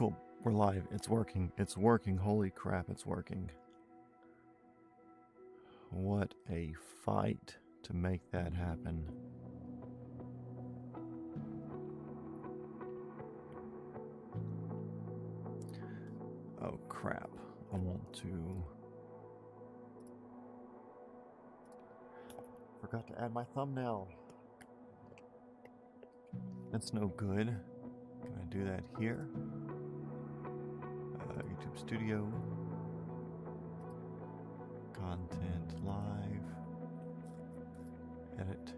Cool. We're live. It's working. It's working. Holy crap, it's working. What a fight to make that happen. Oh crap. I want to... Forgot to add my thumbnail. That's no good. Can I do that here? YouTube Studio. Content live. Edit.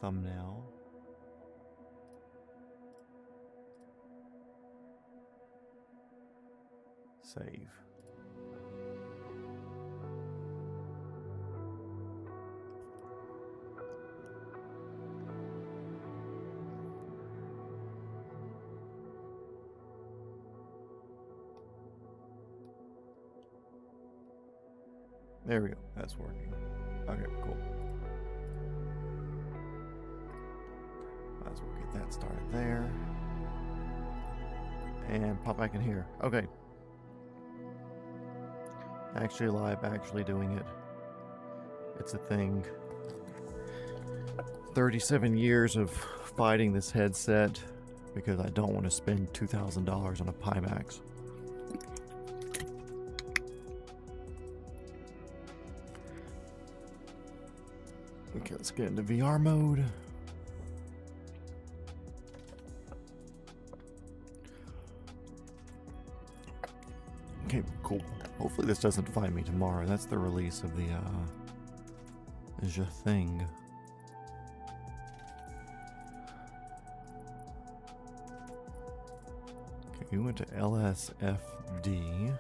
Thumbnail. Save. There we go. That's working. Okay, cool. Might as well get that started there. And pop back in here. Okay. Actually live, actually doing it. It's a thing. 37 years of fighting this headset because I don't want to spend $2,000 on a Pimax. Okay, let's get into VR mode. Okay, cool. Hopefully this doesn't find me tomorrow. That's the release of the thing. Okay, we went to LSFD.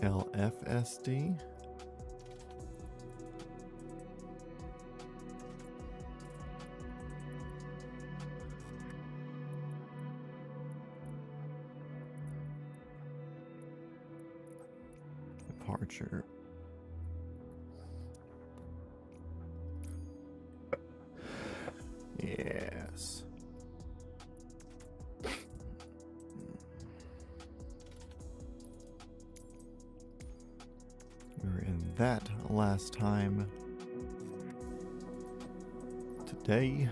LFSD. Departure. Yes. We were in that last time. Today.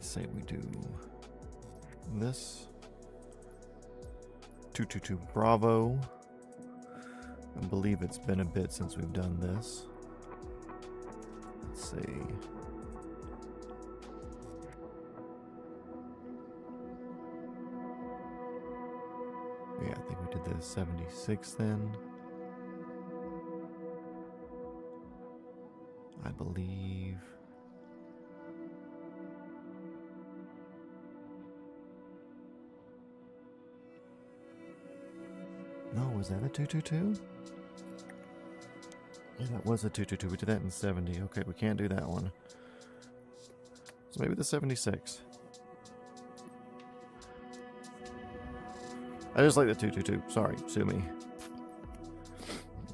Say we do this 222 Bravo. I believe it's been a bit since we've done this. Let's see. Yeah, I think we did the 76 then. I believe. No, was that a 222? Yeah, that was a 222. We did that in 70. Okay, we can't do that one. So maybe the 76. I just like the 222. Sorry, sue me.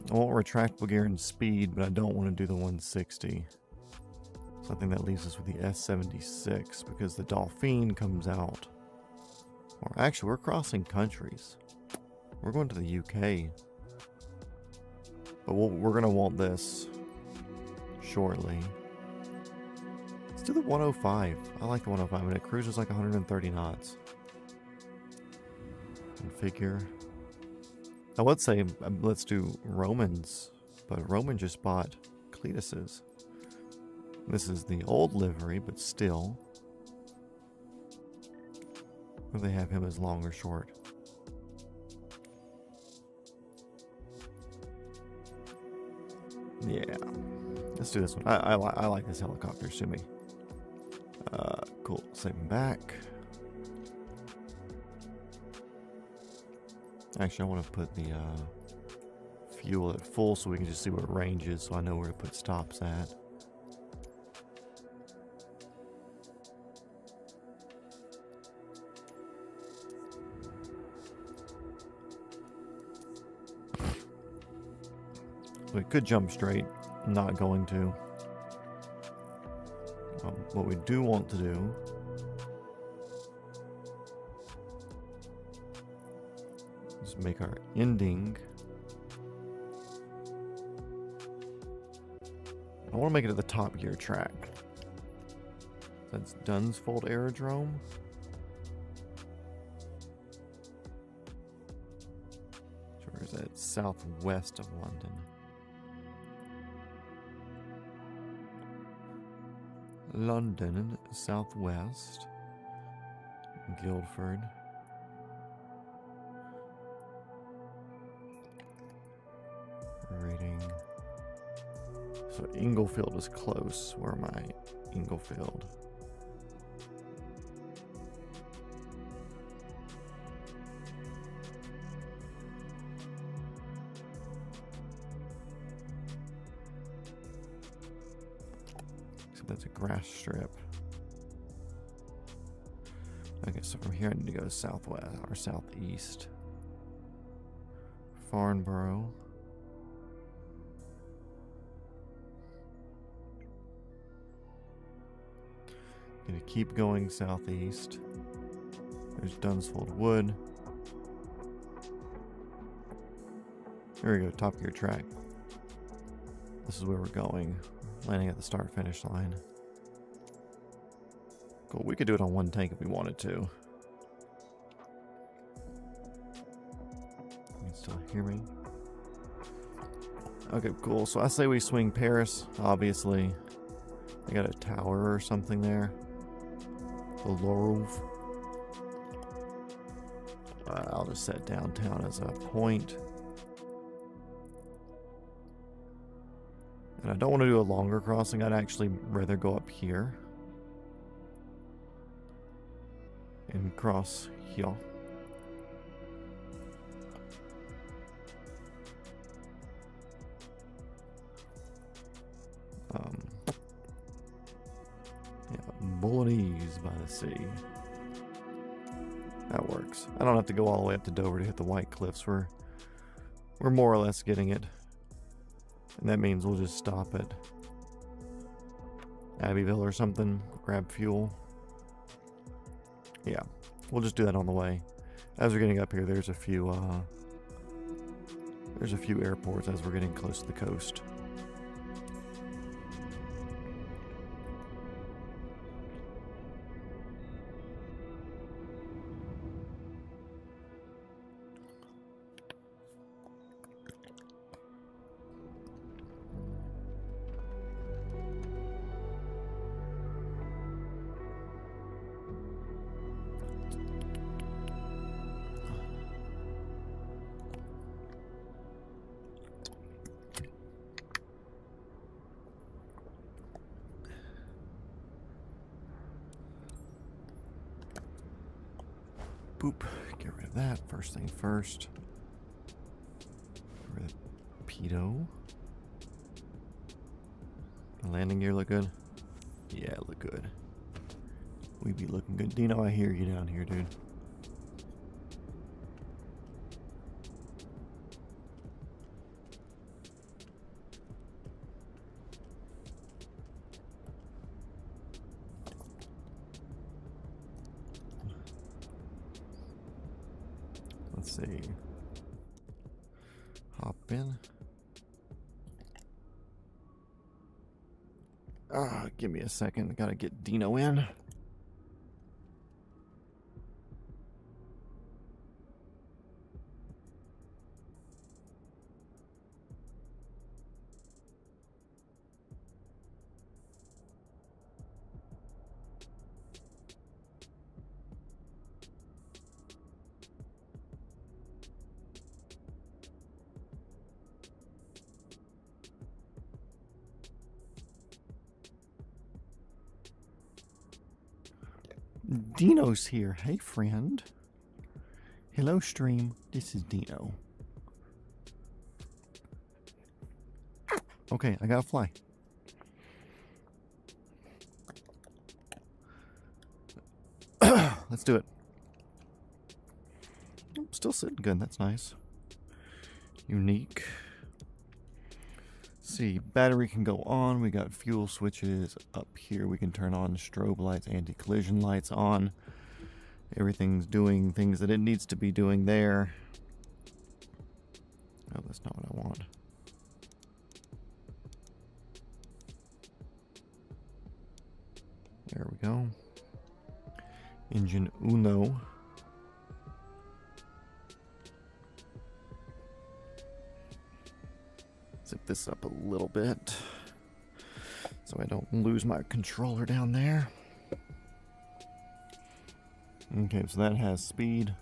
I want retractable gear and speed, but I don't want to do the 160. So I think that leaves us with the S76 because the Dolphin comes out. Or actually, we're crossing countries. We're going to the UK. But we're going to want this shortly. Let's do the 105. I like the 105, and it cruises like 130 knots. Configure. I would say let's do Roman's, but Roman just bought Cletus's. This is the old livery, but still. Or they have him as long or short. Yeah, let's do this one. I like this helicopter, sue me. Cool, saving back. Actually, I want to put the fuel at full so we can just see what range is, so I know where to put stops at. We could jump straight. I'm not going to. What we do want to do is make our ending. I want to make it at the Top Gear track. That's Dunsfold Aerodrome. So where is that? Southwest of London. London, southwest, Guildford. Rating. So Inglefield is close. Where am I? Inglefield. That's a grass strip. Okay, so from here I need to go southwest or southeast. Farnborough. Gonna keep going southeast. There's Dunsfold Wood. There we go, Top Gear track. This is where we're going. Landing at the start-finish line. Cool, we could do it on one tank if we wanted to. You can still hear me? Okay, cool. So I say we swing Paris, obviously. I got a tower or something there. The Louvre. I'll just set downtown as a point. And I don't want to do a longer crossing. I'd actually rather go up here and cross here. Yeah, Bolognese by the sea. That works. I don't have to go all the way up to Dover to hit the White Cliffs. We're more or less getting it. And that means we'll just stop at Abbeville or something, grab fuel. Yeah, we'll just do that on the way. As we're getting up here, there's a few airports as we're getting close to the coast. Boop. Get rid of that. First thing first. Get rid of pedo. The landing gear look good? Yeah, look good. We be looking good. Dino, I hear you down here, dude. Let's see. Hop in. Give me a second. Gotta get Dino in. Dino's here. Hey, friend. Hello, stream. This is Dino. Okay, I gotta fly. Let's do it. I'm still sitting good. That's nice. Unique. see, battery can go on. We got fuel switches up here. We can turn on strobe lights, anti-collision lights on. Everything's doing things that it needs to be doing there. Oh, that's not what I want. There we go. Engine uno. Zip this up a little bit so I don't lose my controller down there. Okay, so that has speed.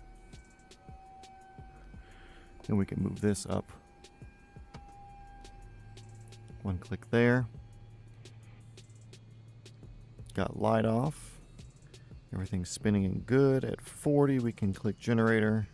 Then we can move this up. One click there. Got light off. Everything's spinning and good. At 40, we can click generator.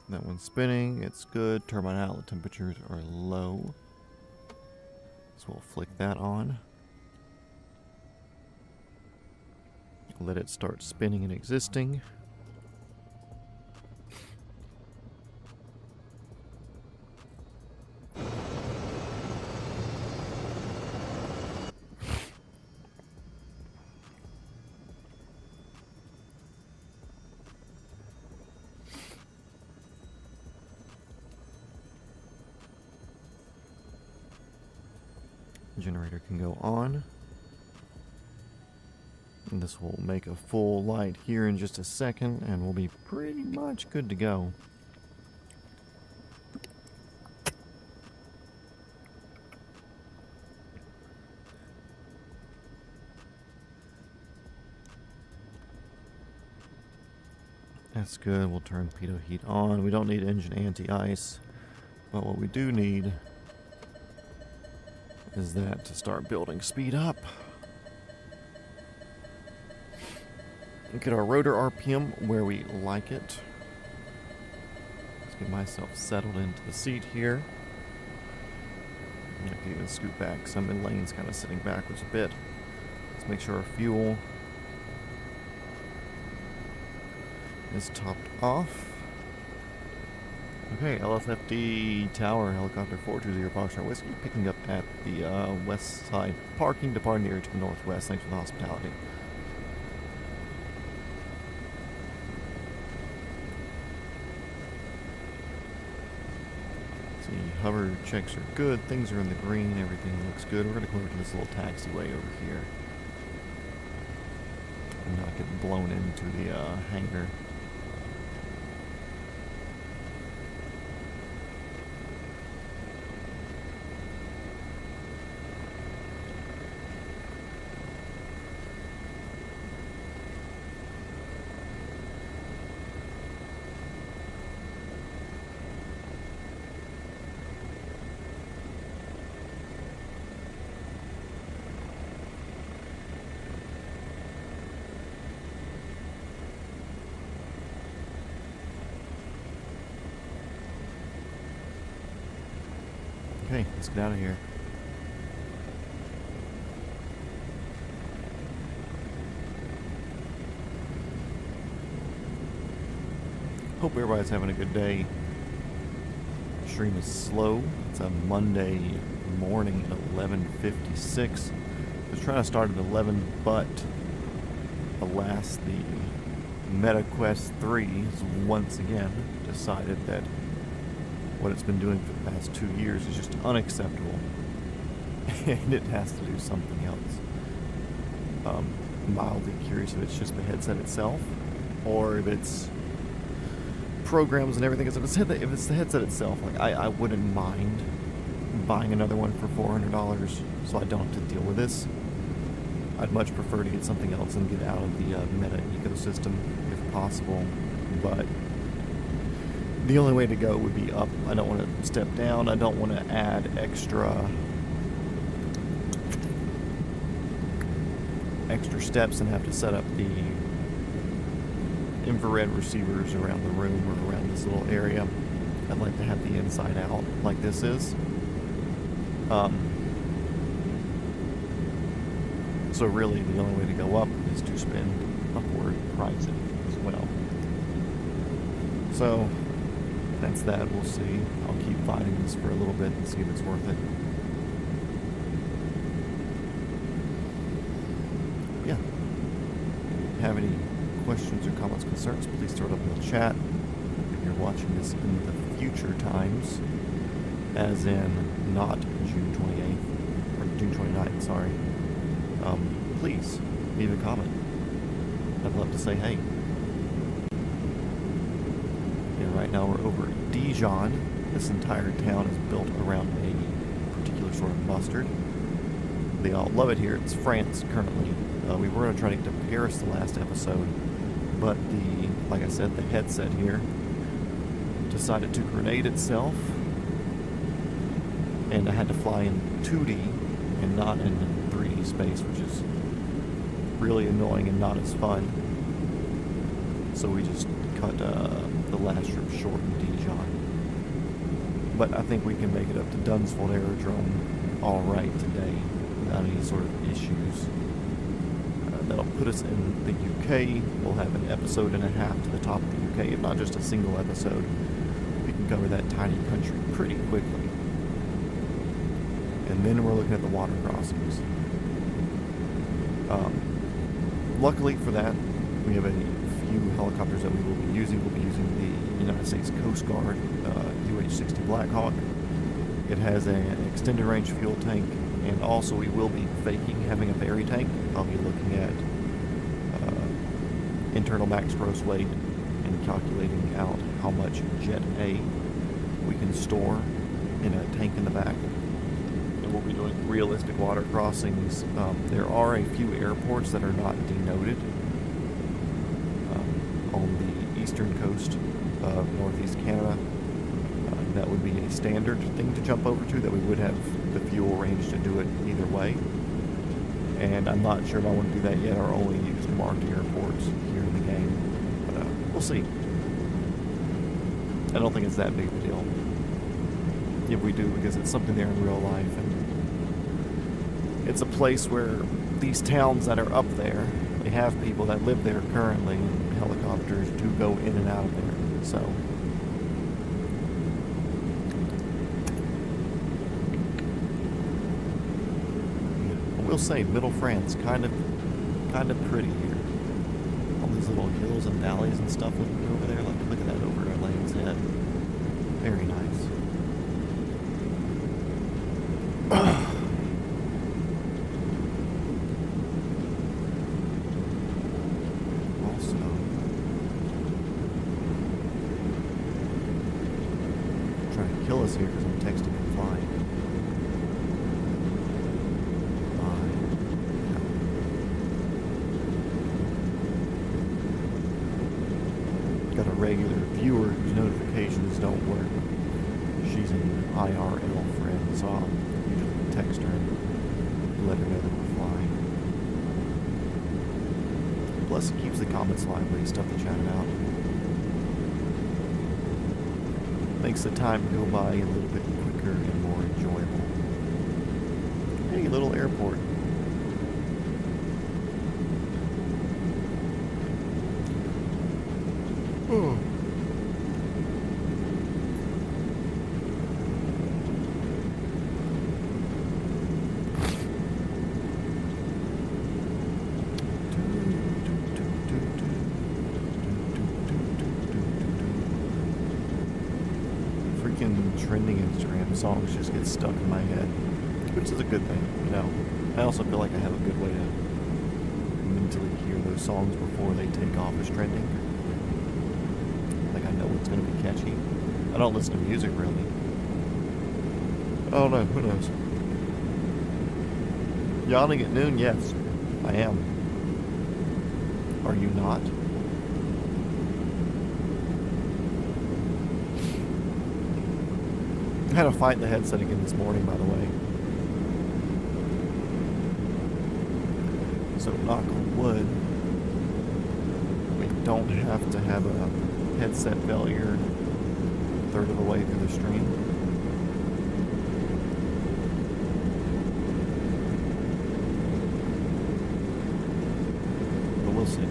That one's spinning, it's good. Turbine outlet temperatures are low. So we'll flick that on. Let it start spinning and existing. Generator can go on. And this will make a full light here in just a second, and we'll be pretty much good to go. That's good. We'll turn pitot heat on. We don't need engine anti-ice, but what we do need is that to start building speed up. Get our rotor RPM where we like it. Let's get myself settled into the seat here. I can even scoot back. Some of the lane's kind of sitting backwards a bit. Let's make sure our fuel is topped off. Okay, LSFD Tower, Helicopter 420 Foxtrot Whiskey, picking up at the west side parking, departing here to the northwest. Thanks for the hospitality. See, hover checks are good, things are in the green, everything looks good. We're going to come over to this little taxiway over here and not get blown into the hangar. Okay, let's get out of here. Hope everybody's having a good day. Stream is slow. It's a Monday morning at 11:56. I was trying to start at 11, but alas, the MetaQuest 3 has once again decided that what it's been doing for the past 2 years is just unacceptable, and it has to do something else. Mildly curious if it's just the headset itself, or if it's programs and everything. If it's the headset itself, like I wouldn't mind buying another one for $400, so I don't have to deal with this. I'd much prefer to get something else and get out of the Meta ecosystem if possible, but the only way to go would be up. I don't want to step down. I don't want to add extra steps and have to set up the infrared receivers around the room or around this little area. I'd like to have the inside out like this is. So really the only way to go up is to spend upward pricing as well. So that's that. We'll see. I'll keep fighting this for a little bit and see if it's worth it. Yeah. If you have any questions or comments, concerns, please throw it up in the chat. If you're watching this in the future times, as in not June 28th, or June 29th, sorry, please leave a comment. I'd love to say hey. And right now we're over at Dijon. This entire town is built around a particular sort of mustard. They all love it here. It's France currently. We were going to try to get to Paris the last episode, but like I said, the headset here decided to grenade itself, and I had to fly in 2D and not in 3D space, which is really annoying and not as fun. So we just cut the last trip short in Dijon. But I think we can make it up to Dunsfold Aerodrome all right today without any sort of issues. That'll put us in the UK. We'll have an episode and a half to the top of the UK, if not just a single episode. We can cover that tiny country pretty quickly. And then we're looking at the water crossings. Luckily for that, we have a few helicopters that we will be using. We'll be using the United States Coast Guard UH-60 Blackhawk. It has an extended range fuel tank, and also we will be faking having a ferry tank. I'll be looking at internal max gross weight and calculating out how much Jet A we can store in a tank in the back. And we'll be doing realistic water crossings. There are a few airports that are not denoted on the eastern coast of northeast Canada. That would be a standard thing to jump over to, that we would have the fuel range to do it either way. And I'm not sure if I want to do that yet, or only use marked airports here in the game. But we'll see. I don't think it's that big of a deal if we do, because it's something there in real life, and it's a place where these towns that are up there, they have people that live there currently, and helicopters do go in and out of there. So I will say, Middle France, kind of pretty here. All these little hills and valleys and stuff over there. Look at that over at Lane's Head. Very nice. Also, trying to kill us here because I'm texting and flying. Got a regular viewer whose notifications don't work. She's an IRL friend, so I'll usually text her and let her know that we're flying. Plus, it keeps the comments lively, stuff to chat about. Makes the time go by a little bit quicker and more enjoyable. Hey, little airport. Oh. Freaking trending Instagram songs just get stuck in my head, which is a good thing, you know. I also feel like I have a good way to mentally hear those songs before they take off as trending. Like, I know what's going to be catchy. I don't listen to music really. I don't know, who knows? Yawning at noon? Yes, I am. Are you not? I had a fight in the headset again this morning, by the way. So, knock on wood, we don't have to have a headset failure a third of the way through the stream. But we'll see.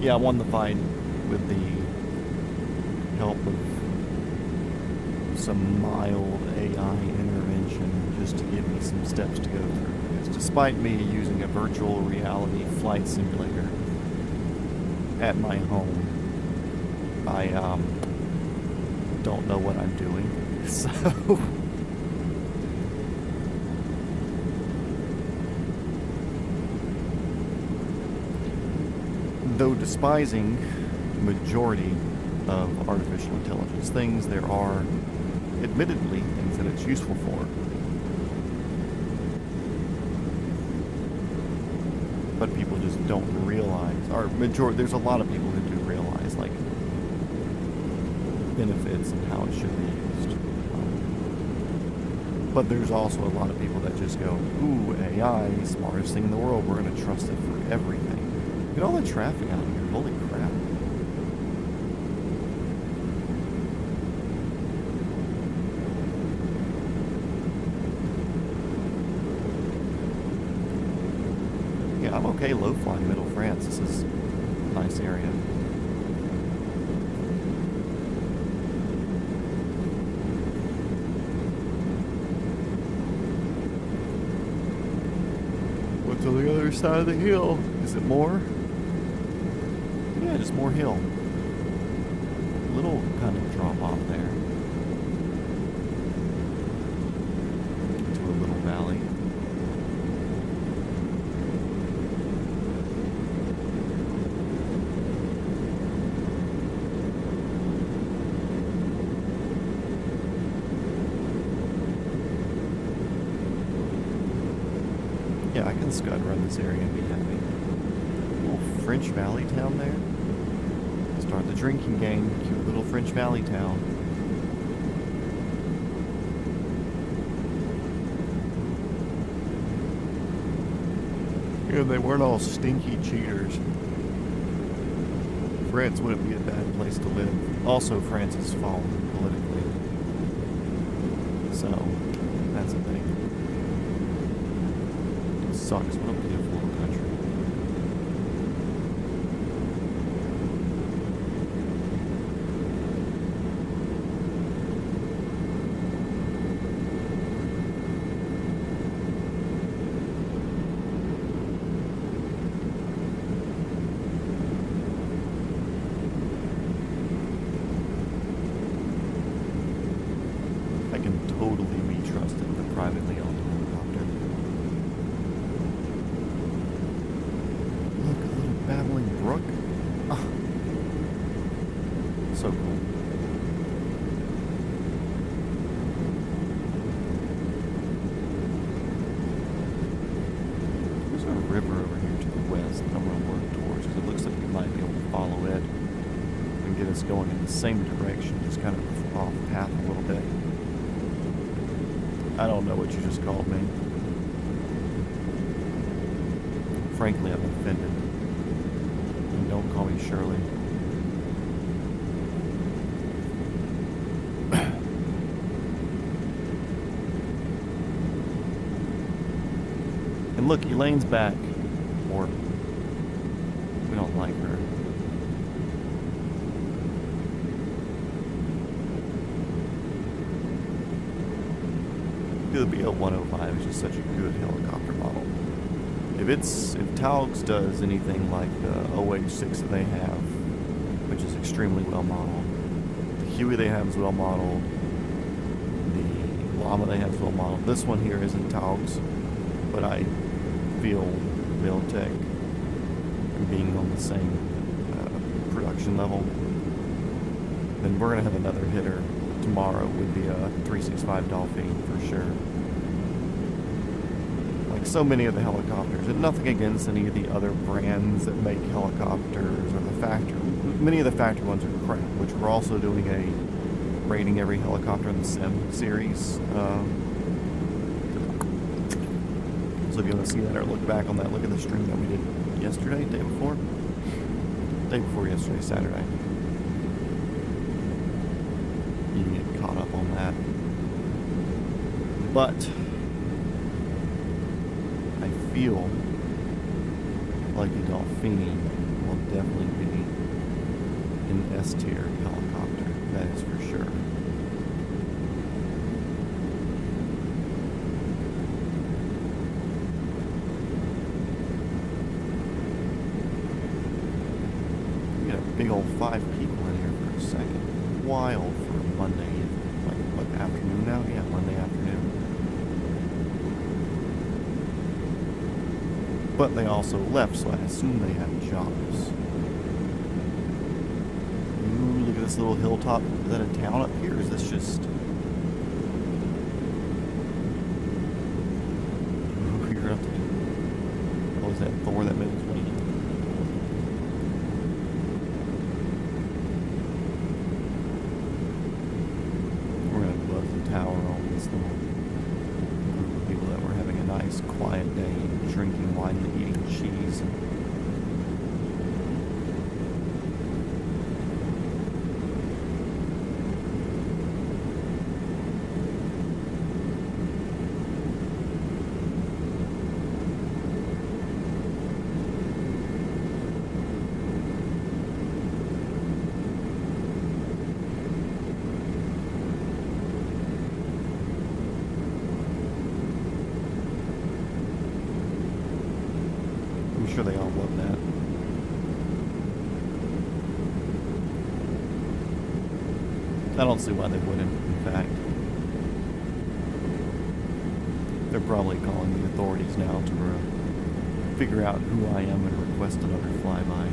Yeah, I won the fight with the help of some mild AI intervention just to give me some steps to go through. Because despite me using a virtual reality flight simulator at my home, I don't know what I'm doing. So though despising the majority of artificial intelligence things, there are admittedly things that it's useful for. But people just don't realize, or there's a lot of people who do realize, like, benefits and how it should be used. But there's also a lot of people that just go, ooh, AI, smartest thing in the world, we're going to trust it for everything. Look at all the traffic out here, holy crap. Yeah, I'm okay low flying middle France. This is a nice area. What's on the other side of the hill? Is it more? Yeah, just more hill. Little kind of drop off there. To a little valley. Yeah, I can scud run this area and be happy. Little French Valley town there. Start the drinking game. Cute little French Valley town. Yeah, they weren't all stinky cheaters. France wouldn't be a bad place to live. Also, France has fallen politically. So, that's a thing. It sucks. What a beautiful little country. Totally be trusted with a privately owned helicopter. Look, a little babbling brook. Oh. So cool. There's a river over here to the west that I'm going to work towards because it looks like we might be able to follow it and get us going in the same direction, just kind of off path a little bit. I don't know what you just called me. Frankly, I'm offended. And don't call me Shirley. And look, Elaine's back. Or we don't like her. The BL-105 is just such a good helicopter model. If Taugs does anything like the OH-6 that they have, which is extremely well modeled, the Huey they have is well modeled, the Llama they have is well modeled. This one here isn't Taugs, but I feel Miltech being on the same production level, then we're gonna have another hitter to tomorrow would be a 365 Dolphin for sure. Like so many of the helicopters, and nothing against any of the other brands that make helicopters or the factory. Many of the factory ones are crap, which we're also doing a rating every helicopter in the Sim series. So if you want to see that or look back on that, look at the stream that we did yesterday, day before yesterday, Saturday. You can get caught up on that. But I feel like the Dolphin will definitely be an S tier helicopter. That is for sure. Big old 5 people in here for a second. Wild for Monday, like what, afternoon now? Yeah, Monday afternoon. But they also left, so I assume they have jobs. Ooh, look at this little hilltop. Is that a town up here? Or is this just... Ooh, you're up to... Oh, is that Thor that made his way? Tower on this little group of people that were having a nice quiet day, drinking wine and eating cheese. They all love that. I don't see why they wouldn't, in fact. They're probably calling the authorities now to figure out who I am and request another flyby.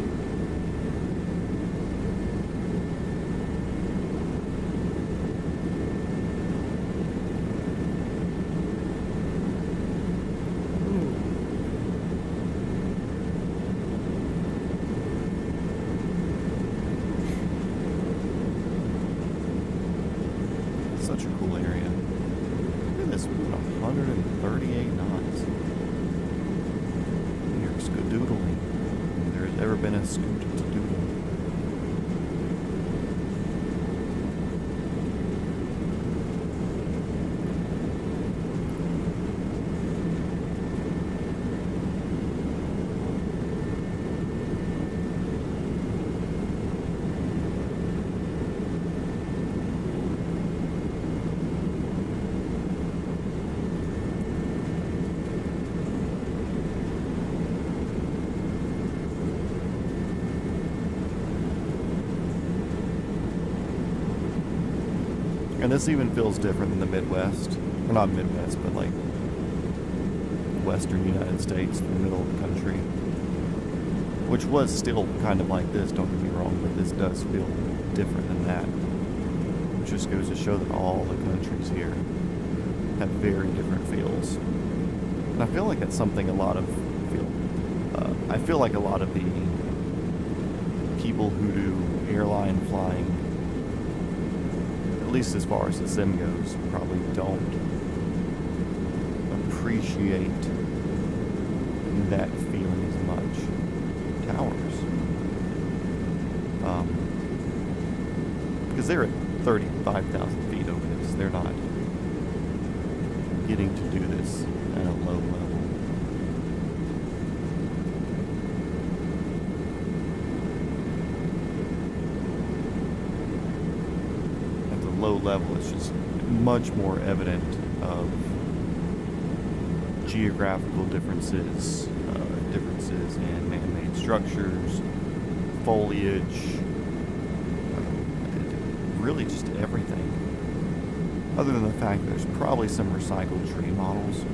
Such a cool area. Look at this, we're doing 138 knots. You're skadoodling. If there's ever been a skadoodle. And this even feels different than the Midwest. Well, not Midwest, but like Western United States, the middle of the country. Which was still kind of like this, don't get me wrong, but this does feel different than that. Which just goes to show that all the countries here have very different feels. And I feel like that's something I feel like a lot of the people who do airline flying, at least as far as the sim goes, probably don't appreciate that feeling as much. Towers. Because they're at 35,000 feet over this. They're not getting to do this at a low level. Low level, it's just much more evident of geographical differences in man-made structures, foliage, really just everything. Other than the fact that there's probably some recycled tree models.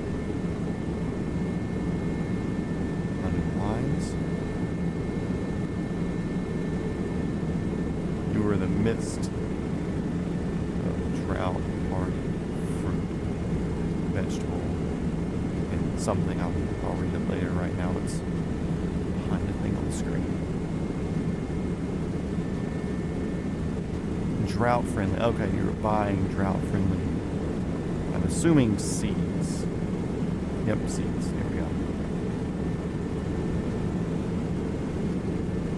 Running lines. You were in the midst vegetable and something. I'll read it later. Right now it's behind the thing on the screen. Drought friendly. Okay, you're buying drought friendly. I'm assuming seeds. Yep, seeds. Here we go.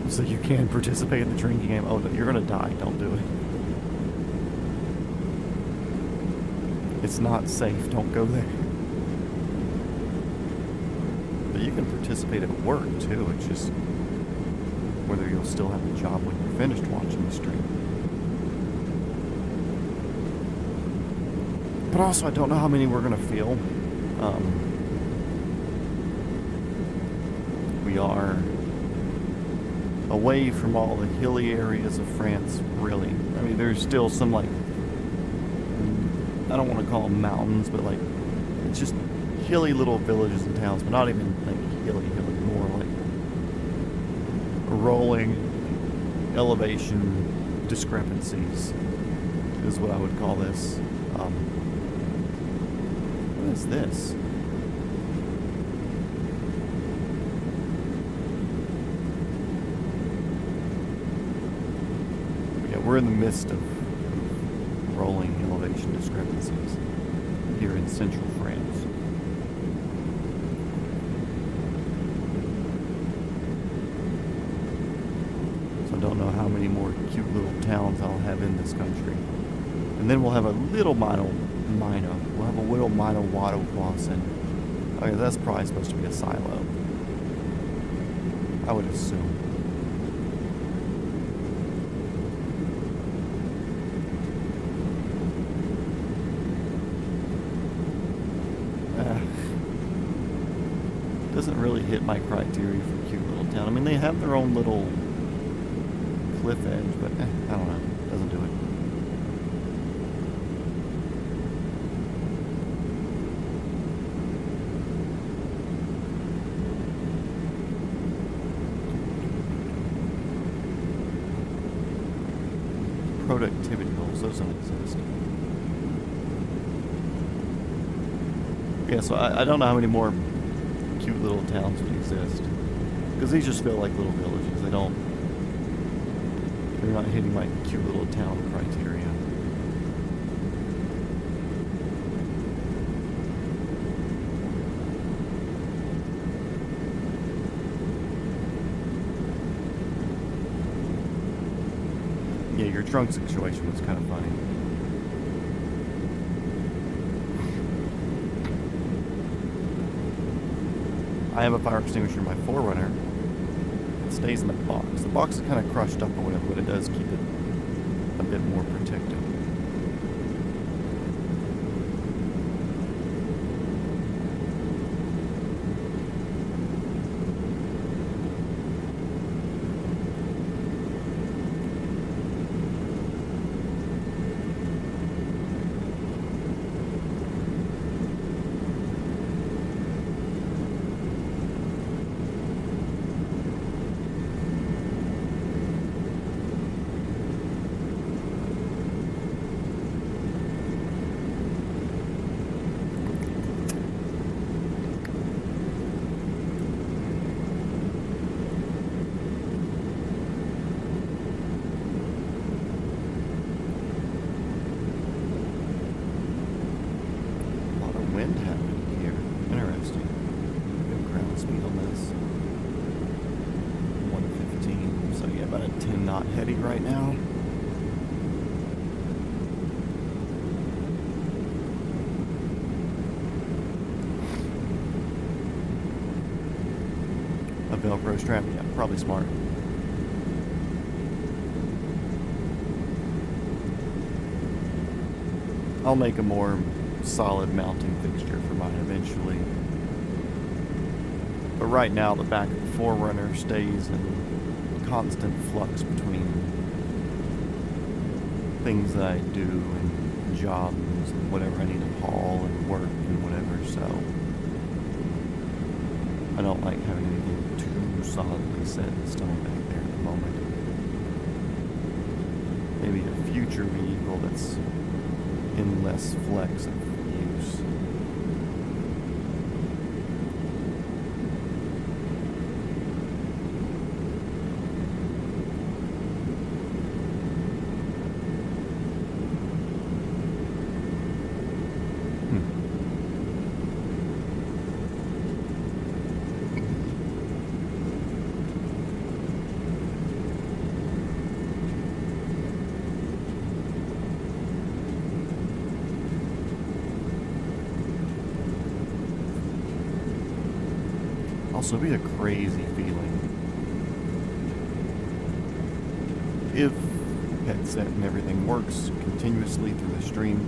So you can participate in the drinking game. Oh, you're gonna die. Don't do it. It's not safe. Don't go there. But you can participate at work too. It's just whether you'll still have the job when you're finished watching the stream. But also, I don't know how many we're gonna feel. We are away from all the hilly areas of France, really. I mean, there's still some, like, I don't want to call them mountains, but, like, it's just hilly little villages and towns, but not even, like, hilly, more like rolling elevation discrepancies is what I would call this. What is this? We're in the midst of rolling elevation discrepancies here in central France. So I don't know how many more cute little towns I'll have in this country. And then we'll have a little We'll have a little Watto Clausen. Okay, that's probably supposed to be a silo. I would assume. Doesn't really hit my criteria for cute little town. I mean, they have their own little cliff edge, but I don't know. Doesn't do it. Productivity goals, those don't exist. Yeah, so I don't know how many more cute little towns would exist, because these just feel like little villages. They're not hitting my cute little town criteria. Yeah, your trunk situation was kind of funny. I have a fire extinguisher in my 4Runner. It stays in the box. The box is kind of crushed up or whatever, but it does keep it a bit more protected. Heady right now. A Velcro strap, yeah, probably smart. I'll make a more solid mounting fixture for mine eventually. But right now the back of the 4Runner stays in constant flux between things that I do and jobs and whatever I need to haul and work and whatever, so I don't like having anything too solidly set in stone back there at the moment. Maybe a future vehicle that's in less flex of use. also be a crazy feeling if headset and everything works continuously through the stream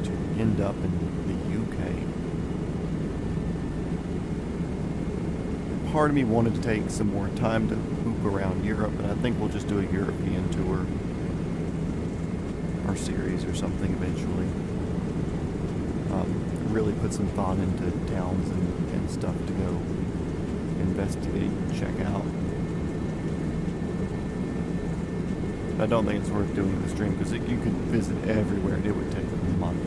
to end up in the UK. Part of me wanted to take some more time to hoop around Europe, but I think we'll just do a European tour or series or something eventually. Really put some thought into towns and stuff to go investigate and check out. I don't think it's worth doing the stream because you could visit everywhere and it would take a month.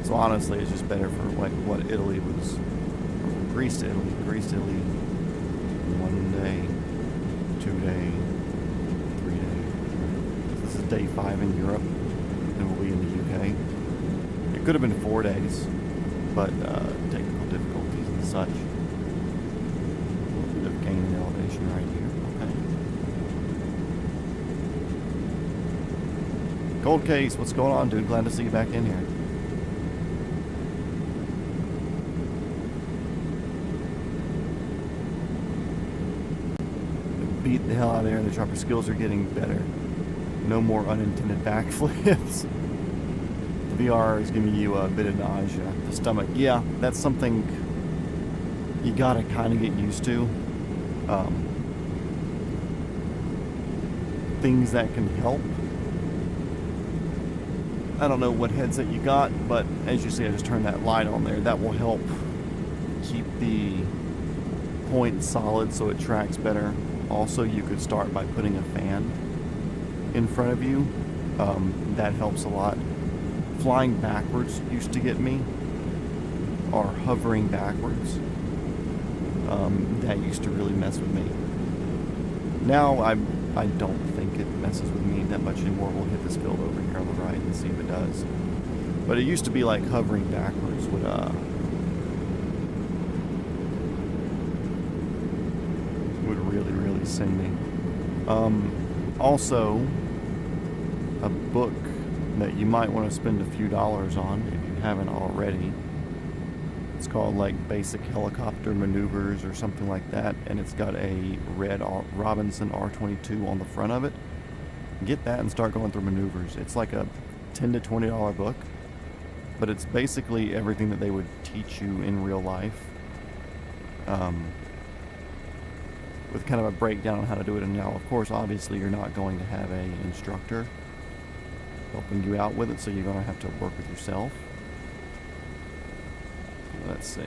So honestly, it's just better for like what Italy was, Greece to Italy, 1 day, 2 day, 3 days. This is day 5 in Europe, and we'll be in the UK. It could have been 4 days, but technical difficulties and such. A little bit of gain in elevation right here. Okay. Cold Case, what's going on, dude? Glad to see you back in here. Beat the hell out of there, and the chopper skills are getting better. No more unintended backflips. The VR is giving you a bit of nausea. The stomach, yeah, that's something you gotta kind of get used to. Things that can help. I don't know what headset you got, but as you see, I just turned that light on there. That will help keep the point solid so it tracks better. Also, you could start by putting a fan in front of you. That helps a lot. Flying backwards used to get me, or hovering backwards. That used to really mess with me. Now I don't think it messes with me that much anymore. We'll hit this field over here on the right and see if it does. But it used to be like hovering backwards would really send me. Also, a book that you might want to spend a few dollars on if you haven't already. It's called like Basic Helicopter Maneuvers or something like that, and it's got a red Robinson R22 on the front of it. Get that and start going through maneuvers. It's like a $10 to $20 book, but it's basically everything that they would teach you in real life, with kind of a breakdown on how to do it. And now, of course, obviously you're not going to have an instructor helping you out with it, so you're going to have to work with yourself. Let's see.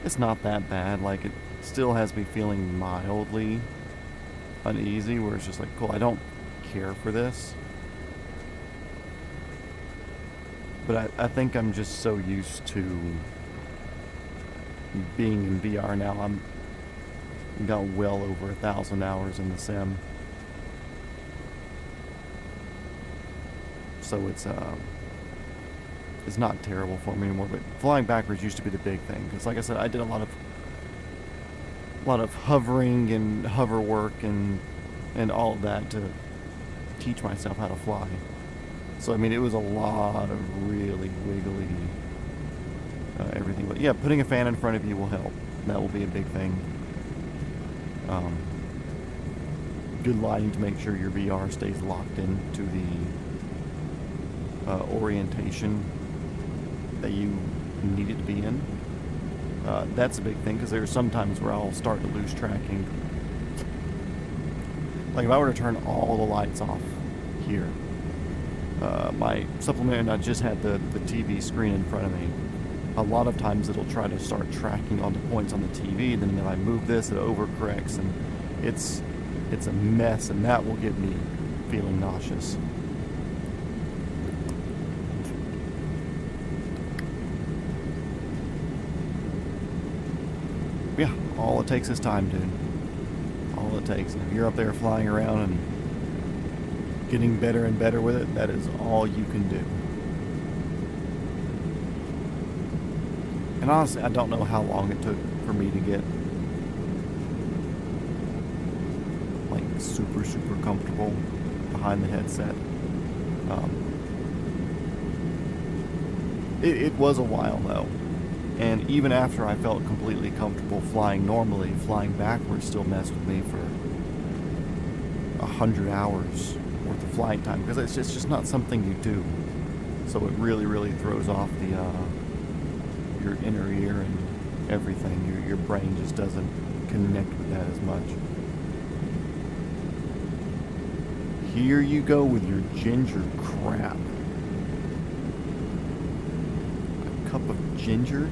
It's not that bad. Like, it still has me feeling mildly uneasy, where it's just like, cool, I don't care for this. But I think I'm just so used to being in VR now. I'm got well over 1,000 hours in the sim. So it's not terrible for me anymore, but flying backwards used to be the big thing, because like I said, I did a lot of hovering and hover work and all of that to teach myself how to fly. So I mean, it was a lot of really wiggly everything. But yeah, putting a fan in front of you will help. That will be a big thing. Good lighting to make sure your VR stays locked into the orientation that you need it to be in. That's a big thing, because there are some times where I'll start to lose tracking. Like if I were to turn all the lights off here, my supplement, I just had the TV screen in front of me. A lot of times it'll try to start tracking on the points on the TV, then if I move this, it overcorrects, and it's a mess, and that will get me feeling nauseous. Yeah, all it takes is time, dude. All it takes. And if you're up there flying around and getting better and better with it, that is all you can do. And honestly, I don't know how long it took for me to get like super comfortable behind the headset. It was a while though, and even after I felt completely comfortable flying normally, flying backwards still messed with me for 100 hours worth of flight time, because it's just not something you do. So it really throws off the your inner ear and everything. Your brain just doesn't connect with that as much. Here you go with your ginger crap. A cup of ginger,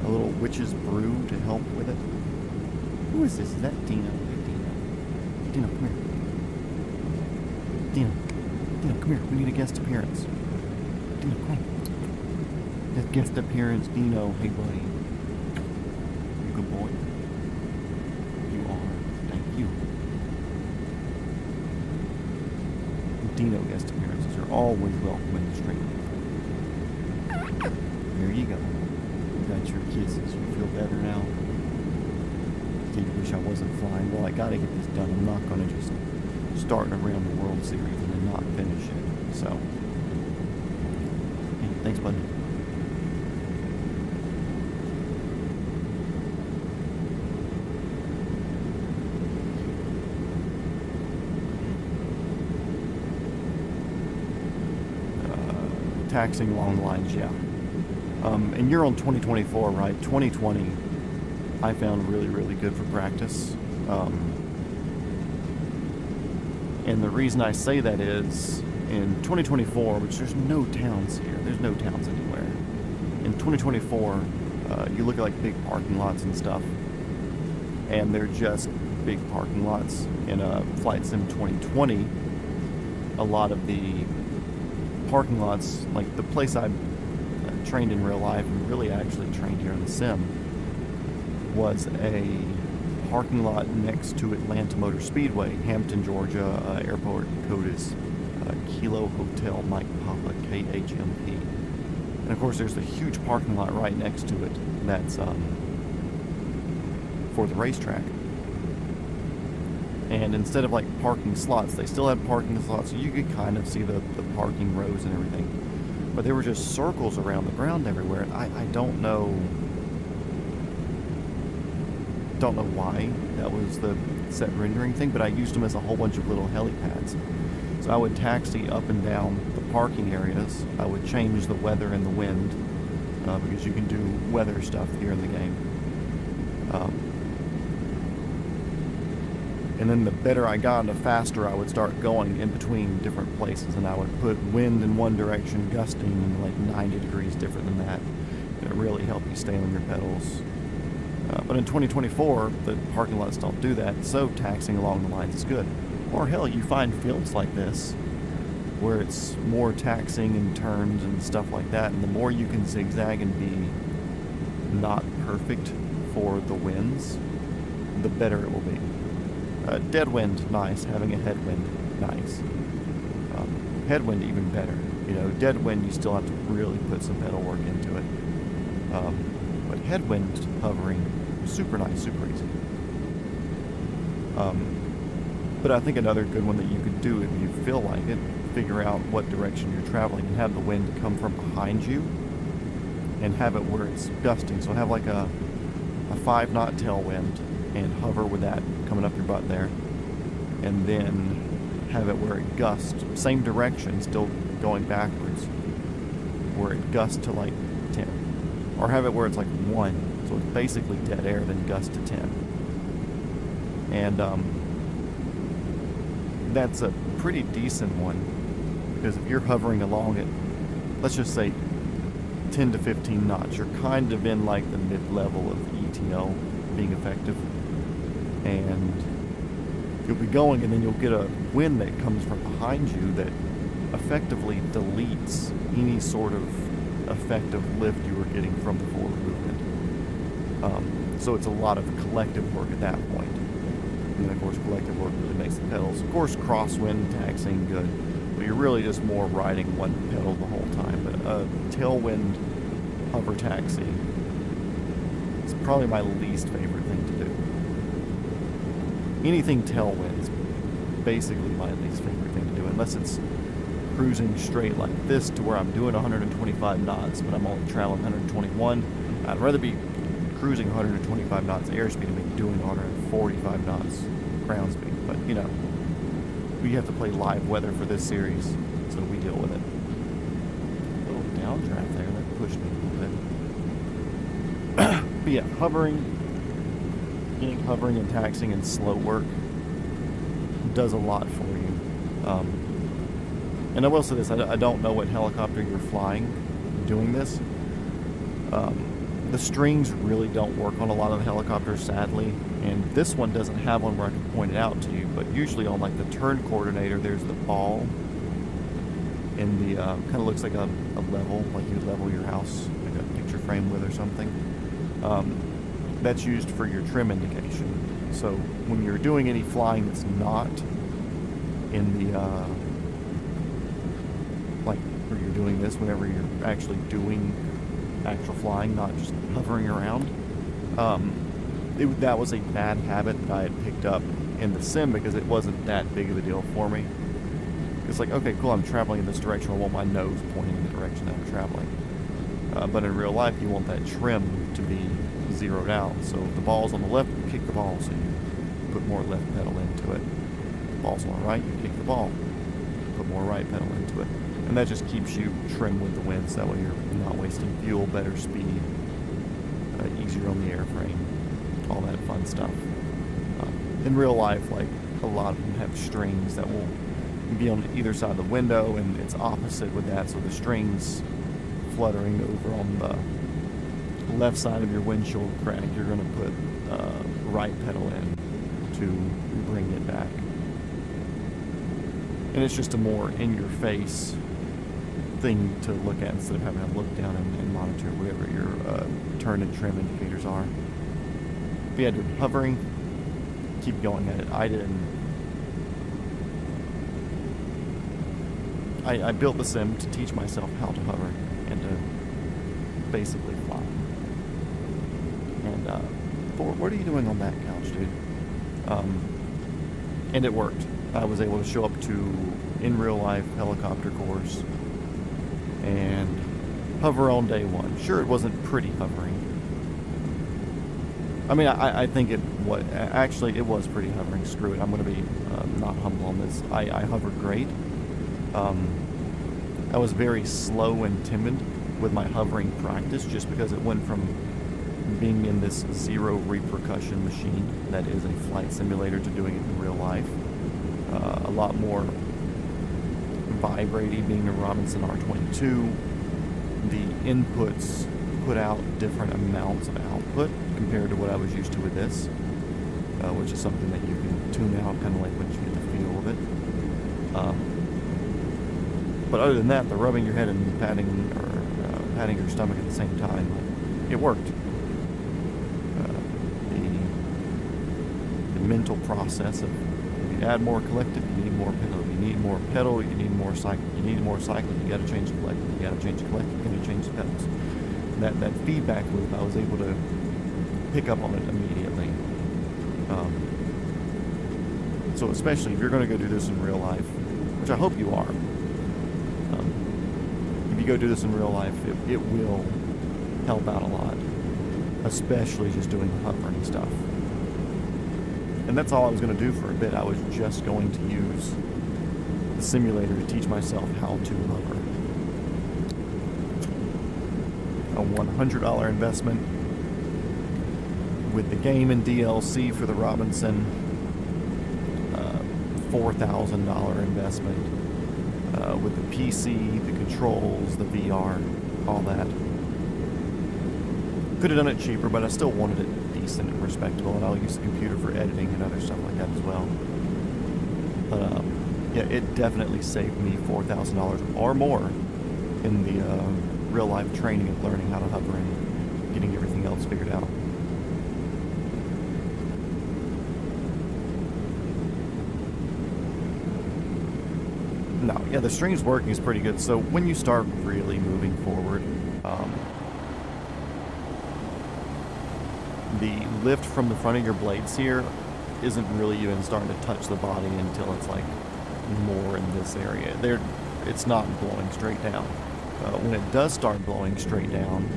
a little witch's brew to help with it. Who is this? Is that Dino? Hey, Dino. Hey, Dino, come here. Dino, come here. We need a guest appearance. Dino, come on. That guest appearance, Dino. Hey, buddy. You good boy. You are. Thank you. Dino guest appearances are always welcome in the stream. There you go. You got your kisses. You feel better now? Did you wish I wasn't flying? Well, I gotta get this done. I'm not gonna just start an around the world series and then not finish it. So, okay, thanks, bud. Taxing along the lines, yeah. And you're on 2024, right? 2020, I found really good for practice. And the reason I say that is, in 2024, which there's no towns here, there's no towns anywhere. In 2024, you look at like big parking lots and stuff, and they're just big parking lots. In Flight Sim 2020, a lot of the parking lots, like the place I trained in real life and really actually trained here in the sim, was a parking lot next to Atlanta Motor Speedway, Hampton, Georgia. Airport code is Kilo Hotel Mike Papa, KHMP. And of course there's a huge parking lot right next to it that's for the racetrack. And instead of like parking slots, they still had parking slots, so you could kind of see the parking rows and everything. But they were just circles around the ground everywhere, and I don't know why that was the set rendering thing, but I used them as a whole bunch of little helipads. So I would taxi up and down the parking areas. I would change the weather and the wind, because you can do weather stuff here in the game. And then the better I got, the faster I would start going in between different places. And I would put wind in one direction, gusting like 90 degrees different than that. And it really helped you stay on your pedals. But in 2024, the parking lots don't do that, so taxiing along the lines is good. Or hell, you find fields like this, where it's more taxiing and turns and stuff like that, and the more you can zigzag and be not perfect for the winds, the better it will be. Dead wind, nice. Having a headwind, nice. Headwind, even better. You know, dead wind, you still have to really put some pedal work into it. But headwind hovering, super nice, super easy. But I think another good one that you could do if you feel like it, figure out what direction you're traveling and have the wind come from behind you and have it where it's gusting. So have like a 5-knot tailwind and hover with that coming up your butt there, and then have it where it gusts, same direction, still going backwards, where it gusts to like 10. Or have it where it's like 1, so it's basically dead air, then gust to 10. And that's a pretty decent one, because if you're hovering along it, let's just say 10 to 15 knots, you're kind of in like the mid-level of ETL being effective. And you'll be going, and then you'll get a wind that comes from behind you that effectively deletes any sort of effective lift you were getting from the forward movement. So it's a lot of collective work at that point. And then of course collective work really makes the pedals. Of course crosswind, taxiing, good. But you're really just more riding one pedal the whole time. But a tailwind hover taxi is probably my least favorite thing to do. Anything tailwind is basically my least favorite thing to do, unless it's cruising straight like this to where I'm doing 125 knots, but I'm only traveling 121. I'd rather be cruising 125 knots airspeed and be doing 145 knots ground speed. But, you know, we have to play live weather for this series, so we deal with it. A little downdraft there, that pushed me a little bit. But yeah, hovering and taxiing in slow work does a lot for you. And I will say this, I don't know what helicopter you're flying doing this. The strings really don't work on a lot of the helicopters, sadly, and this one doesn't have one where I can point it out to you, but usually on like the turn coordinator there's the ball in the kind of looks like a level, like you level your house like a picture frame with or something. That's used for your trim indication. So when you're doing any flying that's not in the like where you're doing this, whenever you're actually doing actual flying, not just hovering around, that was a bad habit that I had picked up in the sim because it wasn't that big of a deal for me. It's like, okay, cool, I'm traveling in this direction, I want my nose pointing in the direction that I'm traveling. But in real life, you want that trim to be zeroed out. So if the ball's on the left, you kick the ball, so you put more left pedal into it. If the ball's on the right, you kick the ball, put more right pedal into it. And that just keeps you trim with the wind, so that way you're not wasting fuel, better speed, easier on the airframe, all that fun stuff. In real life, like, a lot of them have strings that will be on either side of the window, and it's opposite with that, so the strings fluttering over on the left side of your windshield crack, you're going to put right pedal in to bring it back. And it's just a more in-your-face thing to look at instead of having to look down and monitor whatever your turn and trim indicators are. If you had to hovering, keep going at it. I didn't. I built the sim to teach myself how to hover and to basically fly. And what are you doing on that couch, dude? And it worked. I was able to show up to in real life helicopter course and hover on day one. Sure, it wasn't pretty hovering. I mean, I think it was actually it was pretty hovering. Screw it. I'm going to be not humble on this. I hovered great. I was very slow and timid with my hovering practice just because it went from being in this zero repercussion machine that is a flight simulator to doing it in real life. A lot more vibrating being a Robinson R22. The inputs put out different amounts of output compared to what I was used to with this, which is something that you can tune out kind of like once you get the feel of it. But other than that, the rubbing your head and patting your stomach at the same time, it worked. The mental process of if you add more collective, you need more pedal. You need more pedal, you need more cycle. You need more cycling, you got to change the collective. You got to change the collective, you got to change the pedals. That feedback loop, I was able to pick up on it immediately. So especially if you're going to go do this in real life, which I hope you are. If you go do this in real life, it will help out a lot, especially just doing hovering stuff. And that's all I was going to do for a bit. I was just going to use the simulator to teach myself how to hover. A $100 investment with the game and DLC for the Robinson. $4,000 investment with the PC, the controls, the VR, all that. Could have done it cheaper, but I still wanted it decent and respectable, and I'll use the computer for editing and other stuff like that as well. But yeah, it definitely saved me $4,000 or more in the real life training and learning how to hover and getting everything else figured out. No, yeah, the strings working is pretty good. So when you start really moving forward, the lift from the front of your blades here isn't really even starting to touch the body until it's like more in this area. it's not blowing straight down. When it does start blowing straight down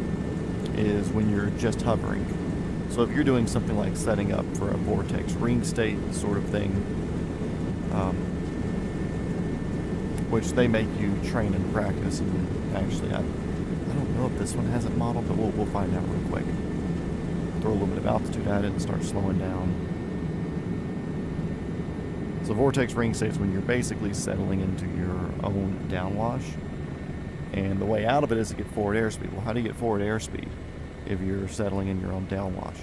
is when you're just hovering. So if you're doing something like setting up for a vortex ring state sort of thing, which they make you train and practice, and actually I don't know if this one has it modeled, but we'll find out real quick. Throw a little bit of altitude at it and start slowing down. So vortex ring state is when you're basically settling into your own downwash, and the way out of it is to get forward airspeed. Well, how do you get forward airspeed if you're settling in your own downwash?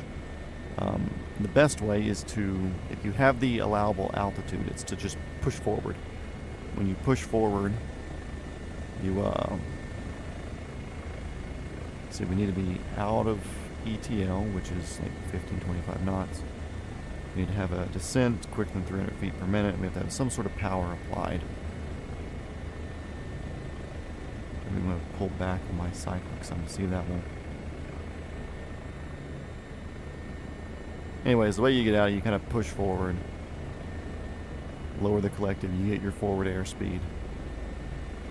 The best way is to, if you have the allowable altitude, it's to just push forward. When you push forward, you see, we need to be out of ETL, which is like 15-25 knots. We need to have a descent quicker than 300 feet per minute. We have to have some sort of power applied. I'm going to pull back on my cyclic so I can see that one. Anyways, the way you get out, you kind of push forward, lower the collective, you get your forward airspeed.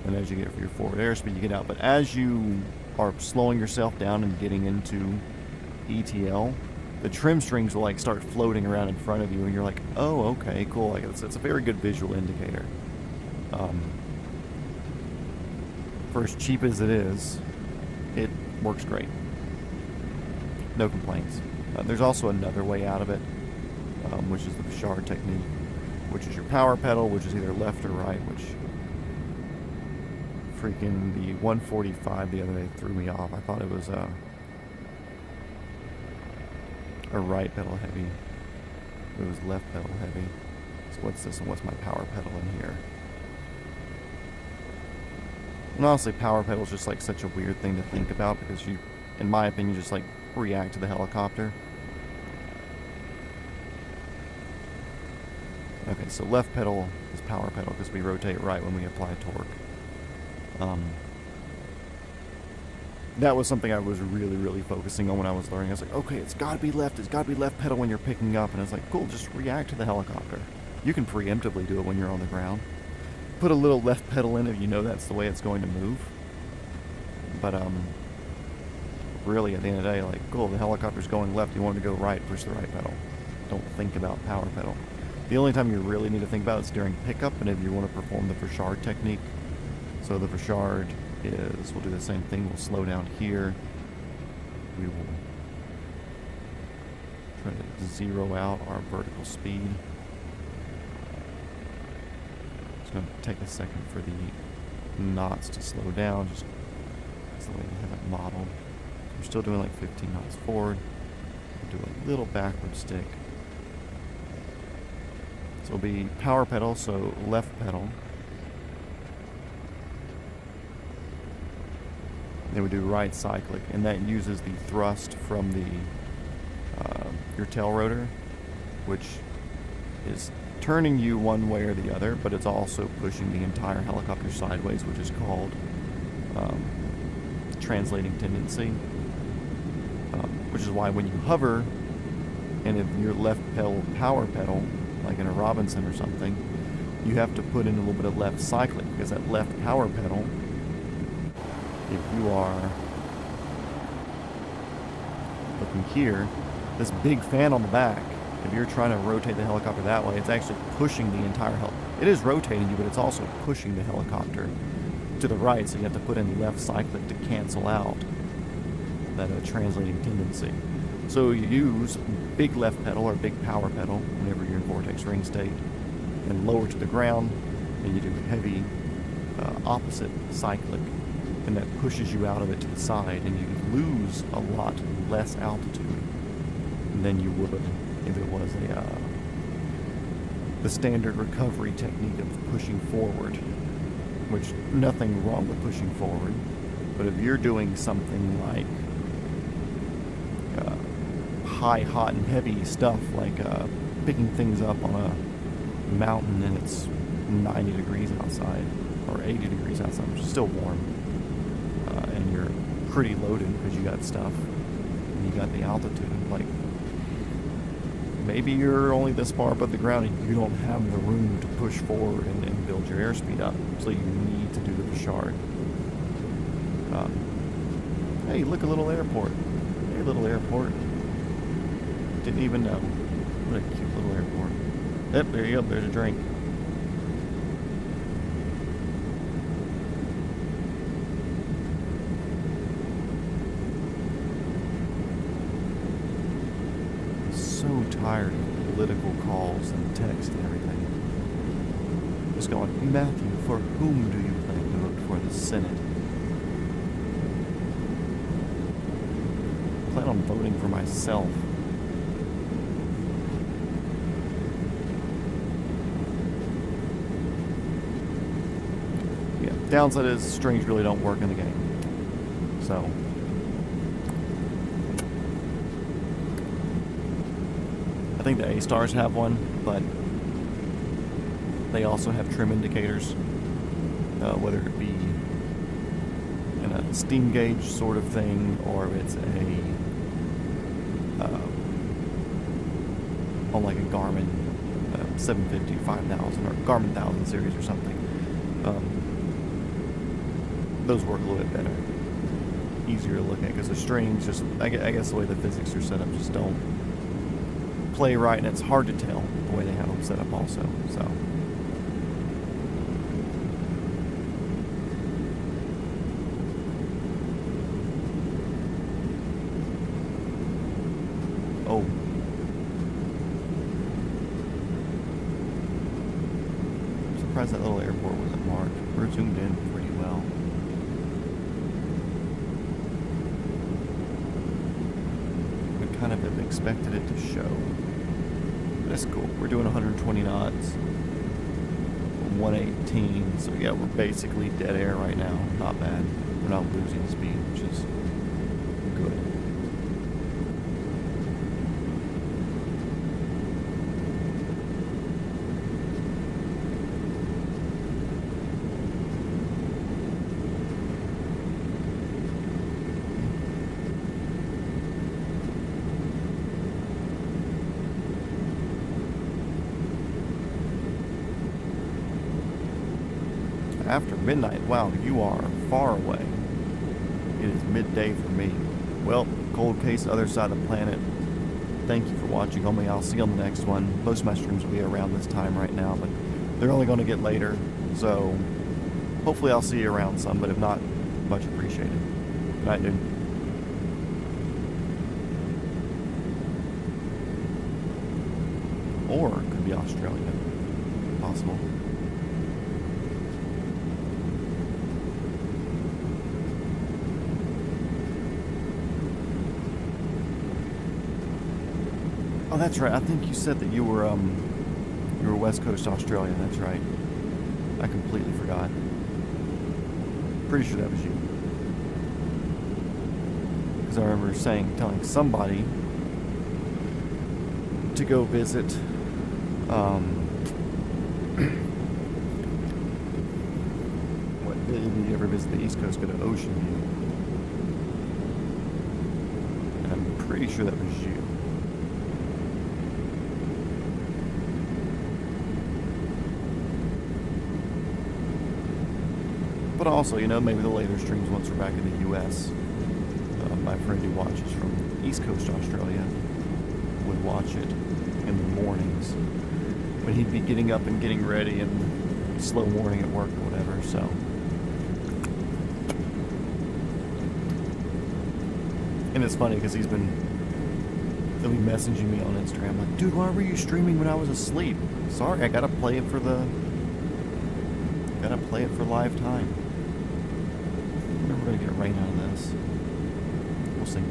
And as you get your forward airspeed, you get out. But as you are slowing yourself down and getting into ETL, the trim strings will like start floating around in front of you, and you're like, oh, okay, cool. Like it's a very good visual indicator. For as cheap as it is, it works great. No complaints. There's also another way out of it, which is the Bouchard technique, which is your power pedal, which is either left or right, which freaking the 145 the other day threw me off. I thought it was a right pedal heavy. It was left pedal heavy. So what's this and what's my power pedal in here? And honestly, power pedal is just like such a weird thing to think about, because you, in my opinion, just like react to the helicopter. Okay, so left pedal is power pedal because we rotate right when we apply torque. That was something I was really focusing on when I was learning. I was like, okay, it's got to be left pedal when you're picking up. And it's like, cool, just react to the helicopter. You can preemptively do it when you're on the ground. Put a little left pedal in if you know that's the way it's going to move. But really, at the end of the day, like, cool, the helicopter's going left, you want it to go right, push the right pedal. Don't think about power pedal. The only time you really need to think about it is during pickup, and if you want to perform the Bouchard technique. So the Bouchard is, we'll do the same thing, we'll slow down here. We will try to zero out our vertical speed. It's going to take a second for the knots to slow down, just that's the way we have it modeled. We're still doing like 15 knots forward. We'll do a little backward stick. So it'll be power pedal, so left pedal. Then we do right cyclic, and that uses the thrust from the your tail rotor, which is turning you one way or the other, but it's also pushing the entire helicopter sideways, which is called translating tendency. Which is why when you hover, and if your left pedal power pedal, like in a Robinson or something, you have to put in a little bit of left cyclic, because that left power pedal, if you are looking here, this big fan on the back, if you're trying to rotate the helicopter that way, it's actually pushing the entire it is rotating you, but it's also pushing the helicopter to the right, so you have to put in left cyclic to cancel out that translating tendency. So you use big left pedal or big power pedal whenever you're in vortex ring state, and lower to the ground, and you do heavy opposite cyclic, and that pushes you out of it to the side, and you lose a lot less altitude than you would if it was the standard recovery technique of pushing forward, which nothing wrong with pushing forward. But if you're doing something like high, hot, and heavy stuff, like picking things up on a mountain and it's 90 degrees outside, or 80 degrees outside, which is still warm, and you're pretty loaded because you got stuff, and you got the altitude, like, maybe you're only this far above the ground and you don't have the room to push forward and build your airspeed up, so you need to do the Bouchard. Hey, look, a little airport. Hey, little airport. Didn't even know. What a cute little airport. Yep, there you go. There's a drink. So tired of political calls and text and everything. Just going, Matthew, for whom do you plan to vote for the Senate? I plan on voting for myself. Yeah, downside is strings really don't work in the game. So I think the A-stars have one, but they also have trim indicators, whether it be in a steam gauge sort of thing, or if it's on like a Garmin 750, 5000, or Garmin 1000 series or something. Those work a little bit better, easier to look at, because the strings just, I guess the way the physics are set up just don't play right, and it's hard to tell the way they have them set up also. So oh, I'm surprised that little airport wasn't marked. We're zoomed in pretty well. We kind of have expected it to show. That's cool. We're doing 120 knots, 118, so yeah, we're basically dead air right now. Not bad. We're not losing speed, which is good. After midnight, wow, you are far away. It is midday for me. Well, cold case, other side of the planet. Thank you for watching. I'll see you on the next one. Most of my streams will be around this time right now, but they're only going to get later. So hopefully I'll see you around some, but if not, much appreciated. Good night, dude. Or it could be Australia. Possible. Oh, that's right. I think you said that you were West Coast Australia. That's right. I completely forgot. Pretty sure that was you. Because I remember telling somebody to go visit. What? Did you ever visit the East Coast? Go to Ocean View. And I'm pretty sure that was you. But also, you know, maybe the later streams once we're back in the U.S. My friend who watches from East Coast Australia would watch it in the mornings when he'd be getting up and getting ready and slow morning at work or whatever, so. And it's funny because he'll be messaging me on Instagram like, dude, why were you streaming when I was asleep? Sorry, I gotta play it for live time. We're gonna get rain out of this. We'll see.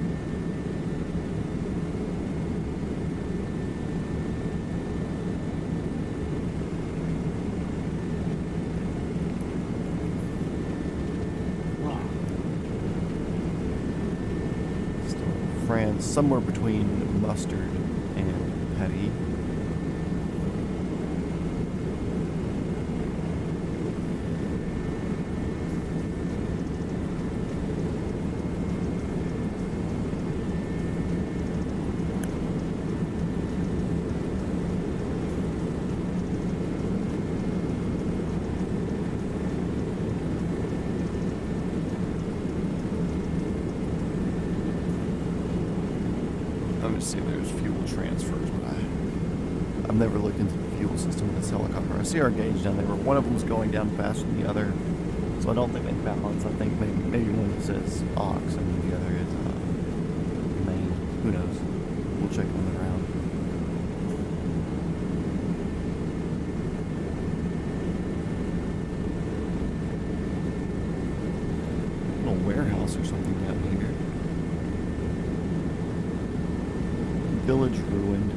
France, somewhere between mustard and patty. to see if there's fuel transfers, but I've never looked into the fuel system of this helicopter. I see our gauge down there, where one of them's going down faster than the other, so I don't think they balance. I think maybe one says aux and the other is main. Who knows? We'll check on the ground. Little warehouse or something down here. Village ruined.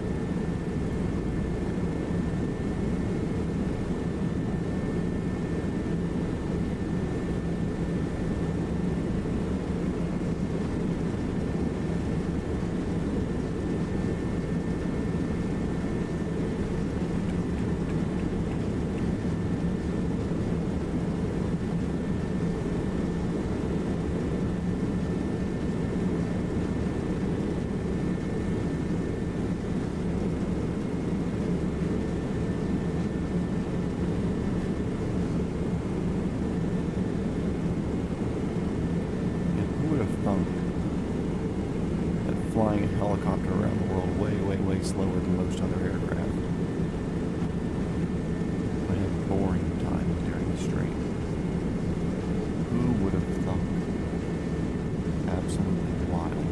Flying a helicopter around the world way slower than most other aircraft would have boring times during the stream. Who would have thunk? Absolutely wild.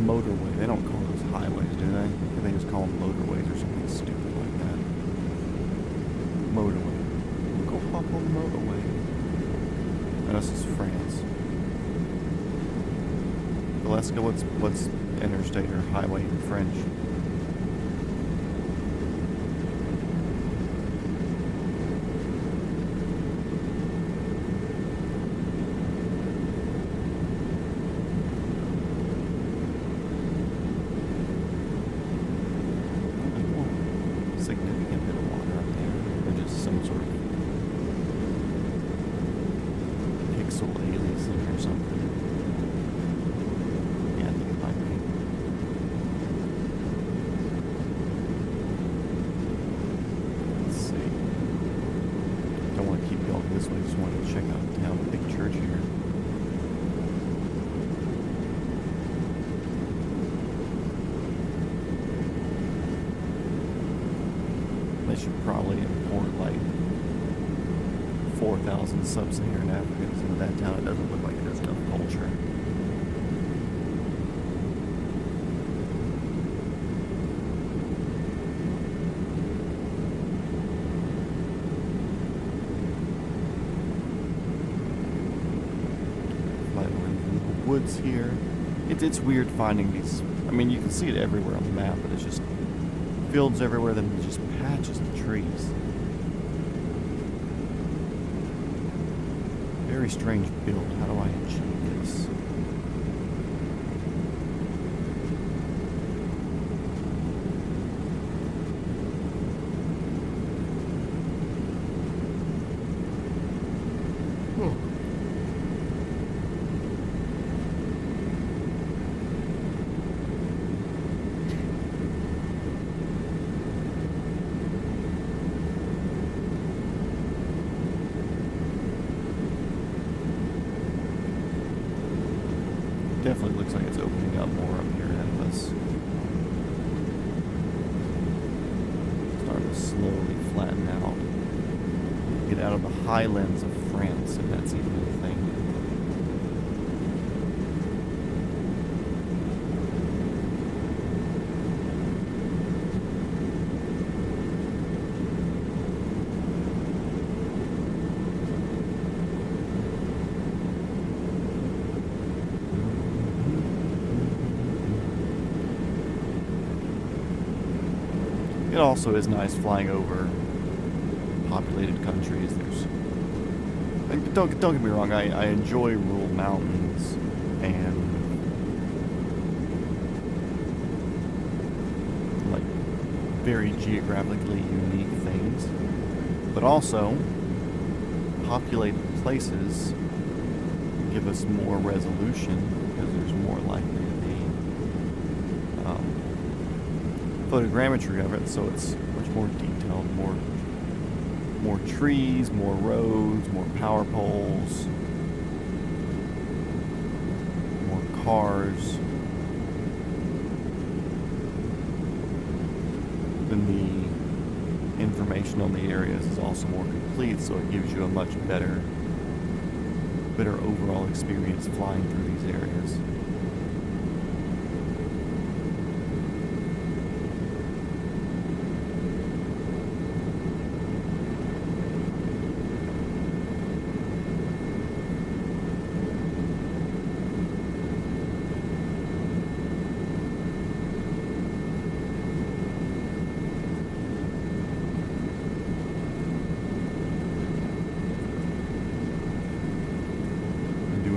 Motorway. They don't call those highways, do they? They just call them motorways or something stupid like that. Motorway. Go hop on the motorway. And this is France. Alaska, what's interstate or highway in French? Significant bit of water up there, or just some sort of pixel aliasing or something. Yeah, I think it might be. Let's see. Don't want to keep going this way, just want to check out the town, the big church here. They should probably import like 4,000 sub-Saharan Africans into that town. It doesn't look like it has enough culture. Fly over into the woods here. It's weird finding these. I mean, you can see it everywhere on the map, but it's just fields everywhere, then just patches of trees. Very strange build. How do I achieve this? Definitely looks like it's opening up more up here ahead of us. Starting to slowly flatten out. Get out of the highlands of France, if that's even a thing. It also is nice flying over populated countries. Don't get me wrong, I enjoy rural mountains and very geographically unique things, but also populated places give us more resolution because there's more likely to be photogrammetry of it, so it's much more detailed, more trees, more roads, more power poles, more cars. Then the information on the areas is also more complete, so it gives you a much better overall experience flying through these areas.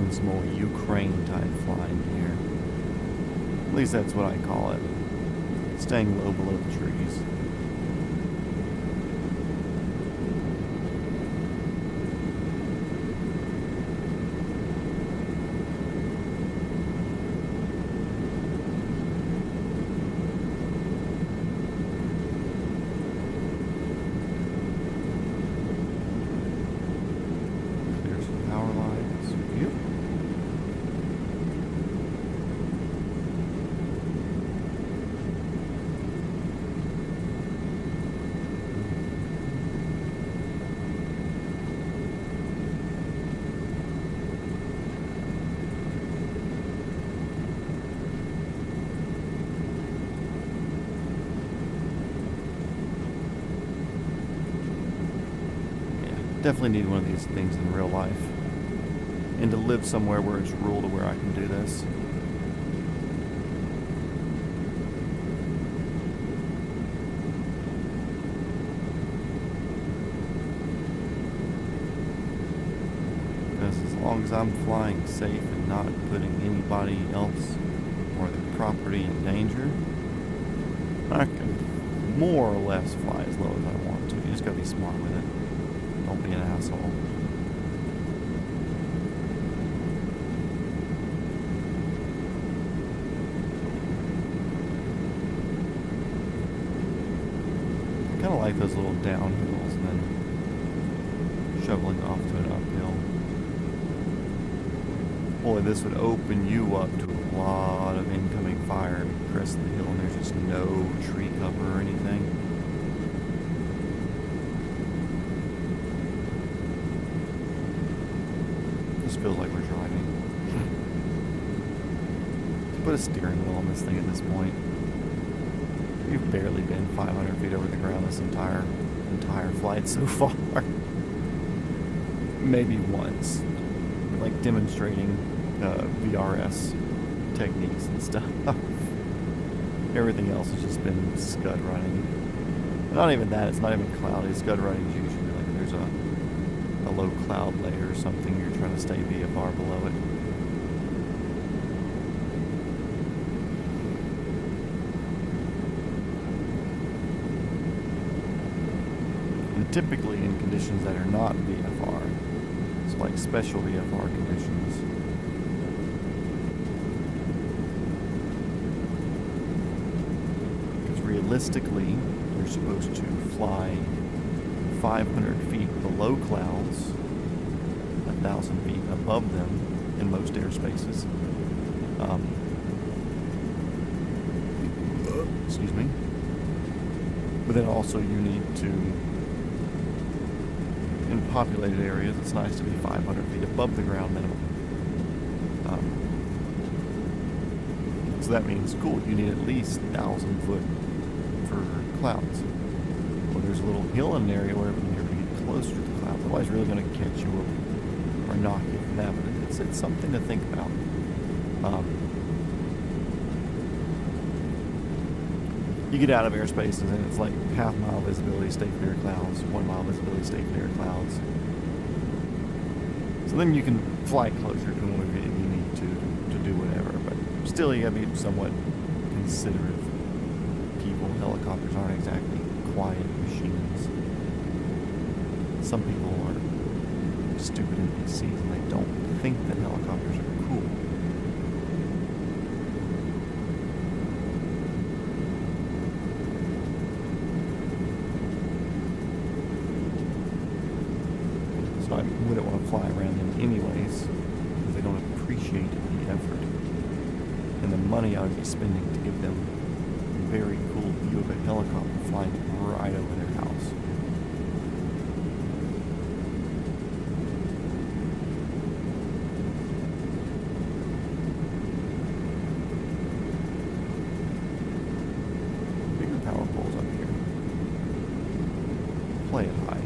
Some old Ukraine type flying here. At least that's what I call it. Staying low below the trees. Definitely need one of these things in real life, and to live somewhere where it's rural to where I can do this. Because as long as I'm flying safe and not putting anybody else or their property in danger, I can more or less fly as low as I want to. You just gotta be smart with it. Don't be an asshole. I kind of like those little downhills and then shoveling off to an uphill. Boy, this would open you up to a lot of incoming fire if you crest the hill and there's just no tree cover or anything. Feels like we're driving. Put a steering wheel on this thing at this point. We've barely been 500 feet over the ground this entire flight so far. Maybe once, like demonstrating VRS techniques and stuff. Everything else has just been scud running. Not even that. It's not even cloudy. Scud running is usually like there's a low cloud layer or something, you're trying to stay VFR below it. And typically in conditions that are not VFR, it's like special VFR conditions. Because realistically, you're supposed to fly 500 feet below clouds, 1,000 feet above them in most airspaces. Excuse me. But then also you need to, in populated areas, it's nice to be 500 feet above the ground minimum. So that means, cool, you need at least 1,000 foot for clouds. Well, there's a little hill in an area where you're going to get closer to the clouds. Otherwise, really going to catch you or knock you from that. But it's something to think about. You get out of airspaces and it's like half-mile visibility, stay clear of clouds, 1 mile visibility, stay clear of clouds. So then you can fly closer to them if you need to do whatever. But still, you got to be somewhat considerate of people, helicopters aren't exactly quiet machines. Some people are stupid NPCs and they don't think that helicopters are cool. So I wouldn't want to fly around them anyways, because they don't appreciate the effort and the money I would be spending to give them a very cool view of a helicopter flying right over their house. Bigger power poles up here. Play it high.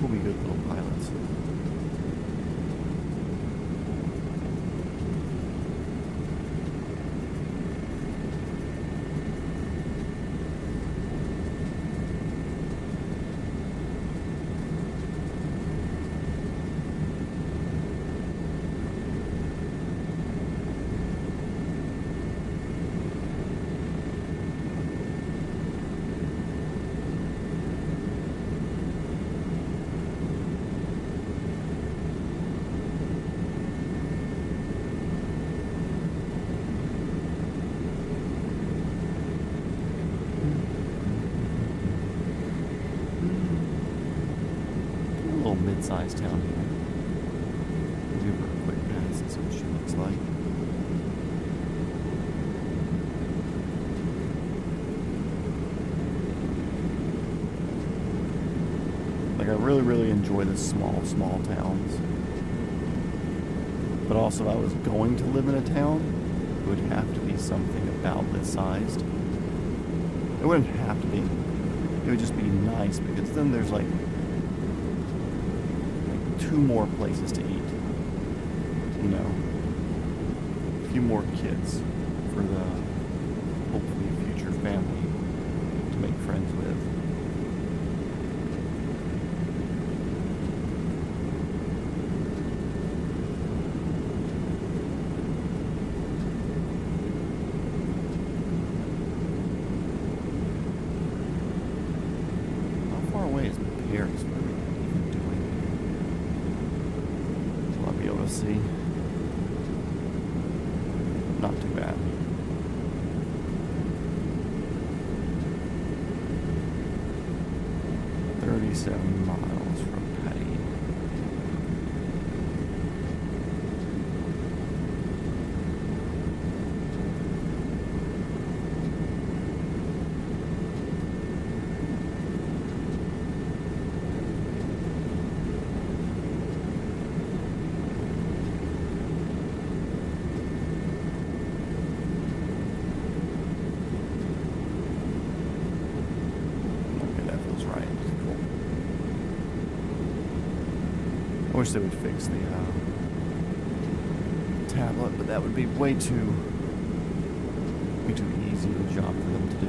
We'll be good little pilots. Mid-sized town here. We'll give her a quick pass and see what she looks like. Like, I really enjoy the small towns. But also, if I was going to live in a town, it would have to be something about this sized. It wouldn't have to be. It would just be nice, because then there's like 2 more places to eat, you know, a few more kids for the hopefully future family to make friends with. How far away is Paris from me? See, not too bad. 37 miles from Paris. I wish they would fix the tablet, but that would be way too easy of a job for them to do.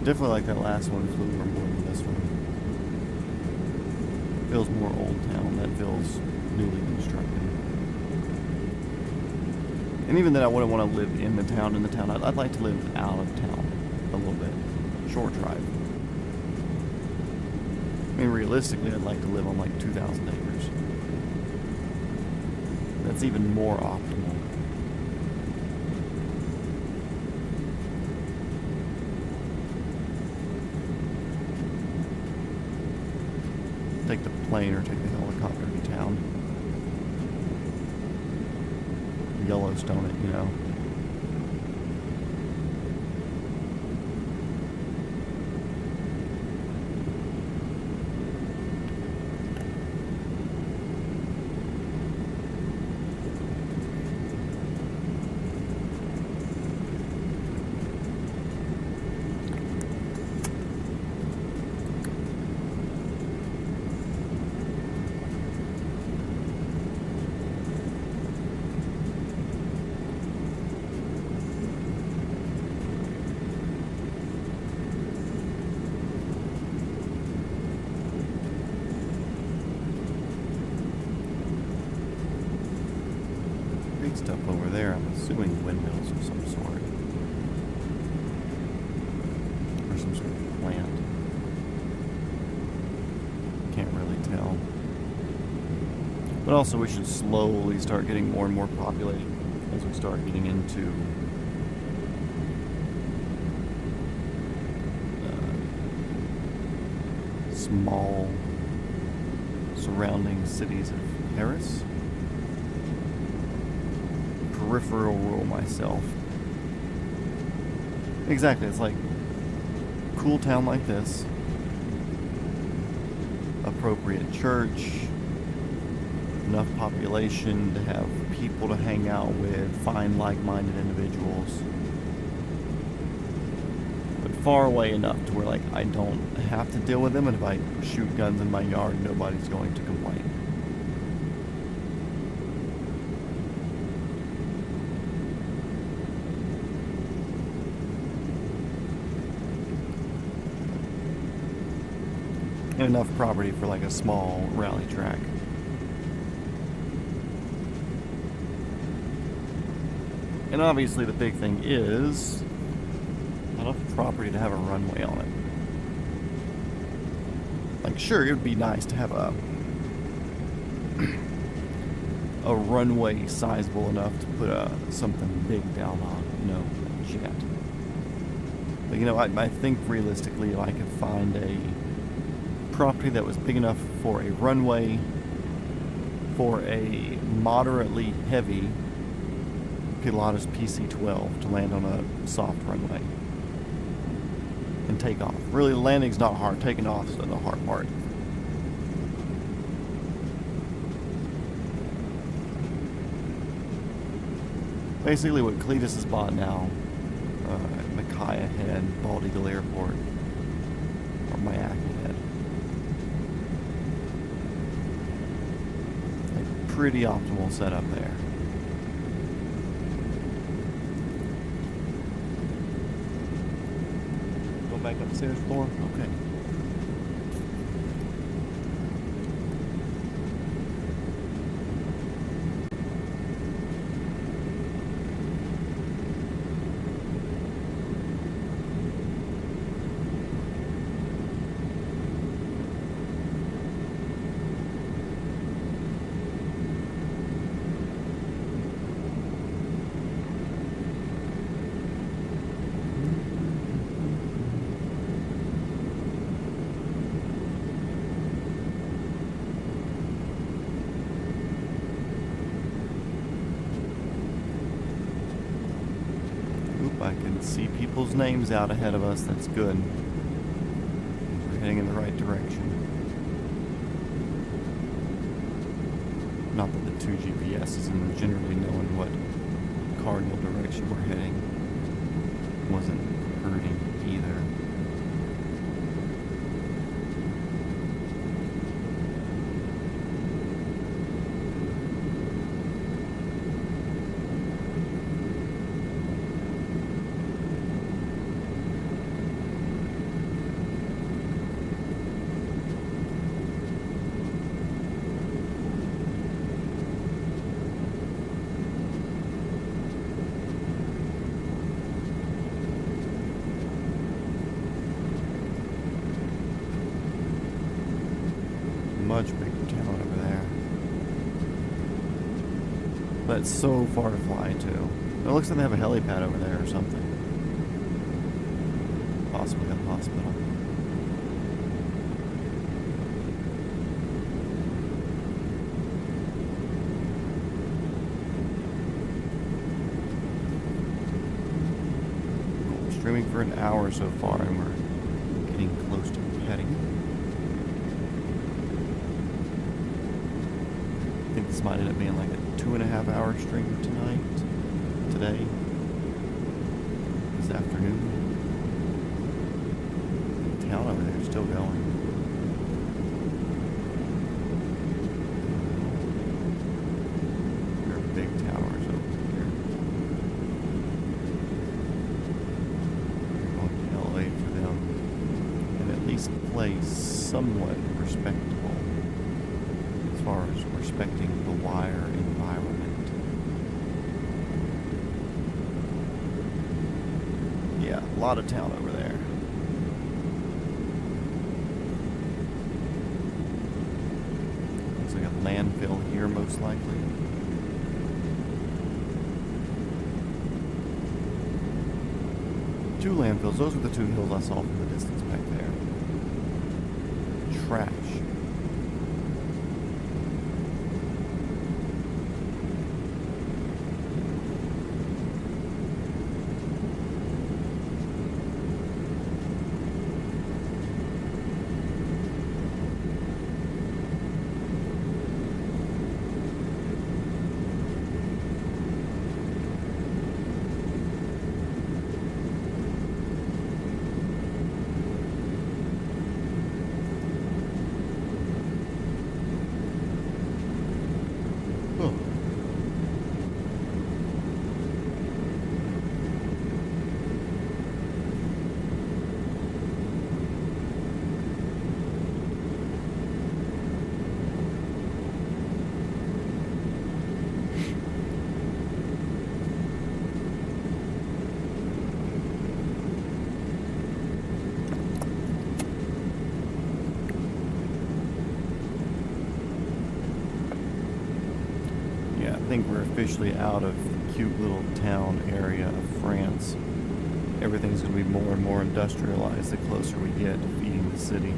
Definitely like that last one flew more than this one. Feels more old town. That feels newly constructed. And even then, I wouldn't want to live in the town. I'd like to live out of town a little bit. Short drive. I mean, realistically, I'd like to live on like 2,000 acres. that's even more optimal. Take the plane or take the helicopter to town. Yellowstone it, you know. Stuff over there, I'm assuming windmills of some sort. Or some sort of plant. Can't really tell. But also we should slowly start getting more and more populated as we start getting into small surrounding cities of Paris. Peripheral rule myself. Exactly, it's like cool town like this, appropriate church, enough population to have people to hang out with, find like-minded individuals, but far away enough to where like I don't have to deal with them, and if I shoot guns in my yard, nobody's going to complain. Enough property for like a small rally track. And obviously the big thing is enough property to have a runway on it. Like sure, it would be nice to have a runway sizable enough to put something big down on, you know, a jet. But you know, I think realistically if I could find a property that was big enough for a runway, for a moderately heavy Pilatus PC-12 to land on a soft runway and take off. Really, landing's not hard, taking off is the hard part. Basically what Cletus has bought now, Micaiah Head, Bald Eagle Airport, or Mayaki Head. Pretty optimal setup there. Go back upstairs floor? Okay. I can see people's names out ahead of us. That's good. We're heading in the right direction. Not that the 2 GPSs and generally knowing what cardinal direction we're heading wasn't hurting either. that's so far to fly to. It looks like they have a helipad over there or something. Possibly a hospital. Cool. Streaming for an hour so far, and we're getting close to heading. I think this might end up being like a 2.5 hour stream today, this afternoon. The town over there is still going. There are big towers over here. We're going to elevate for them and at least play somewhat respectable as far as respecting the wire environment. Yeah, a lot of town over there. Looks like a landfill here, most likely. Two landfills. Those were the two hills I saw from the distance back there. Trash. I think we're officially out of the cute little town area of France. Everything's going to be more and more industrialized the closer we get to feeding the city.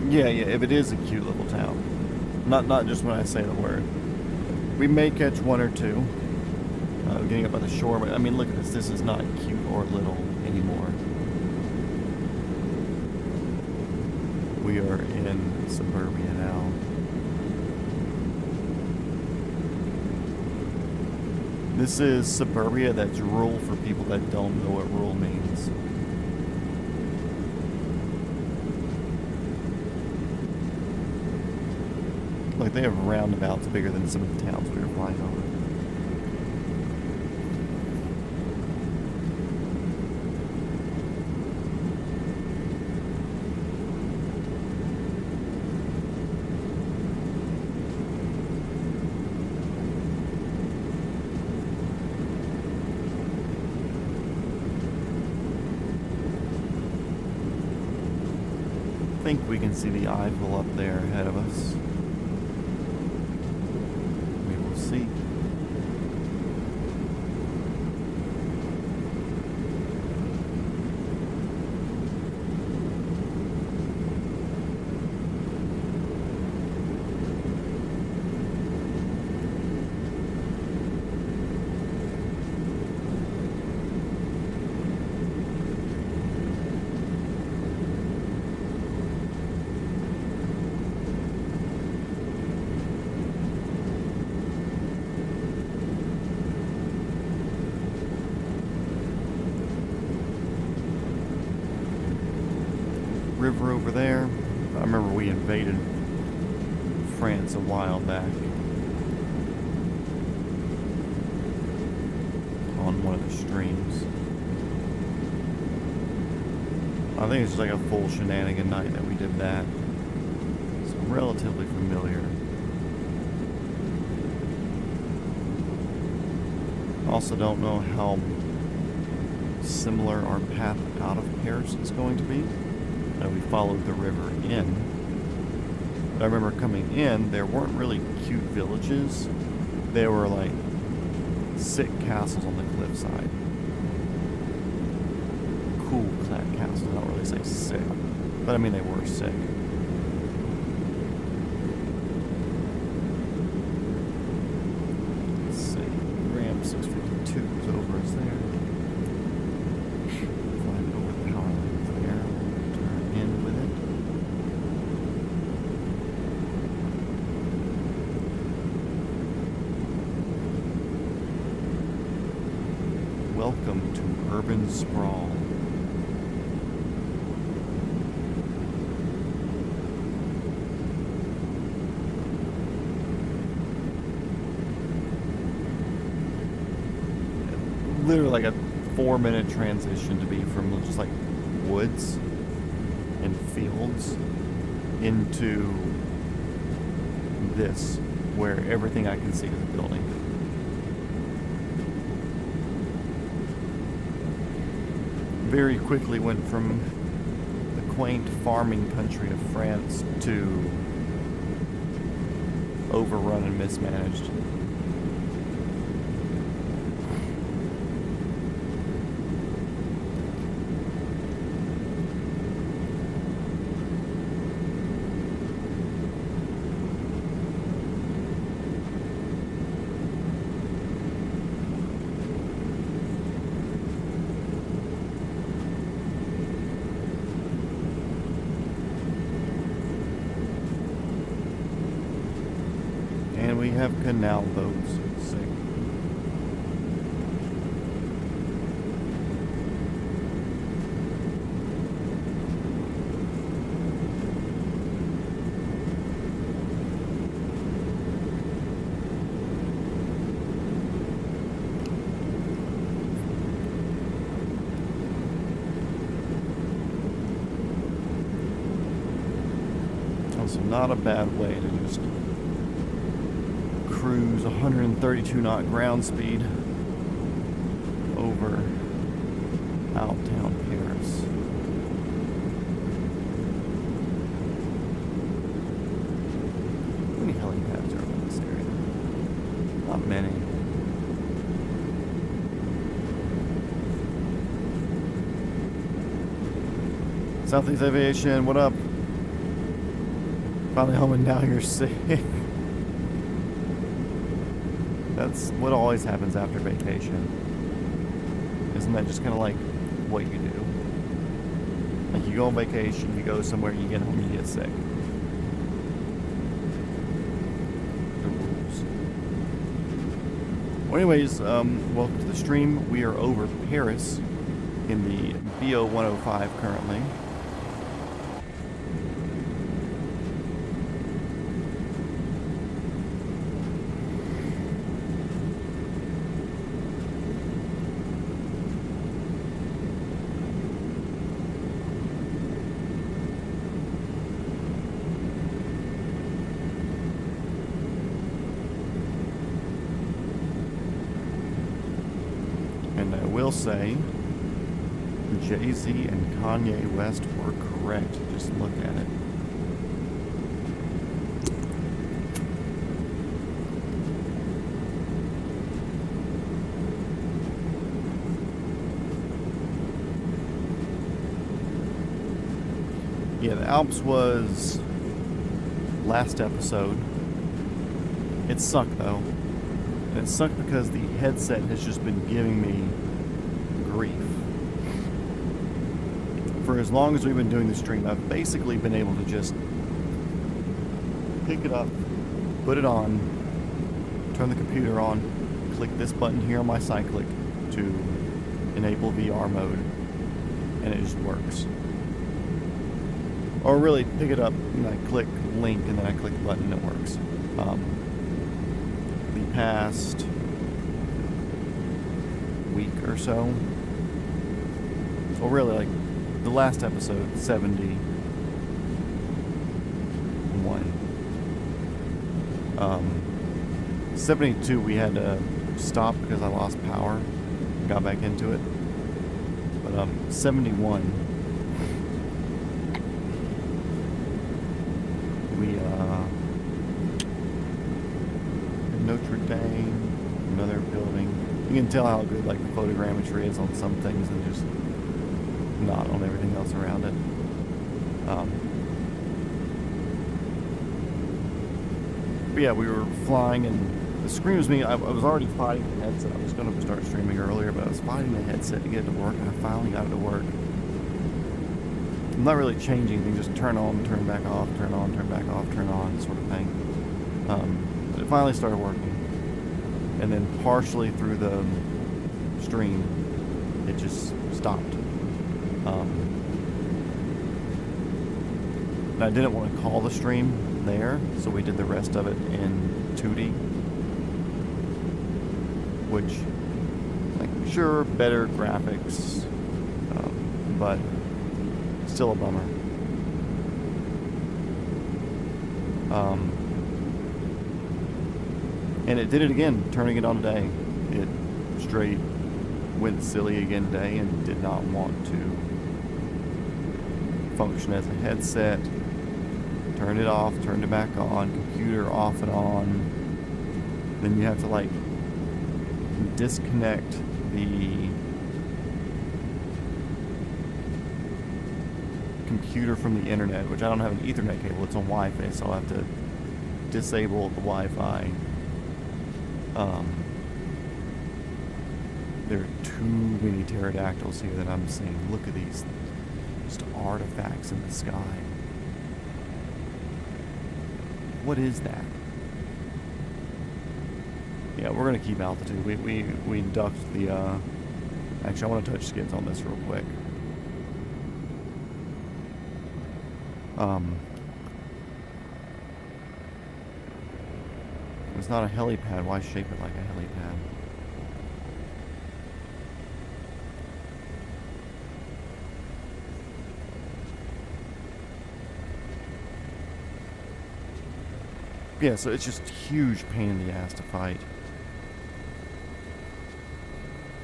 Yeah, if it is a cute little town. Not just when I say the word. We may catch one or two. Getting up by the shore, but I mean, look at this. This is not cute or little anymore. We are in suburbia now. This is suburbia that's rural for people that don't know what rural means. Like, they have roundabouts bigger than some of the towns we were flying over. I think we can see the Eiffel up there ahead of us. We will see. river over there. I remember we invaded France a while back on one of the streams. I think it's just like a full shenanigan night that we did that. It's relatively familiar. Also don't know how similar our path out of Paris is going to be. We followed the river in. But I remember coming in, there weren't really cute villages. They were like sick castles on the cliffside. Cool castles, I don't really say sick. But I mean, they were sick. Let's see, Ram 652 is over us there. Flying over the power lines there. Turn in with it. Welcome to urban sprawl. Literally like a 4-minute transition to be from just like woods and fields into this, where everything I can see is a building. Very quickly went from the quaint farming country of France to overrun and mismanaged. We have canal boats. Sick. Also not a bad way to just cruise 132 knot ground speed over Outtown Paris. How many helipads are in this area? Not many. Southeast Aviation, what up? Finally home and now you're sick. That's what always happens after vacation. Isn't that just kind of like what you do? Like you go on vacation, you go somewhere, you get home, you get sick. The rules. Well, anyways, welcome to the stream. We are over Paris in the BO 105 currently. Will say Jay-Z and Kanye West were correct. Just look at it. Yeah, the Alps was last episode. It sucked though. And it sucked because the headset has just been giving me grief. For as long as we've been doing the stream, I've basically been able to just pick it up, put it on, turn the computer on, click this button here on my cyclic to enable VR mode, and it just works. or really pick it up and I click link and then I click the button and it works. The past week or so, well really like the last episode, 71, 72 we had to stop because I lost power and got back into it, but 71 we Notre Dame, another building. You can tell how good like the photogrammetry is on some things and just not on everything else around it. But yeah, we were flying and the screen was me. I was already fighting the headset. I was going to start streaming earlier, but I was fighting the headset to get it to work, and I finally got it to work. I'm not really changing anything, just turn on, turn back off, turn on, turn back off, turn on, sort of thing. But it finally started working. And then partially through the stream, it just stopped. And I didn't want to call the stream there, so we did the rest of it in 2D. Which, like, sure, better graphics, but still a bummer. And it did it again, turning it on today. It straight went silly again today and did not want to function as a headset. Turned it off, turned it back on, computer off and on. Then you have to like disconnect the computer from the internet, which I don't have an Ethernet cable, it's on Wi-Fi, so I'll have to disable the Wi-Fi. There are too many pterodactyls here that I'm seeing. Look at these just artifacts in the sky. What is that? Yeah, we're gonna keep altitude. We ducked the actually I want to touch skids on this real quick. It's not a helipad. Why shape it like a helipad? Yeah, so it's just a huge pain in the ass to fight.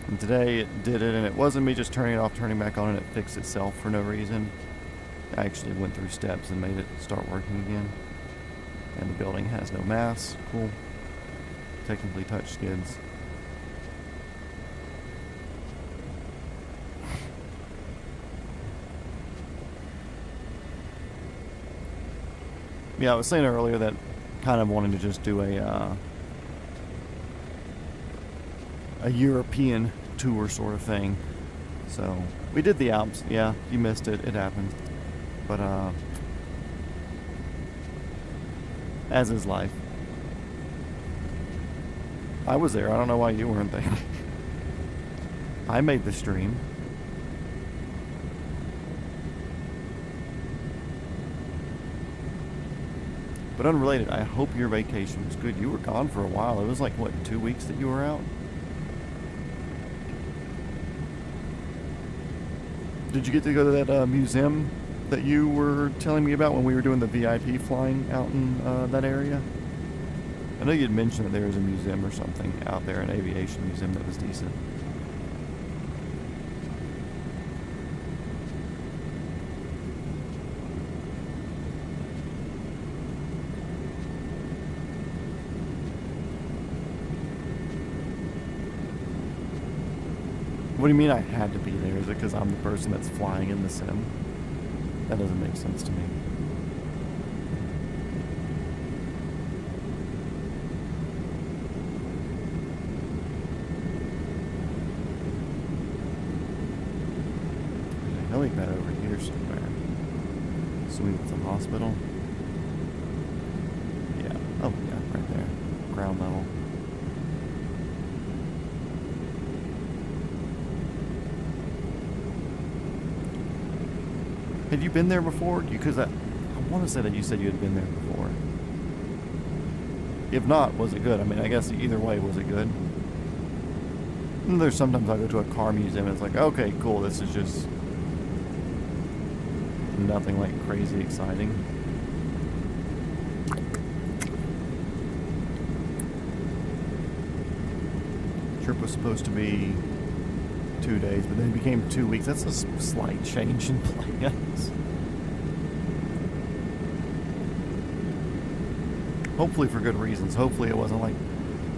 And today it did it, and it wasn't me just turning it off, turning back on, and it fixed itself for no reason. I actually went through steps and made it start working again. And the building has no mass. Cool. Technically touch skids. Yeah, I was saying earlier that kind of wanted to just do a European tour sort of thing. So we did the Alps. Yeah, you missed it. It happened. But as is life. I was there. I don't know why you weren't there. I made the stream. But unrelated, I hope your vacation was good. You were gone for a while. It was like, what, 2 weeks that you were out? Did you get to go to that museum that you were telling me about when we were doing the VIP flying out in that area? I know you'd mentioned that there was a museum or something out there, an aviation museum that was decent. What do you mean I had to be there? Is it because I'm the person that's flying in the sim? That doesn't make sense to me. There's a helipad over here somewhere. Assuming it's a hospital. Yeah. Oh, yeah, right there. Ground level. Had you been there before? Because I want to say that you said you had been there before. If not, was it good? I mean, I guess either way, was it good? And there's sometimes I go to a car museum and it's like, okay, cool, this is just nothing like crazy exciting. Trip was supposed to be 2 days, but then it became 2 weeks. That's a slight change in plans. Hopefully for good reasons. Hopefully it wasn't like,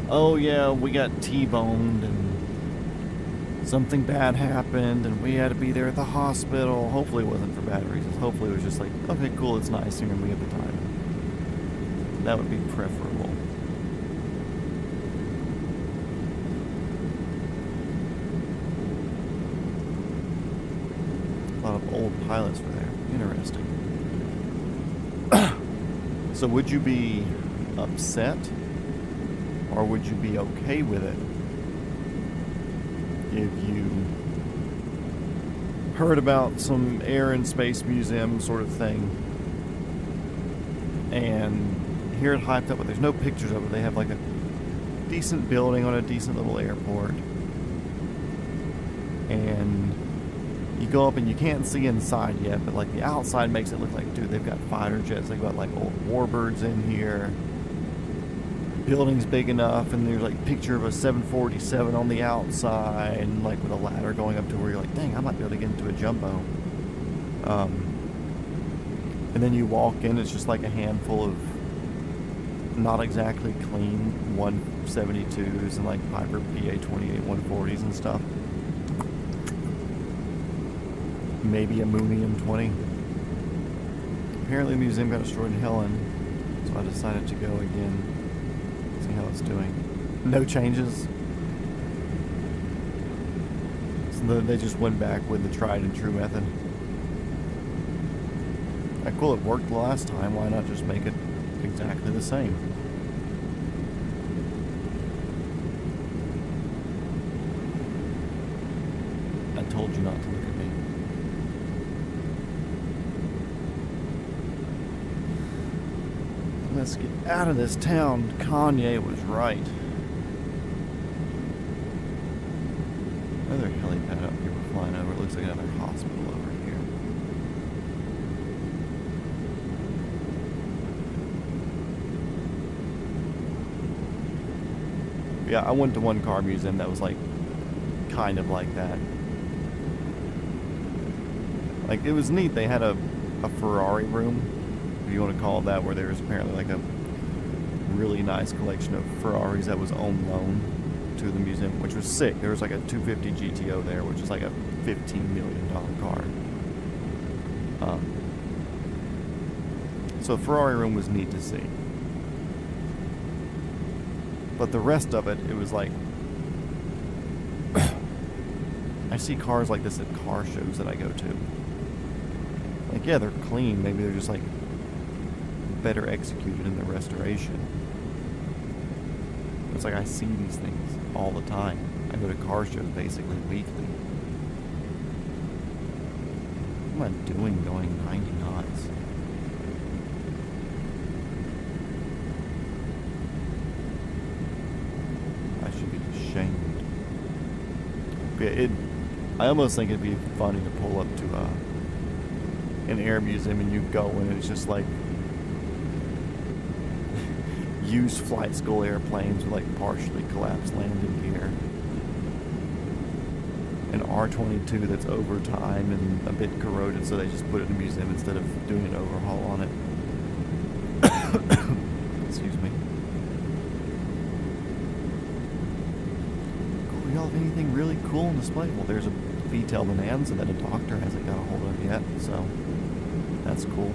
oh yeah, we got T-boned and something bad happened and we had to be there at the hospital. Hopefully it wasn't for bad reasons. Hopefully it was just like, okay, cool, it's nice here and we have the time. That would be preferable. A lot of old pilots were there. Interesting. So would you be upset, or would you be okay with it if you heard about some air and space museum sort of thing and hear it hyped up, but there's no pictures of it? They have like a decent building on a decent little airport, and you go up and you can't see inside yet, but like the outside makes it look like, dude, they've got fighter jets, they've got like old warbirds in here. Building's big enough, and there's like a picture of a 747 on the outside, and like with a ladder going up to where you're like, dang, I might be able to get into a jumbo. And then you walk in, it's just like a handful of not exactly clean 172s and like Piper PA-28 140s and stuff. Maybe a Mooney M20. Apparently the museum got destroyed in Helen, so I decided to go again, see how it's doing. No changes. So they just went back with the tried and true method. Cool, it worked the last time, why not just make it exactly the same? I told you not to look at me. Let's get out of this town. Kanye was right. Another helipad up here we're flying over. It looks like another hospital over here. Yeah, I went to one car museum that was like, kind of like that. Like, it was neat. They had a Ferrari room, if you want to call it that, where there was apparently like a really nice collection of Ferraris that was on loan to the museum, which was sick. There was like a 250 GTO there, which is like a $15 million car. So the Ferrari room was neat to see. But the rest of it, it was like, I see cars like this at car shows that I go to. Like, yeah, they're clean. Maybe they're just like better executed in the restoration. It's like I see these things all the time. I go to car shows basically weekly. What am I doing going 90 knots? I should be ashamed. Yeah, I almost think it'd be funny to pull up to an air museum and you go and it's just like used flight school airplanes with like partially collapsed landing gear. An R-22 that's over time and a bit corroded, so they just put it in a museum instead of doing an overhaul on it. Excuse me. Cool, y'all have anything really cool on display? Well, there's a V-tail bonanza that a doctor hasn't got a hold of yet, so that's cool.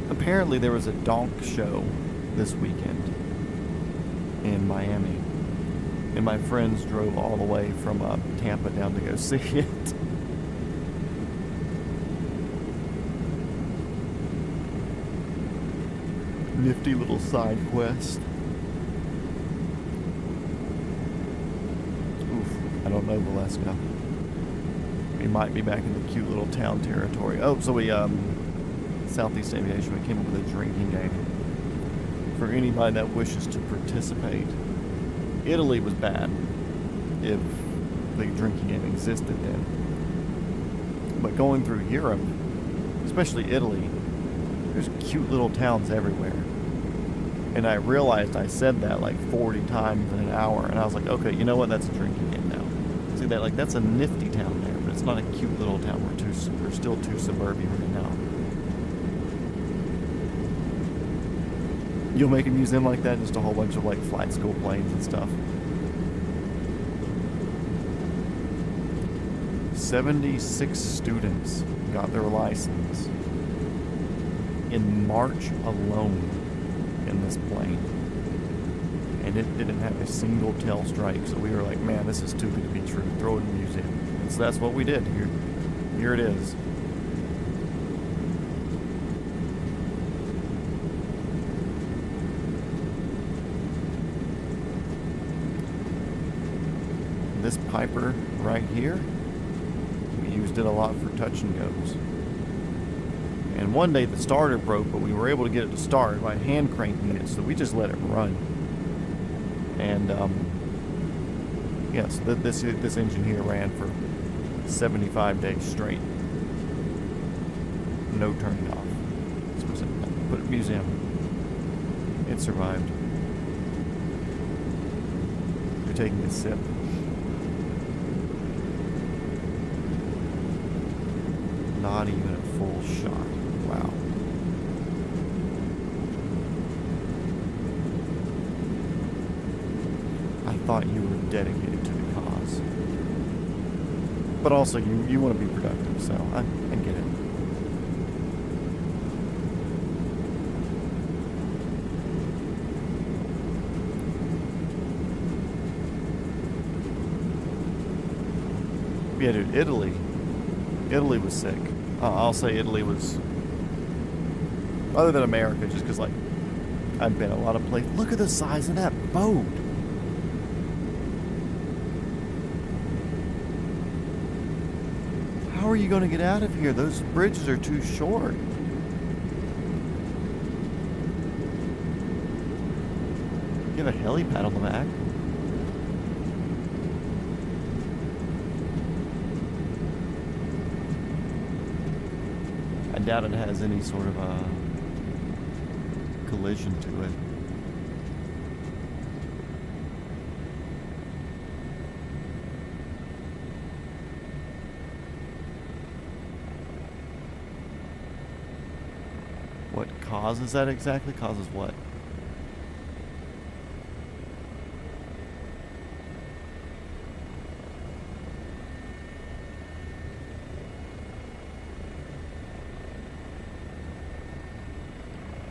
Apparently there was a donk show this weekend in Miami, and my friends drove all the way from Tampa down to go see it. Nifty little side quest. Oof. I don't know Valeska. We might be back in the cute little town territory. Oh, so we, Southeast Aviation, we came up with a drinking game for anybody that wishes to participate. Italy was bad, if the drinking game existed then. But going through Europe, especially Italy, there's cute little towns everywhere. And I realized I said that like 40 times in an hour, and I was like, okay, you know what, that's a drinking game now. See that, like, that's a nifty town there, but it's not a cute little town. We're still too suburban right now. You'll make a museum like that, just a whole bunch of like flight school planes and stuff. 76 students got their license in March alone in this plane, and it didn't have a single tail strike. So we were like, man, this is too good to be true. Throw it in a museum. And so that's what we did. Here it is. This Piper right here, we used it a lot for touch and goes. And one day the starter broke, but we were able to get it to start by hand cranking it, so we just let it run. And yes, yeah, so this engine here ran for 75 days straight, no turning off. This was put it in a museum. It survived. You're taking a sip. Not even a full shot. Wow. I thought you were dedicated to the cause. But also, you want to be productive, so I get it. Yeah, dude, Italy was sick. I'll say Italy was, other than America, just because, like, I've been a lot of places. Look at the size of that boat. How are you going to get out of here? Those bridges are too short. You have a helipad on the back. I doubt it has any sort of a collision to it. What causes that exactly? Causes what?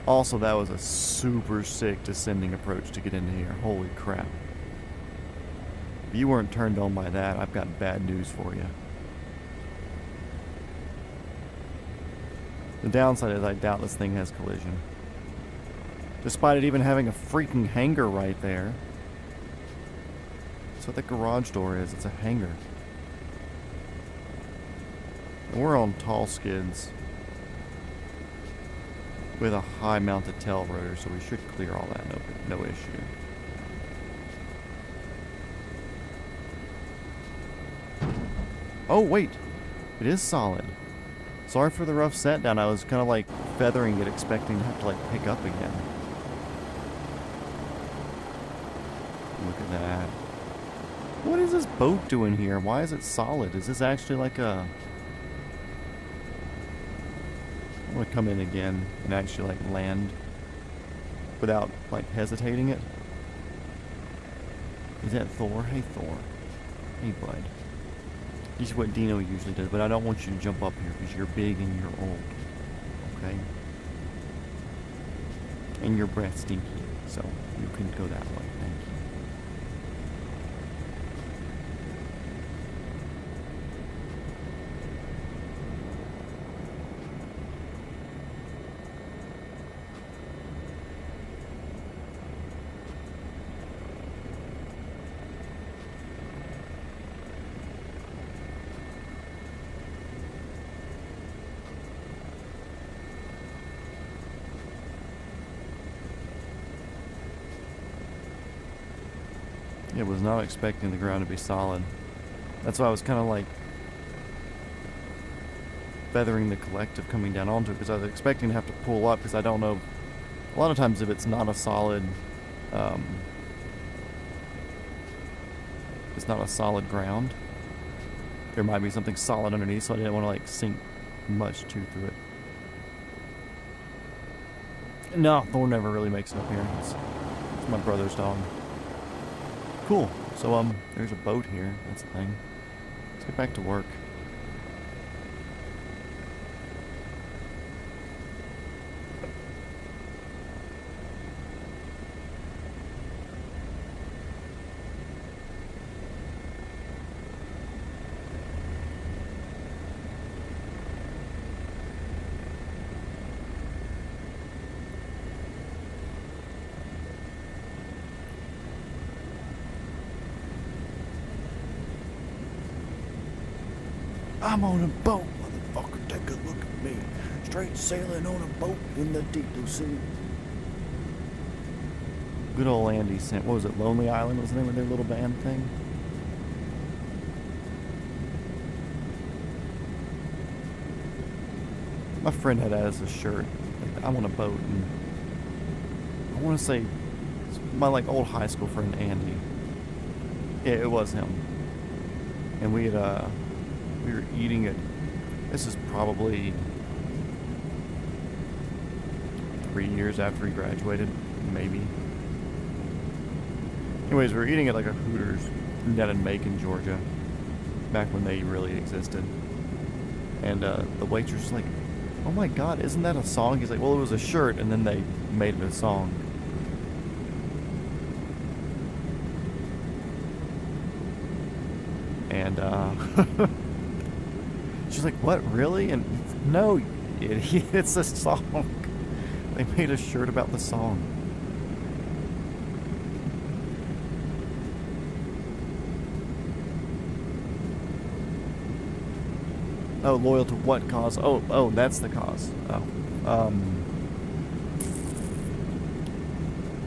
Also, that was a super sick descending approach to get into here. Holy crap. If you weren't turned on by that, I've got bad news for you. The downside is I doubt this thing has collision. Despite it even having a freaking hangar right there. That's what the garage door is. It's a hangar. And we're on tall skids with a high mounted tail rotor, so we should clear all that, no issue. Oh wait, it is solid. Sorry for the rough set down. I was kind of like feathering it, expecting to have to like pick up again. Look at that. What is this boat doing here? Why is it solid? Is this actually like a... I'm gonna come in again and actually like land without like hesitating it. Is that Thor? Hey Thor. Hey bud. This is what Dino usually does, but I don't want you to jump up here because you're big and you're old. Okay? And your breath stinky, so you can go that way. Thank you. It was not expecting the ground to be solid. That's why I was kind of like feathering the collective coming down onto it, because I was expecting to have to pull up, because I don't know. A lot of times if it's not a solid, it's not a solid ground, there might be something solid underneath, so I didn't want to like sink much too through it. No, Thor never really makes an appearance. It's my brother's dog. Cool. So there's a boat here. That's the thing. Let's get back to work. I'm on a boat, motherfucker, take a look at me. Straight sailing on a boat in the deep blue sea. Good old Andy sent, what was it, Lonely Island was the name of their little band thing? My friend had that as a shirt. Like, I'm on a boat, and I want to say it's my like old high school friend Andy. Yeah, it was him. And we had we were eating it. This is probably 3 years after he graduated, maybe. Anyways, we were eating at like a Hooters down in Macon, Georgia, back when they really existed. And the waitress was like, "Oh my God, isn't that a song?" He's like, "Well, it was a shirt, and then they made it a song." And she's like, "What, really?" And no, you idiot, it's a song. They made a shirt about the song. Oh, loyal to what cause? Oh, that's the cause. Oh.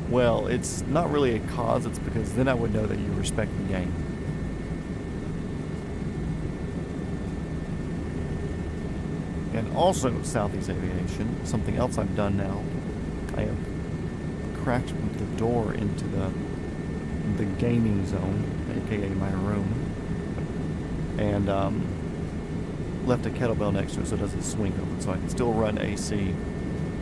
Well, it's not really a cause, it's because then I would know that you respect the game. And also, Southeast Aviation, something else I've done now, I have cracked the door into the gaming zone, aka my room, and left a kettlebell next to it so it doesn't swing open, so I can still run AC,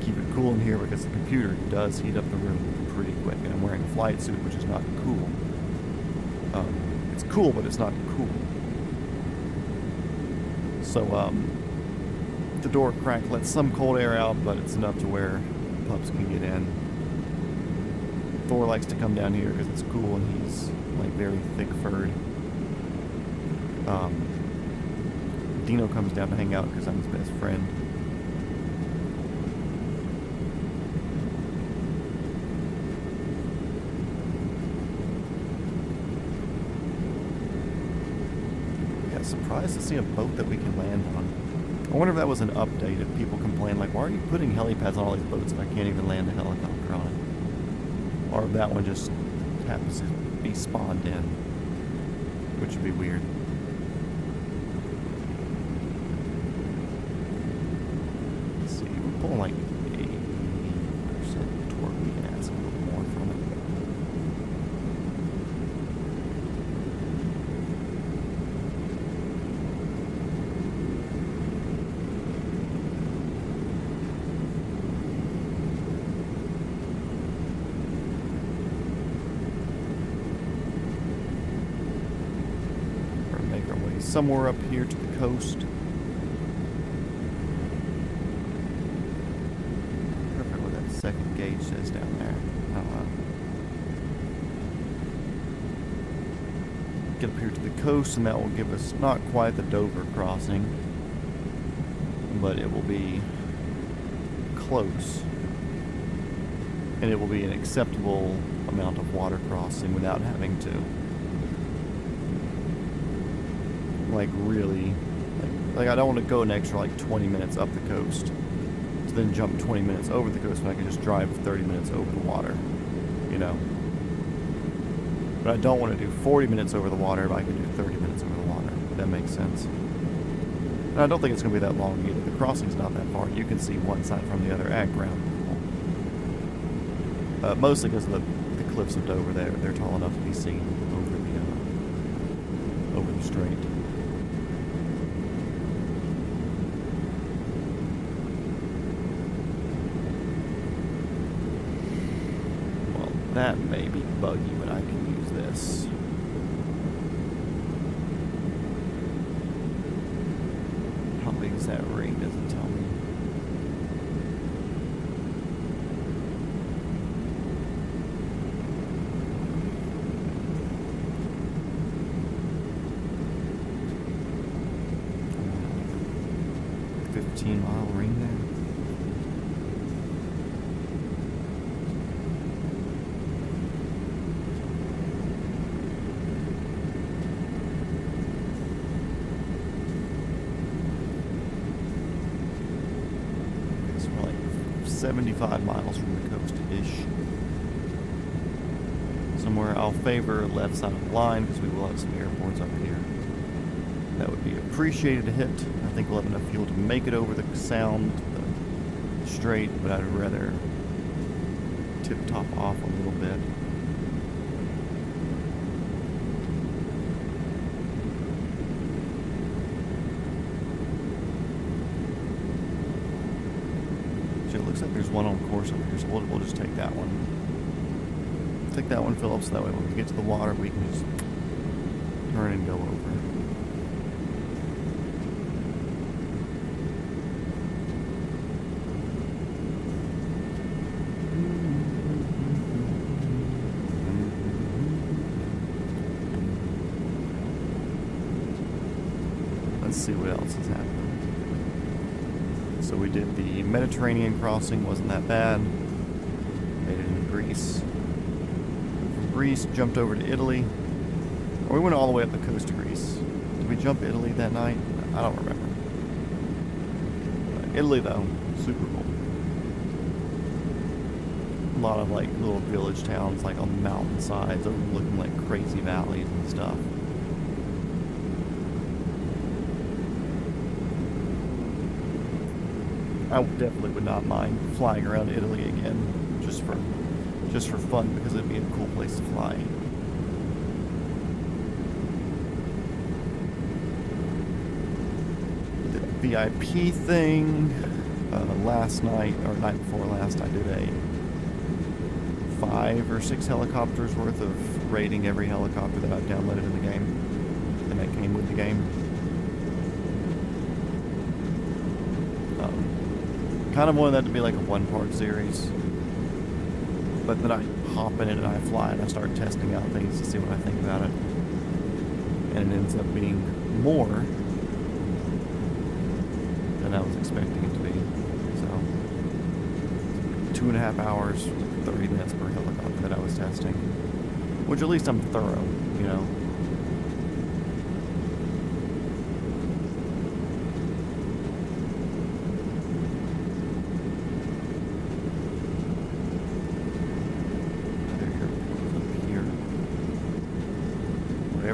keep it cool in here, because the computer does heat up the room pretty quick, and I'm wearing a flight suit, which is not cool. It's cool, but it's not cool. So, the door crack lets some cold air out, but it's enough to where pups can get in. Thor likes to come down here because it's cool, and he's like very thick-furred. Dino comes down to hang out because I'm his best friend. Yeah, surprised to see a boat that we can land on. I wonder if that was an update, if people complain, like, why are you putting helipads on all these boats if I can't even land a helicopter on it? Or if that one just happens to be spawned in, which would be weird. Let's see, we're pulling like 80% torque. We can add some a little more from it. Somewhere up here to the coast. I don't know what that second gauge says down there. I don't know. Get up here to the coast, and that will give us not quite the Dover crossing, but it will be close. And it will be an acceptable amount of water crossing without having to like really like I don't want to go an extra like 20 minutes up the coast to then jump 20 minutes over the coast when I can just drive 30 minutes over the water, you know. But I don't want to do 40 minutes over the water, but I can do 30 minutes over the water, if that makes sense. And I don't think it's going to be that long either. The crossing's not that far. You can see one side from the other at ground level. Mostly because of the cliffs of Dover there. They're tall enough to be seen over the strait. Well, that may be buggy, but I can use this. How big is that ring? Doesn't tell me. $15-mile ring there. It's like 75 miles from the coast-ish. Somewhere I'll favor left side of the line because we will have some airports up here. That would be appreciated to hit. I think we'll have enough fuel to make it over the sound, the strait, but I'd rather tip top off a little bit. So it looks like there's one on course over here, so we'll just take that one. Take that one, Philip, so that way when we get to the water, we can just turn and go over. Let's see what else is happening. So we did the Mediterranean crossing, wasn't that bad. Made it in Greece. From Greece, jumped over to Italy. Or we went all the way up the coast of Greece. Did we jump Italy that night? I don't remember. Italy though, super cool. A lot of like little village towns like on the mountainsides overlooking like crazy valleys and stuff. I definitely would not mind flying around Italy again, just for fun, because it'd be a cool place to fly. The VIP thing last night or night before last, I did a 5 or 6 helicopters worth of rating every helicopter that I've downloaded in the game, and that came with the game. Kind of wanted that to be like a 1-part series, but then I hop in it and I fly and I start testing out things to see what I think about it, and it ends up being more than I was expecting it to be. So 2.5 hours, 30 minutes per helicopter that I was testing, which at least I'm thorough, you know.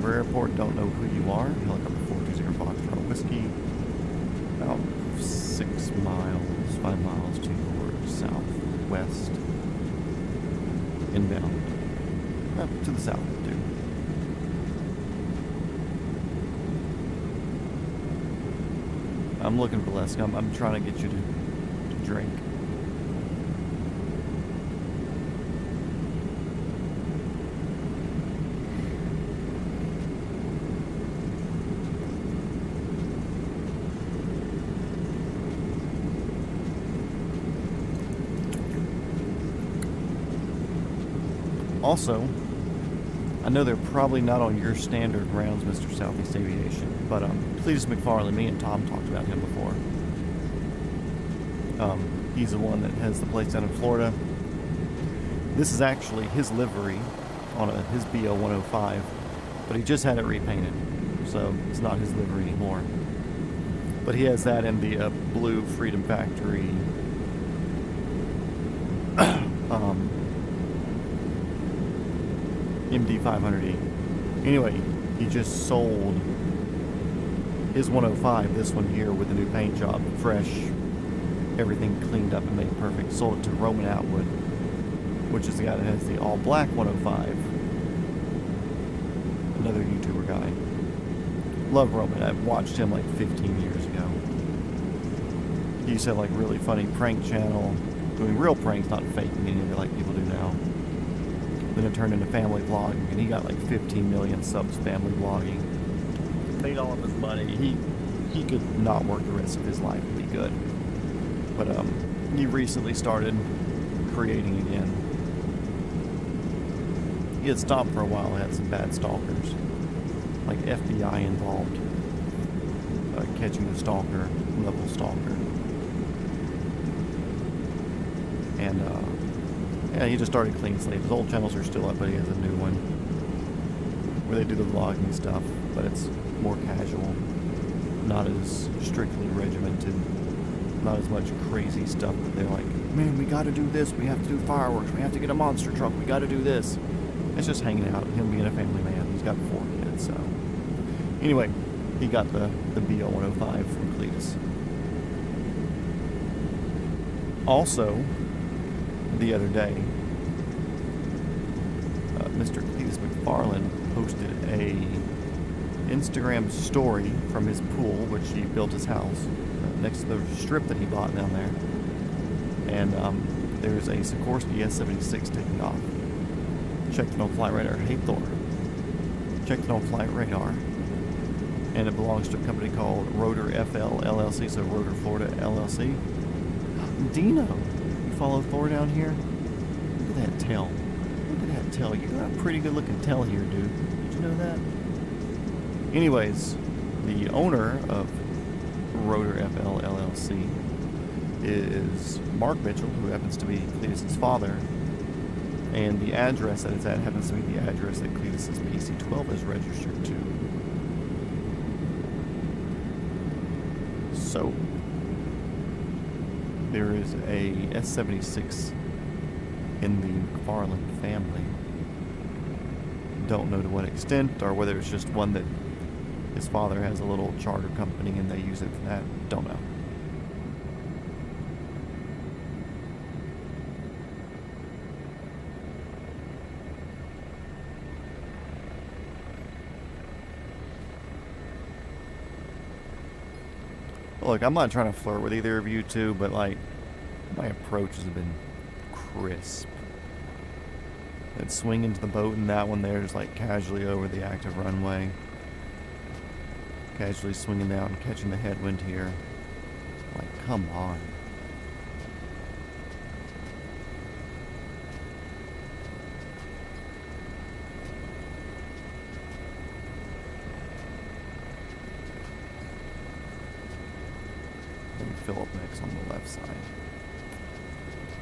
Airport, don't know who you are. Helicopter 420 Foxtrot Whiskey. About 6 miles, 5 miles to your southwest. Inbound. To the south, too. I'm looking for less. I'm trying to get you to drink. Also, I know they're probably not on your standard rounds, Mr. Southeast Aviation, but Cletus McFarlane, me and Tom talked about him before. He's the one that has the place down in Florida. This is actually his livery on his BO 105, but he just had it repainted, so it's not his livery anymore. But he has that in the blue Freedom Factory MD500E. Anyway, he just sold his 105, this one here, with a new paint job, fresh, everything cleaned up and made perfect. Sold it to Roman Atwood, which is the guy that has the all-black 105. Another YouTuber guy. Love Roman. I've watched him like 15 years ago. He used to have like really funny prank channel, doing real pranks, not faking any of it like people do now. Then it turned into family vlogging, and he got like 15 million subs family vlogging. Made all of his money. He could not work the rest of his life and be good. But he recently started creating again. He had stopped for a while, had some bad stalkers. Like FBI involved. Catching the stalker, level stalker. And yeah, he just started clean slate. His old channels are still up, but he has a new one where they do the vlogging stuff, but it's more casual, not as strictly regimented, not as much crazy stuff that they're like, man, we gotta do this, we have to do fireworks, we have to get a monster truck, we gotta do this. It's just hanging out, him being a family man. He's got 4 kids, so. Anyway, he got the BL105 from Cletus. Also, the other day, Mr. Cletus McFarland posted a Instagram story from his pool, which he built his house next to the strip that he bought down there. And there's a Sikorsky S76 taking off. Checked it on flight radar. Hey Thor. Checked it on flight radar. And it belongs to a company called Rotor FL LLC, so Rotor Florida LLC. Dino, you follow Thor down here? Look at that tail. Look at that tail. You got a pretty good looking tail here, dude. Did you know that? Anyways, the owner of Rotor FL LLC is Mark Mitchell, who happens to be Cletus's father, and the address that it's at happens to be the address that Cletus's PC-12 is registered to. So, there is a S-76 in the McFarland family. Don't know to what extent, or whether it's just one that his father has a little charter company and they use it for that. Don't know. Look, I'm not trying to flirt with either of you two, but like, my approaches have been crisp. That swing into the boat and that one there, just like casually over the active runway. Casually swinging down, catching the headwind here. Like, come on. Let me fill up next on the left side.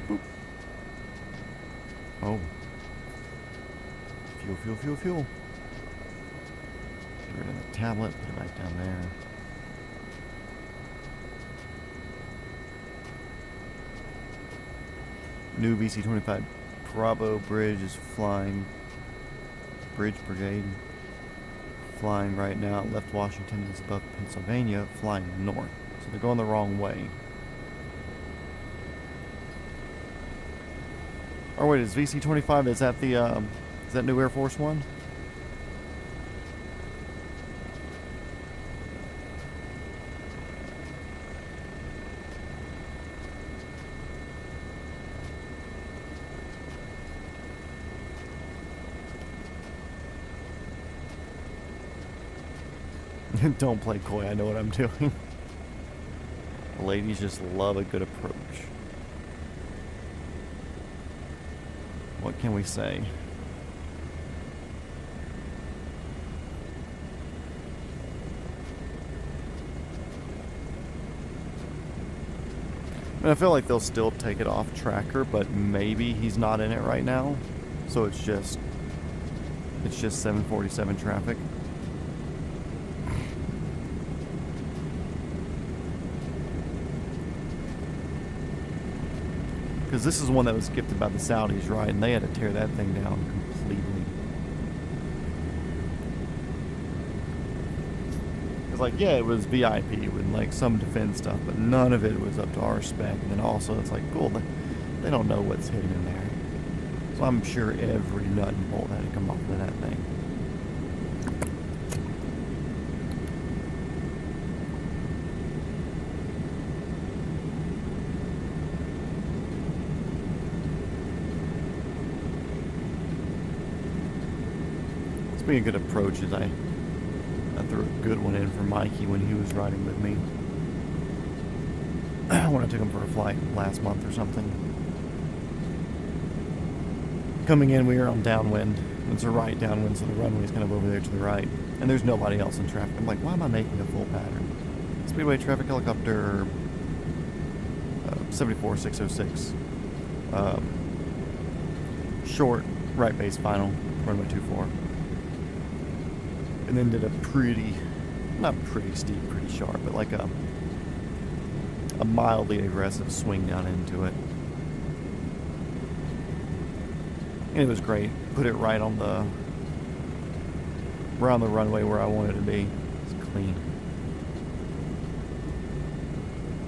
Boop. Oh. Fuel. Get rid of the tablet, put it back down there. New VC-25 Bravo bridge is flying. Bridge Brigade. Flying right now. Left Washington is above Pennsylvania, flying north. So they're going the wrong way. Oh wait, is VC-25, is that the, is that new Air Force One? Don't play coy, I know what I'm doing. Ladies just love a good approach. What can we say? I feel like they'll still take it off tracker, but maybe he's not in it right now. So it's just 747 traffic. Because this is one that was gifted by the Saudis, right? And they had to tear that thing down completely. It's like, yeah, it was VIP with like some defense stuff, but none of it was up to our spec. And then also, it's like, cool, they don't know what's hidden in there. So I'm sure every nut and bolt had to come off of that thing. Speaking of good approaches, I threw a good one in for Mikey when he was riding with me. When I took him for a flight last month or something. Coming in, we were on downwind. It's a right downwind, so the runway's kind of over there to the right. And there's nobody else in traffic. I'm like, why am I making a full pattern? Speedway traffic helicopter 74606. Short, right base final, runway 24. And then did a pretty, not pretty steep, pretty sharp, but like a mildly aggressive swing down into it. And it was great. Put it right on the runway where I wanted it to be. It's clean.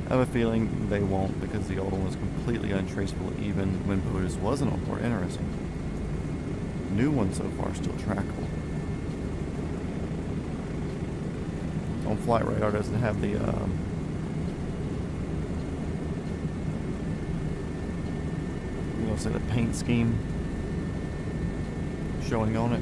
I have a feeling they won't, because the old one was completely untraceable even when POTUS wasn't on board. Interesting. New one so far still trackable. On Flight Radar doesn't have the you know, say the paint scheme showing on it.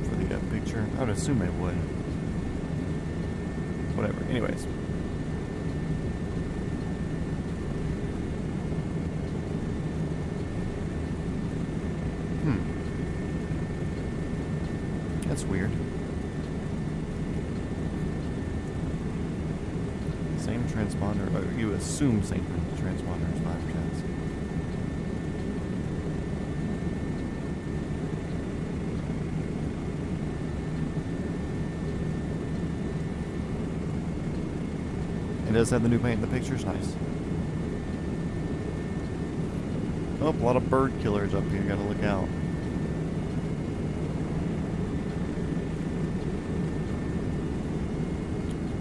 For the picture, I would assume they would. Whatever. Anyways. That's weird. Same transponder. Or you assume same transponder as fighter jets. It does have the new paint in the pictures. Nice. Oh, a lot of bird killers up here. Gotta look out.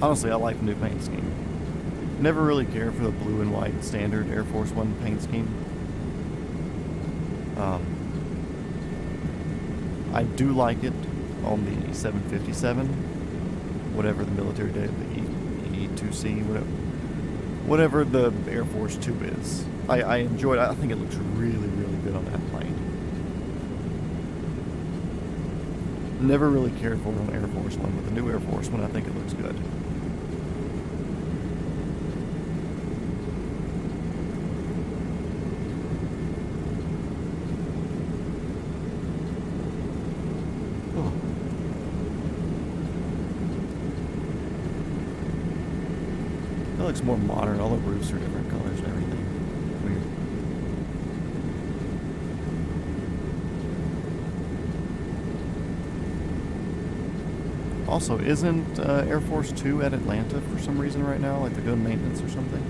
Honestly, I like the new paint scheme. Never really cared for the blue and white standard Air Force One paint scheme. I do like it on the 757, whatever the military did, the E2C, whatever the Air Force 2 is. I enjoyed it. I think it looks really, really good on that plane. Never really cared for it on Air Force One, but the new Air Force One, I think it looks good. It looks more modern. All the roofs are different colors and everything. Weird. Also, isn't Air Force 2 at Atlanta for some reason right now? Like they're doing maintenance or something?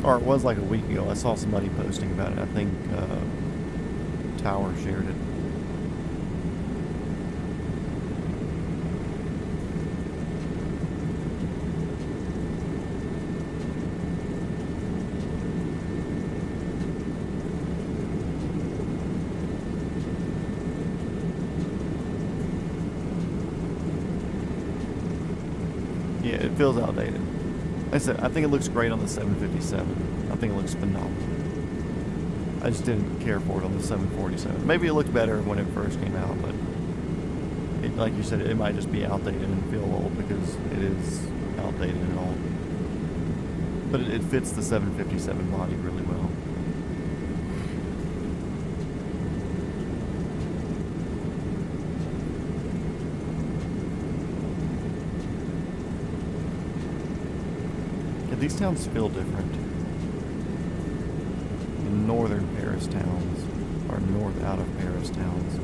Or it was like a week ago. I saw somebody posting about it. I think Tower shared it. Yeah, it feels outdated. Like I said, I think it looks great on the 757. I think it looks phenomenal. I just didn't care for it on the 747. Maybe it looked better when it first came out, but it, like you said, it might just be outdated and feel old because it is outdated and old. But it fits the 757 body really well. These towns feel different. In northern Paris towns, or north out of Paris towns.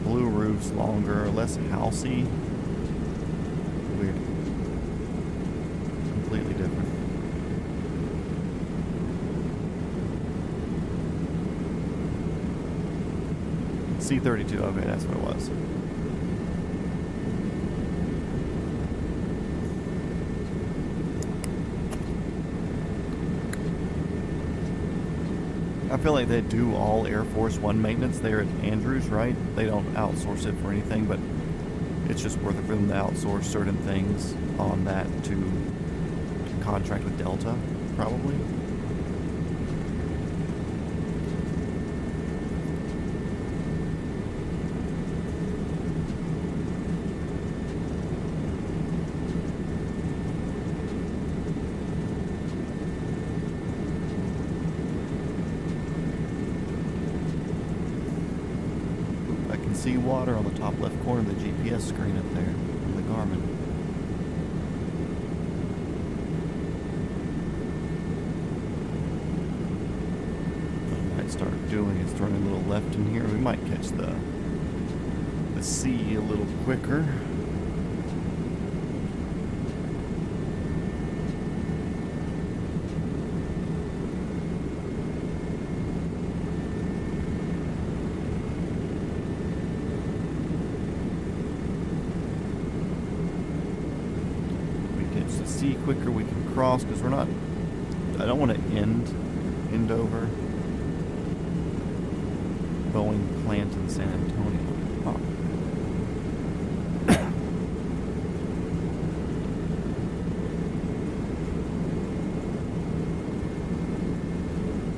Blue roofs, longer, less housey. Weird. Completely different. C-32, okay, that's what it was. I feel like they do all Air Force One maintenance there at Andrews, right? They don't outsource it for anything, but it's just worth it for them to outsource certain things on that to contract with Delta, probably. See water on the top left corner of the GPS screen up there on the Garmin. What I might start doing is throwing a little left in here. We might catch the sea a little quicker. Quicker we can cross, because we're not, I don't want to end over Boeing plant in San Antonio.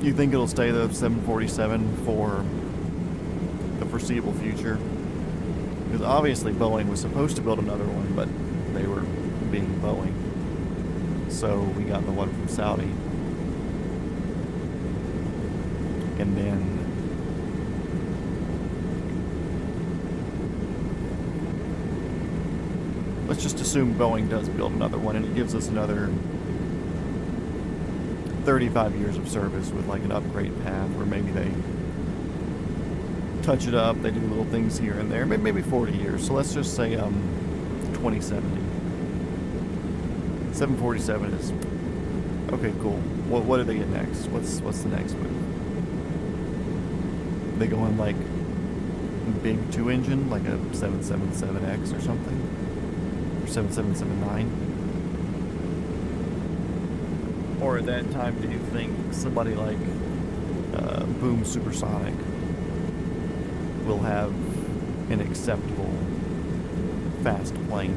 You think it'll stay the 747 for the foreseeable future? Because obviously Boeing was supposed to build another one, but they were being Boeing. So we got the one from Saudi. And then let's just assume Boeing does build another one, and it gives us another 35 years of service with like an upgrade path where maybe they touch it up, they do little things here and there, maybe 40 years. So let's just say 2070. 747 is okay. Cool. What do they get next? What's the next move? They go on like big 2-engine, like a 777X or something, or 7779. Or at that time, do you think somebody like Boom Supersonic will have an acceptable fast plane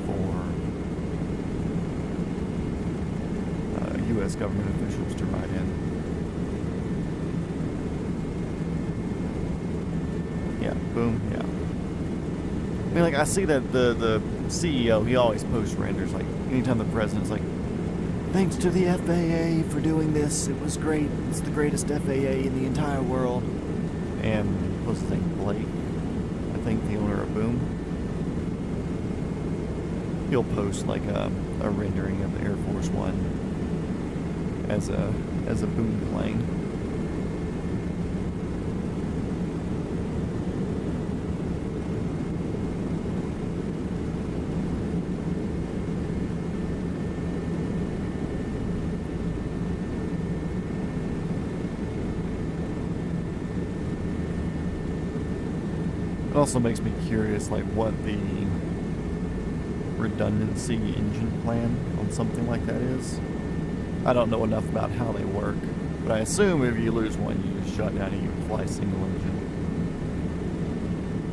for U.S. government officials to ride in? Yeah, Boom, yeah. I mean, like, I see that the CEO, he always posts renders, like, anytime the president's like, thanks to the FAA for doing this, it was great, it's the greatest FAA in the entire world. And what's his name, Blake, I think, the owner of Boom, he'll post like a rendering of the Air Force One as a Boom plane. It also makes me curious, like, what the redundancy engine plan on something like that is. I don't know enough about how they work, but I assume if you lose one, you just shut down and you fly single engine.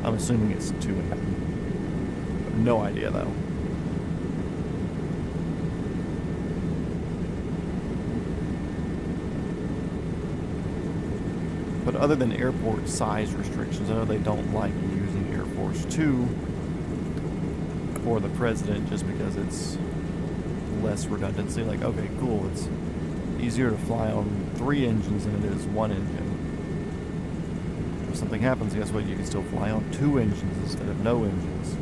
I'm assuming it's 2 engine. No idea though. But other than airport size restrictions, I know they don't like using Air Force 2 for the president just because it's less redundancy. Like, okay, cool, it's easier to fly on 3 engines than it is 1 engine. If something happens, guess what? You can still fly on 2 engines instead of no engines.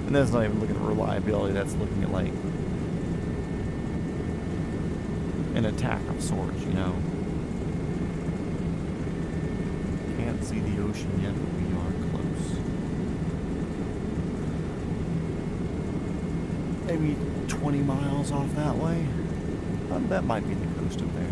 And that's not even looking at reliability, that's looking at, like, an attack of sorts, you know. Can't see the ocean yet, but we are close. Maybe 20 miles off that way. That might be the coast up there.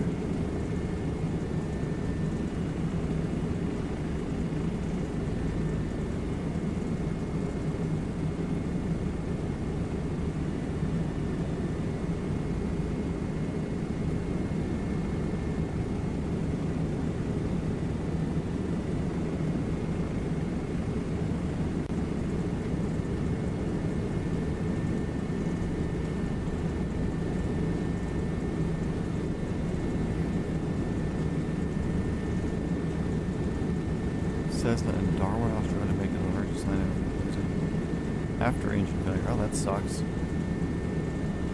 Cessna in Darwin, Australia to make an emergency landing after engine failure. Oh, that sucks.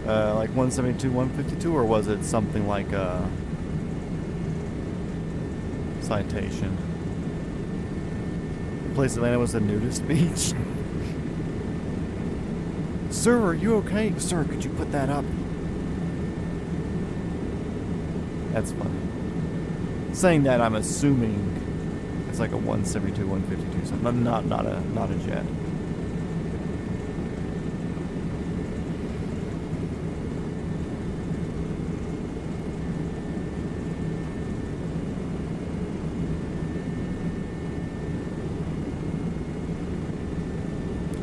Like 172, 152, or was it something like a citation? The place Atlanta was a nudist beach. Sir, are you okay? Sir, could you put that up? That's funny. Saying that, I'm assuming it's like a 172, 152, something. Not a jet.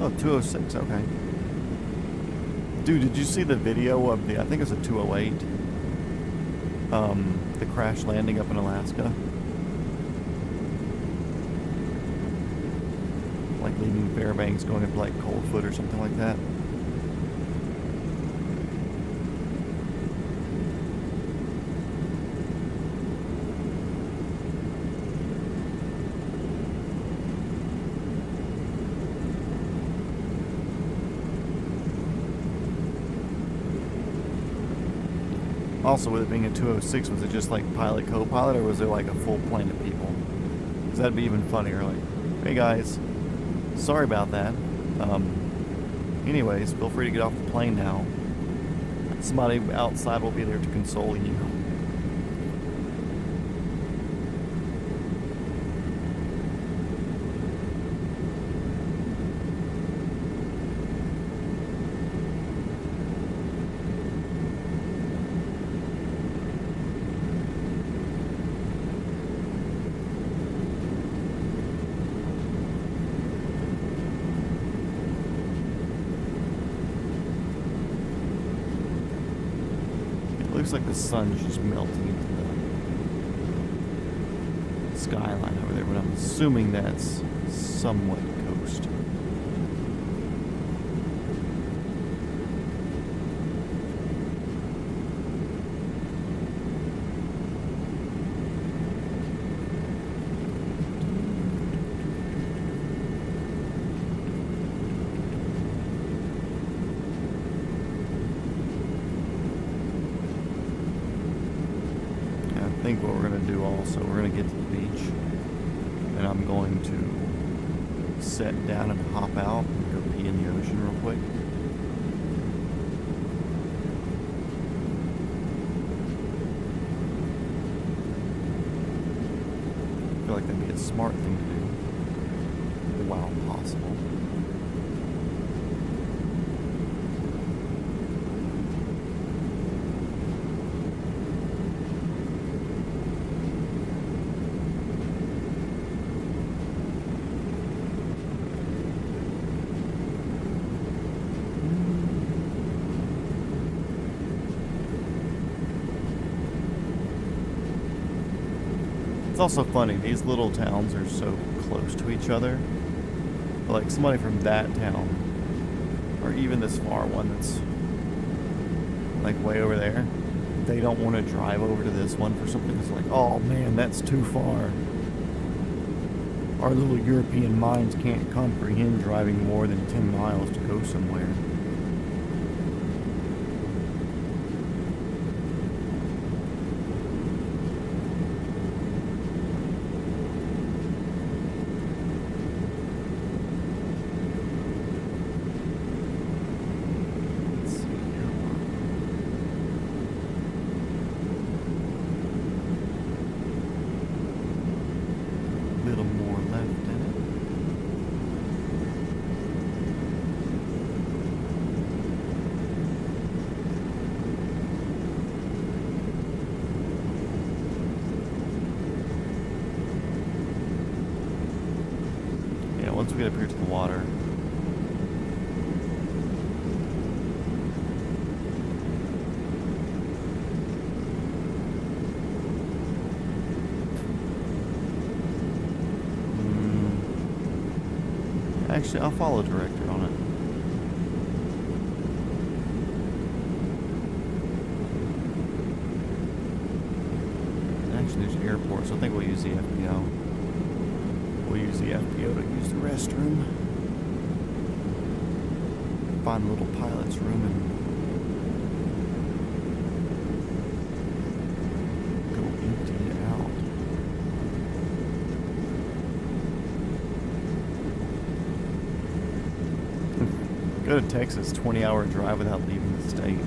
Oh, 206, okay. Dude, did you see the video of the, I think it's a 208, the crash landing up in Alaska? Like leaving Fairbanks going up like Coldfoot or something like that. Also, with it being a 206, was it just like pilot, co-pilot, or was there like a full plane of people? Because that'd be even funnier. Like, hey guys, sorry about that. Anyways, feel free to get off the plane now. Somebody outside will be there to console you. Looks like the sun's just melting into the skyline over there, but I'm assuming that's somewhat coast. I think what we're going to do also, we're going to get to the beach, and I'm going to set down and hop out and go pee in the ocean real quick. I feel like that'd be a smart thing to do, while possible. It's also funny, these little towns are so close to each other. But like somebody from that town, or even this far one that's like way over there, they don't want to drive over to this one for something. It's like, oh man, that's too far. Our little European minds can't comprehend driving more than 10 miles to go somewhere. Once we get up here to the water, actually I'll follow director on it. Actually there's airports, so I think we'll use the FPO. We'll use the FBO to use the restroom. Find a little pilot's room and go empty it out. Go to Texas, 20-hour drive without leaving the state.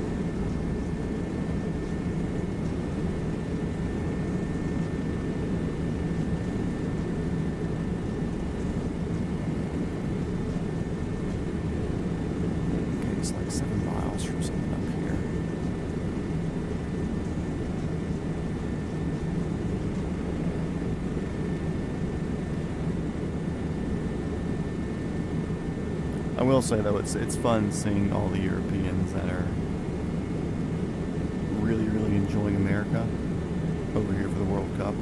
It's like 7 miles from something up here. I will say though, it's fun seeing all the Europeans that are really, really enjoying America over here for the World Cup.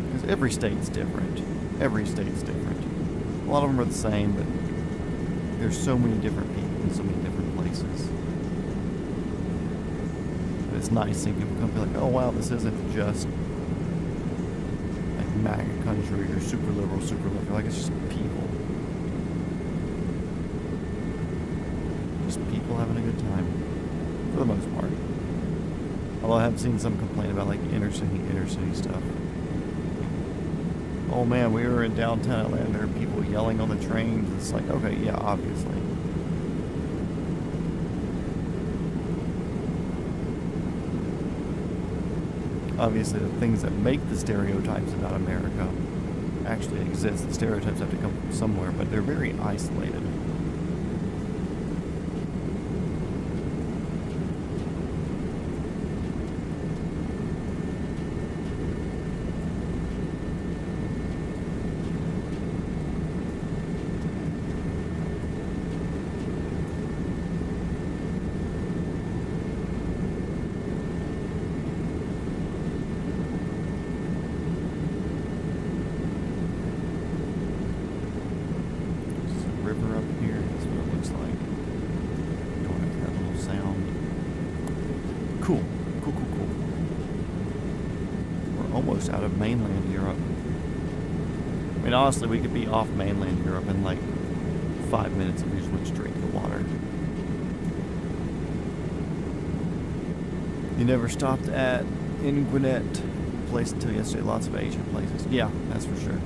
Because every state's different. Every state's different. A lot of them are the same, but there's so many different people in so many different places. But it's nice seeing people come and be like, oh wow, this isn't just like MAGA country or super liberal, super left. Like, it's just people. Just people having a good time. For the most part. Although I have seen some complain about like inner city stuff. Oh man, we were in downtown Atlanta, there are people yelling on the trains. It's like, okay, yeah, obviously. Obviously, the things that make the stereotypes about America actually exist. The stereotypes have to come from somewhere, but they're very isolated. River up here, that's what it looks like. Don't have that little sound. Cool. We're almost out of mainland Europe. I mean, honestly, we could be off mainland Europe in like 5 minutes if we just went straight to the water. You never stopped at in Gwinnett place until yesterday. Lots of Asian places. Yeah, that's for sure.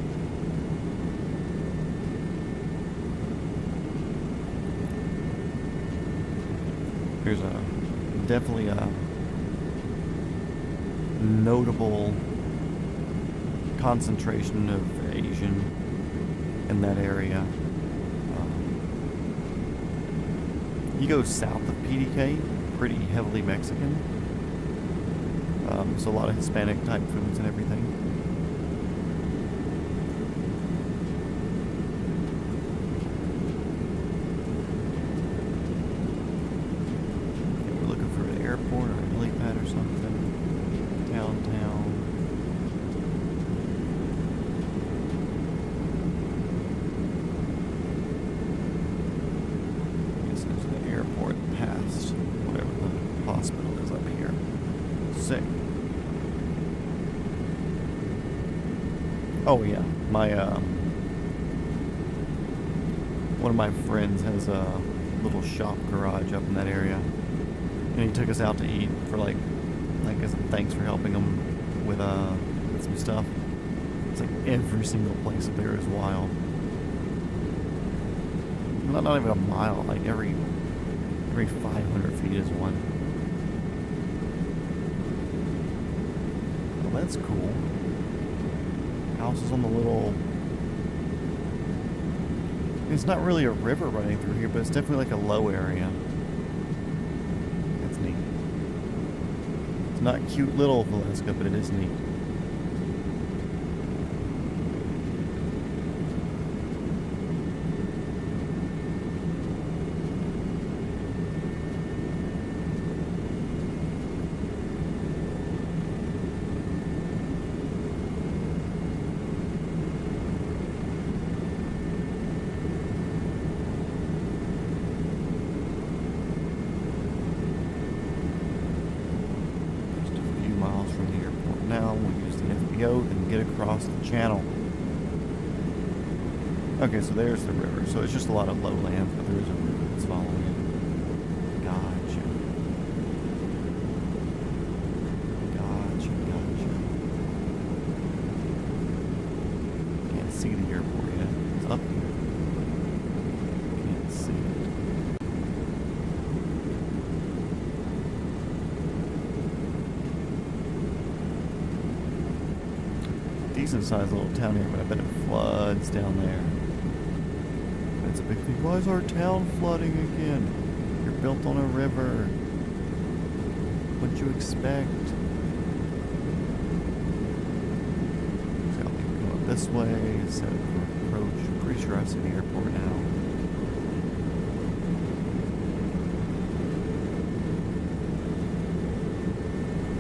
There's definitely a notable concentration of Asian in that area. You go south of PDK, pretty heavily Mexican. So a lot of Hispanic type foods and everything. Airport or a helipad or something. Downtown. I guess there's an airport past whatever the hospital is up here. Sick. Oh yeah, my one of my friends has a little shop garage up in that area. And he took us out to eat for like as a thanks for helping him with some stuff. It's like every single place up there is wild. Not even a mile, like every 500 feet is one. Well, that's cool. Houses on the little... It's not really a river running through here, but it's definitely like a low area. Not cute little Valeska, but it is neat. Now we'll use the FBO, then get across. across the channel. Okay, so there's the river. So it's just a lot of lowlands, but there is a river that's following it. Gotcha. Gotcha. Can't see the airport yet. It's up here. Can't see it. Decent sized little town here, but I bet it floods down there. That's a big thing. Why is our town flooding again? You're built on a river. What'd you expect? So I'll be going this way instead of approach. I'm pretty sure I've seen the airport now.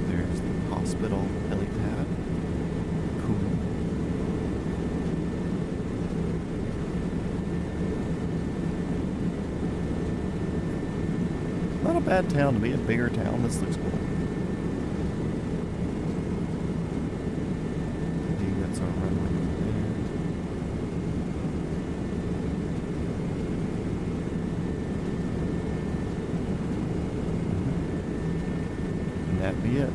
There's the hospital helipad. Cool. Not a bad town to be, a bigger town. This looks cool. I think that's our runway over there. And that be it.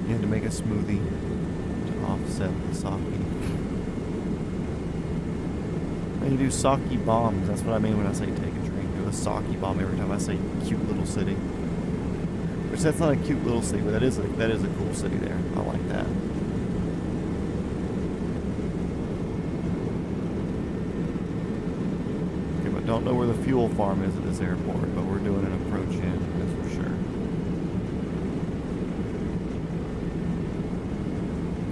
You had to make a smoothie to offset the sake. And you do sake bombs. That's what I mean when I say take a drink. Do a sake bomb every time I say cute little city. Which that's not a cute little city, but that is a cool city there. I like that. Okay, but don't know where the fuel farm is at this airport, but we're doing an approach in, that's for sure.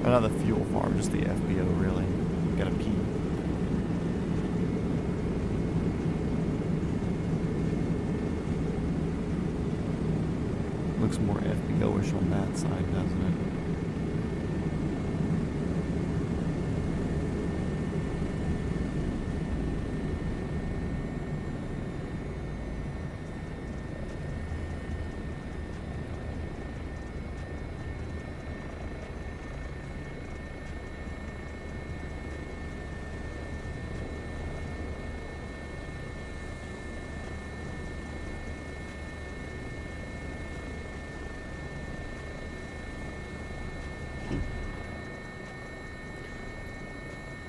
Not the fuel farm, just the FBO, really. Gotta pee. Looks more FBO-ish on that side, doesn't it?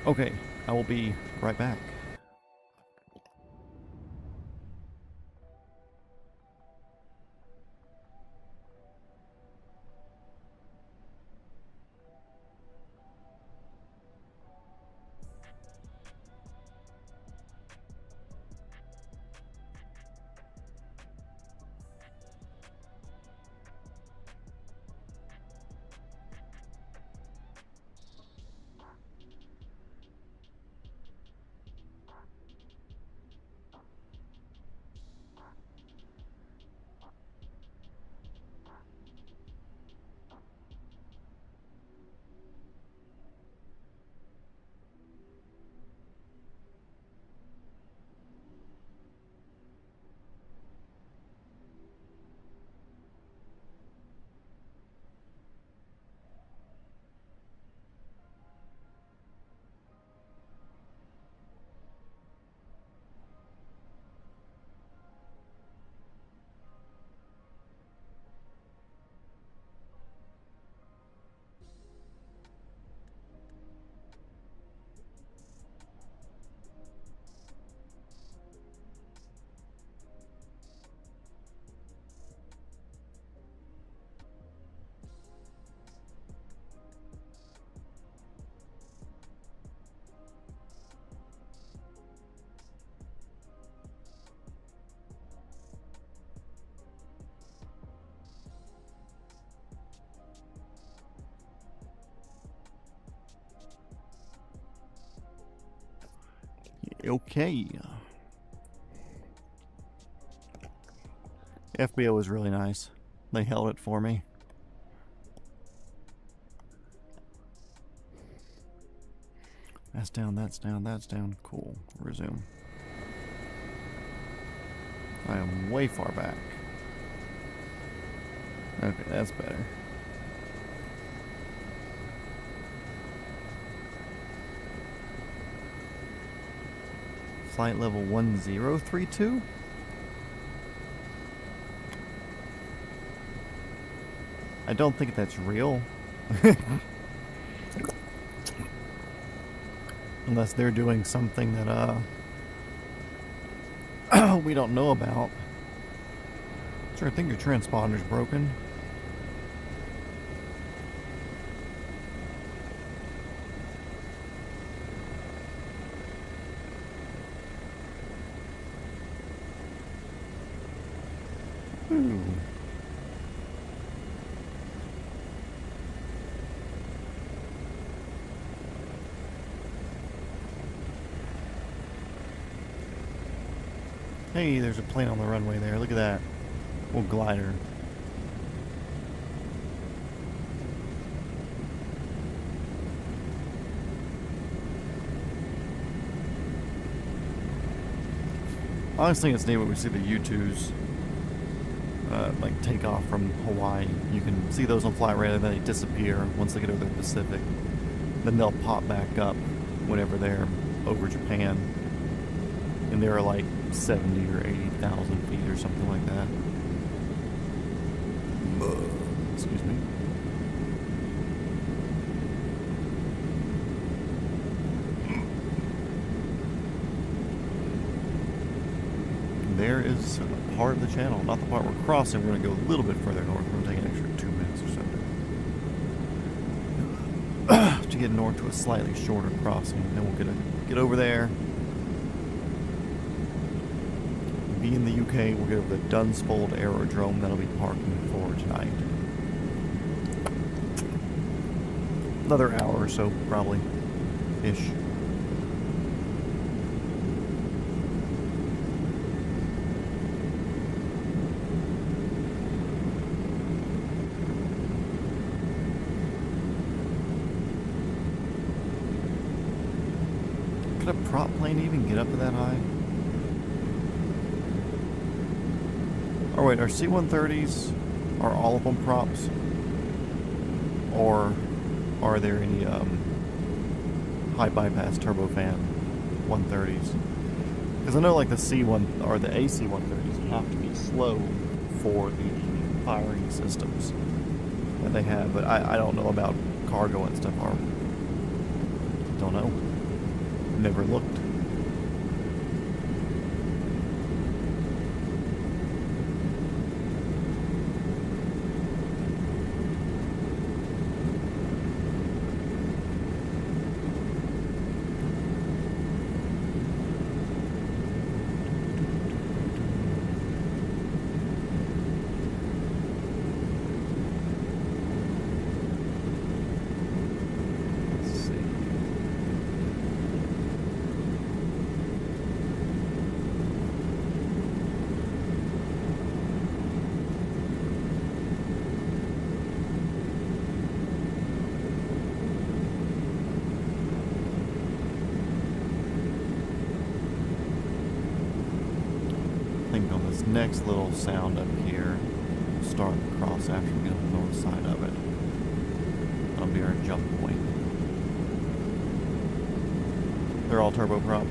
Okay, I will be right back. Okay. FBO was really nice. They held it for me. That's down, that's down, that's down. Cool. Resume. I am way far back. Okay, that's better. Flight level 1032? I don't think that's real. Unless they're doing something that we don't know about. Sure, I think your transponder's broken. Hey, there's a plane on the runway there. Look at that. Little glider. Honestly, it's neat when we see the U-2s like take off from Hawaii. You can see those on flight radar, then they disappear once they get over the Pacific. Then they'll pop back up whenever they're over Japan. And they're like 70 or 80,000 feet or something like that. Excuse me. There is a part of the channel, not the part we're crossing. We're going to go a little bit further north. We're going to take an extra 2 minutes or so to get north to a slightly shorter crossing. And then we'll get over there. Be in the UK, we'll get over the Dunsfold Aerodrome. That'll be parking for tonight. Another hour or so, probably, ish. Could a prop plane even get up to that high? Oh wait, are C-130s, are all of them props? Or are there any high bypass turbofan 130s? Because I know like the C1 or the AC-130s have to be slow for the firing systems that they have, but I don't know about cargo and stuff. Don't know. Never looked. Next little sound up here, start the cross after we get on the north side of it. That'll be our jump point. They're all turboprop.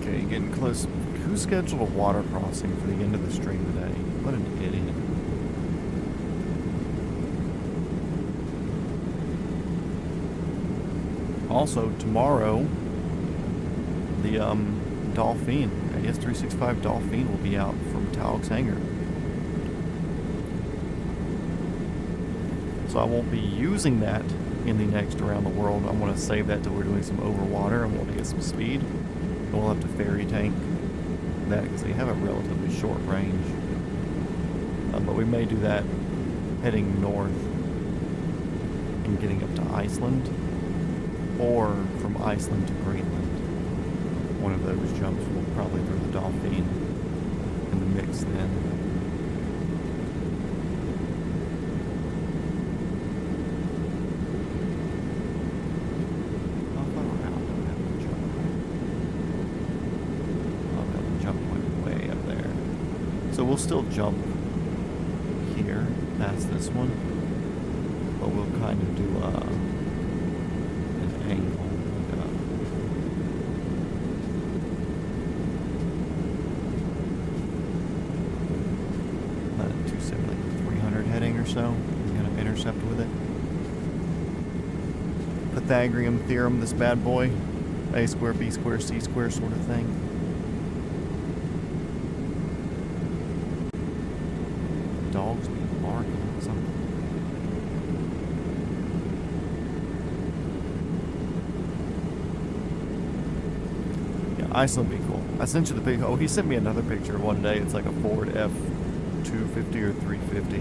Okay, getting close. Who scheduled a water crossing for the end of the stream today? What an idiot. Also, tomorrow, the Dolphin, AS365 Dolphin will be out from Talix Hangar. So I won't be using that in the next Around the World. I want to save that till we're doing some over water and want to get some speed. And we'll have to ferry tank that because they have a relatively short range. But we may do that heading north and getting up to Iceland, or from Iceland to Greenland. one of those jumps, we'll probably throw the Dolphin in the mix then. How far out do I have to jump? I've got the jump point way up there. So we'll still jump here, past this one, but we'll kind of do an angle. Or so, kind of intercept with it. Pythagorean theorem, this bad boy. A square, B square, C square sort of thing. The dogs be barking at something. Yeah, Iceland would be cool. I sent you the picture. Oh, he sent me another picture one day. It's like a Ford F250 or 350.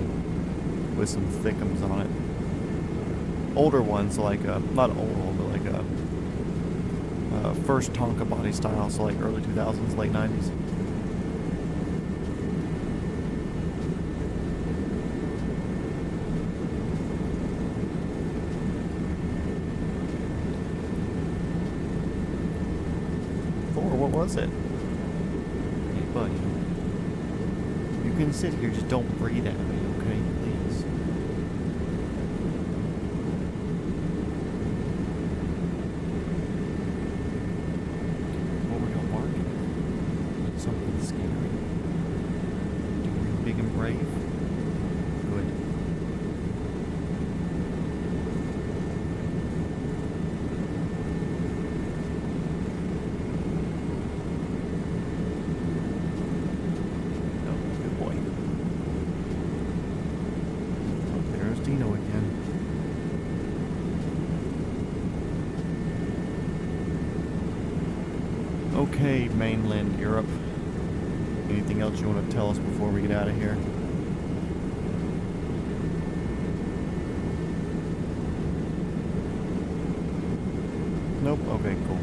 With some thickums on it. Older ones, like not old, but like a first Tonka body style, so like early 2000s, late 90s. Thor, what was it? Hey, buddy. You can sit here, just don't breathe at me, okay? Please. What were y'all barking at? Something scary. Doing big and brave? Good. Dino again. Okay, mainland Europe. Anything else you want to tell us before we get out of here? Nope. Okay, cool.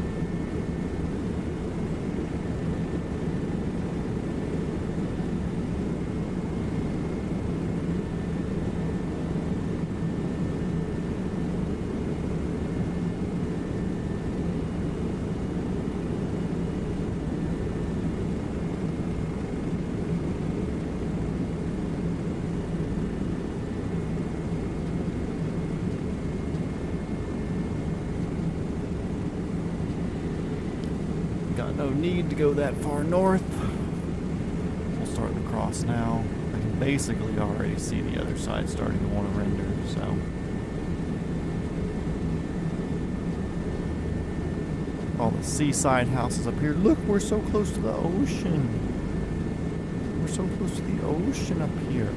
Got no need to go that far north. We'll start the cross now. I can basically already see the other side starting to want to render, so. All the seaside houses up here. Look, we're so close to the ocean. We're so close to the ocean up here.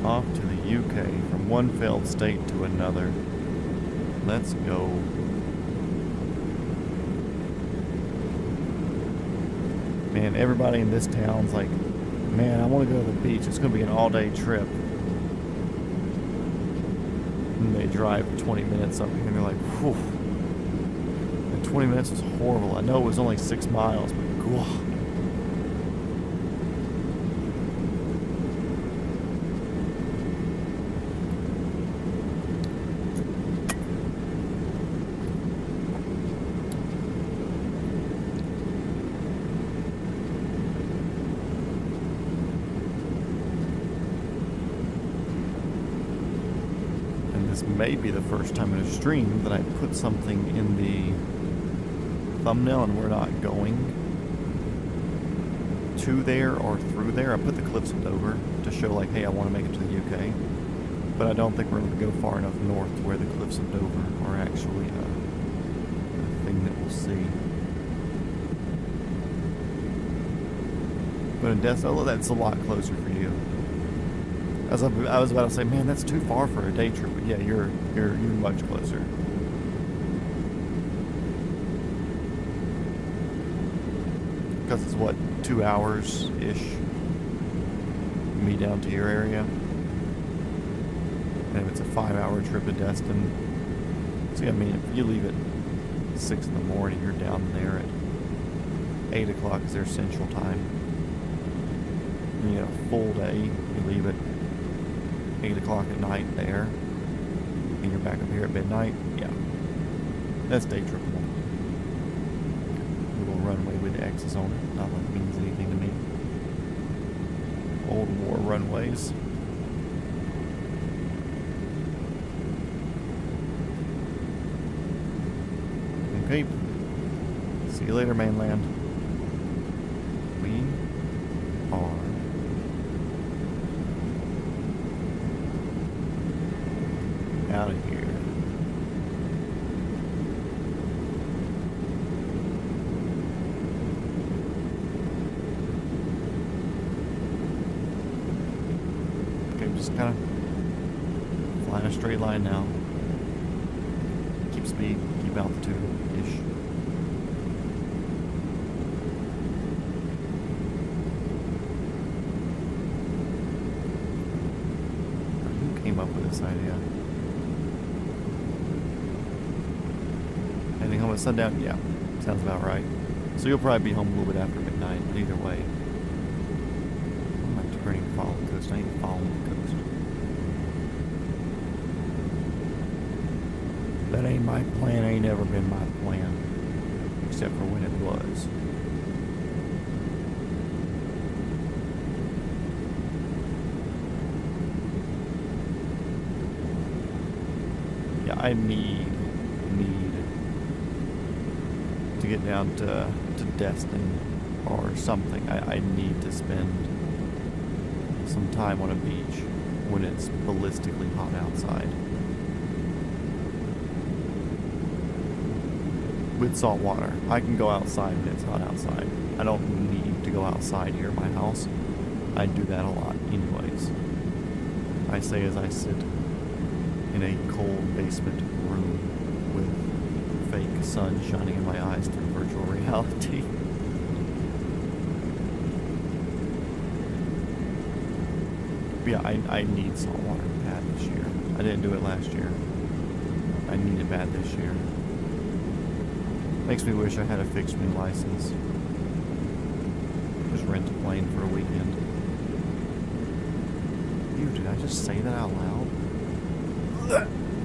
Off to the UK, from one failed state to another. Let's go. Man, everybody in this town's like, man, I want to go to the beach. It's going to be an all-day trip. And they drive 20 minutes up here and they're like, whew. And 20 minutes was horrible. I know it was only 6 miles, but cool. This may be the first time in a stream that I put something in the thumbnail and we're not going to there or through there. I put the Cliffs of Dover to show like, hey, I want to make it to the UK. But I don't think we're going to go far enough north to where the Cliffs of Dover are actually a thing that we'll see. But in Death, oh, that's a lot closer for you. I was about to say, man, that's too far for a day trip, but yeah, you're much closer. Because it's what, 2 hours ish, me down to your area, and if it's a 5-hour trip to Destin, so yeah, I mean, if you leave at 6 in the morning, you're down there at 8 o'clock is their central time. And you get a full day. You leave at 8 o'clock at night there, and you're back up here at midnight. Yeah, that's day trippable. Little runway with X's on it. Not like it means anything to me. Old war runways. Okay. See you later, mainland. We are out of here. Okay, just kind of flying a straight line now. Keep speed, keep altitude-ish. Who came up with this idea? Heading home at sundown? Yeah, sounds about right. So you'll probably be home a little bit after midnight, but either way. I'm not turning to follow the coast. I ain't following the coast. That ain't my plan. Ain't ever been my plan. Except for when it was. Yeah, I need to get down to Destin or something. I need to spend some time on a beach when it's ballistically hot outside. With salt water. I can go outside when it's hot outside. I don't need to go outside here at my house. I do that a lot anyways. I say as I sit in a cold basement room with fake sun shining in my eyes through virtual reality. But yeah, I need salt water bad this year. I didn't do it last year. I need it bad this year. Makes me wish I had a fixed wing license. Just rent a plane for a weekend. Ew, did I just say that out loud?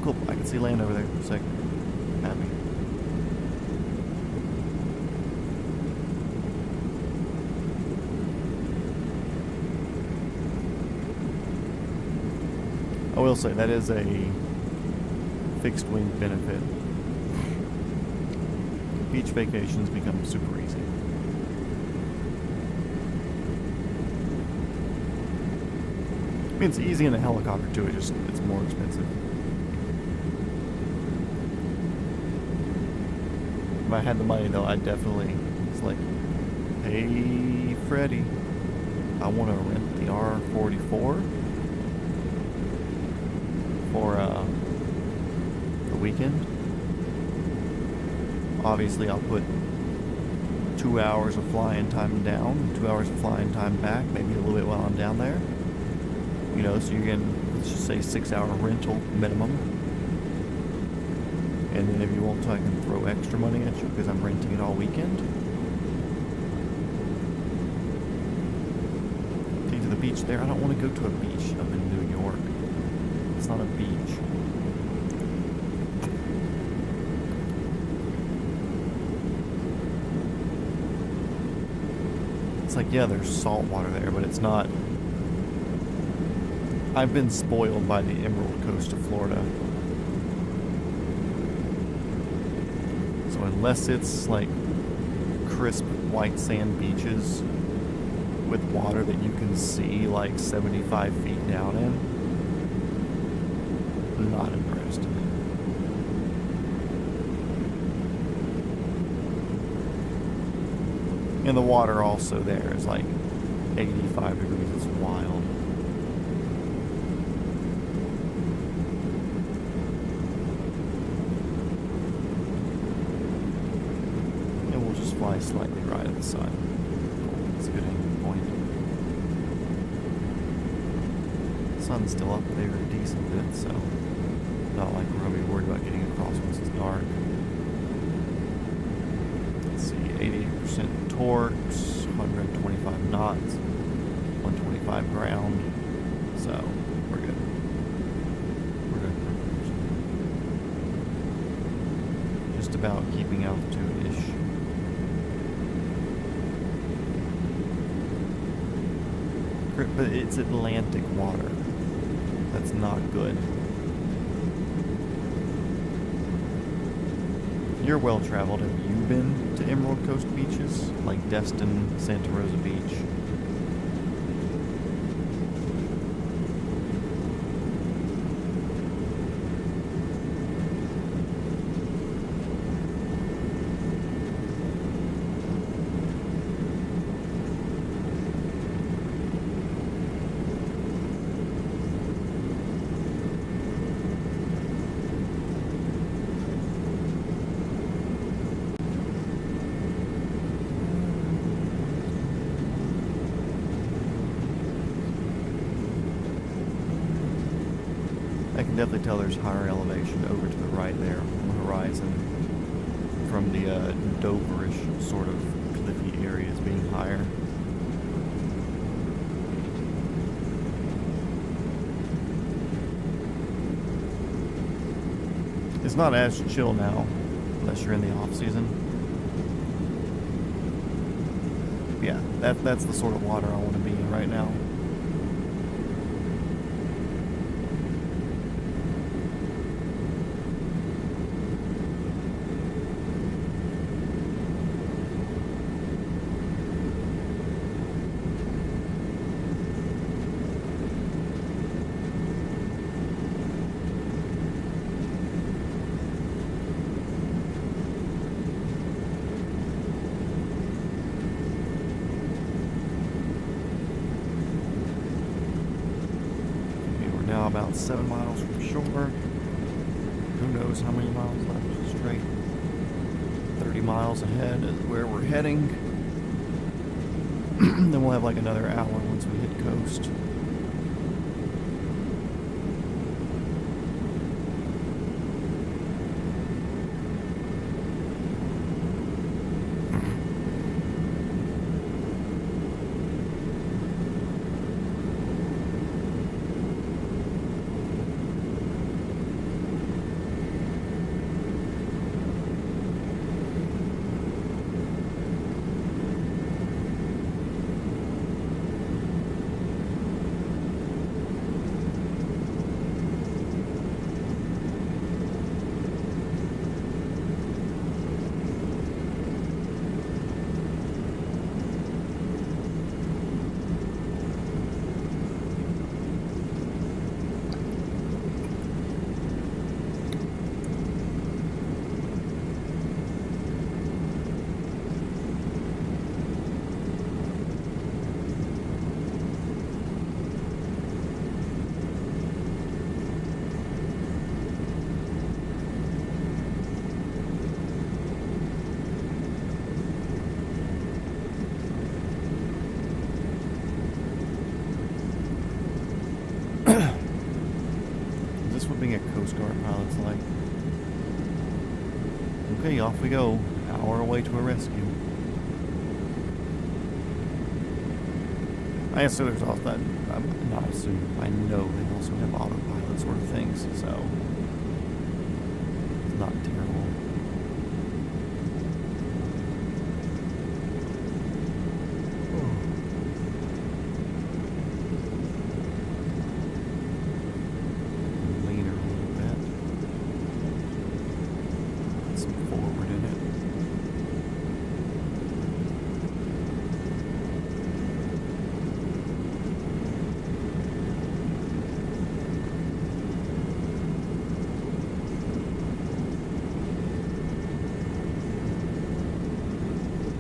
Cool, I can see land over there for a second. Happy. I will say that is a fixed wing benefit. Beach vacations become super easy. I mean, it's easy in a helicopter too, it's more expensive. If I had the money though, I'd definitely, it's like, hey Freddie, I want to rent the R44 for the weekend. Obviously, I'll put 2 hours of flying time down, 2 hours of flying time back, maybe a little bit while I'm down there. You know, so you're getting, let's just say 6-hour rental minimum. And then if you want to, I can throw extra money at you because I'm renting it all weekend. Take to the beach there. I don't want to go to a beach up in New York. It's not a beach. It's like, yeah, there's salt water there, but it's not. I've been spoiled by the Emerald Coast of Florida. So unless it's like crisp white sand beaches with water that you can see like 75 feet down in, I'm not impressed. And the water also there is like 85 degrees. It's wild. lie slightly right of the sun. That's a good angle point. The sun's still up there a decent bit, so not like we're going to be worried about getting across once it's dark. Let's see, 88% torques, 125 knots, 125 ground, so we're good. We're good. Just about keeping altitude-ish. But it's Atlantic water. That's not good. You're well traveled. Have you been to Emerald Coast beaches? Like Destin, Santa Rosa Beach? I can definitely tell there's higher elevation over to the right there on the horizon from the Doverish sort of cliffy areas being higher. It's not as chill now, unless you're in the off season. Yeah, that's the sort of water I want to be in right now. Now about 7 miles from shore. Who knows how many miles left straight. 30 miles ahead is where we're heading. Then we'll have like another hour once we hit coast. Being a Coast Guard pilot's like. Okay, off we go. Hour away to a rescue. I assume there's also that. I'm not assuming. I know they also have autopilot sort of things, so it's not terrible.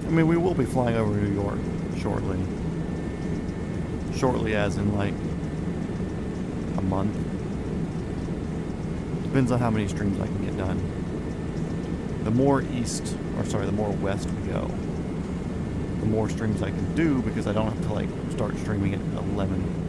I mean, we will be flying over New York shortly. Shortly as in like a month. Depends on how many streams I can get done. The more east, or sorry, the more west we go, the more streams I can do, because I don't have to like start streaming at 11.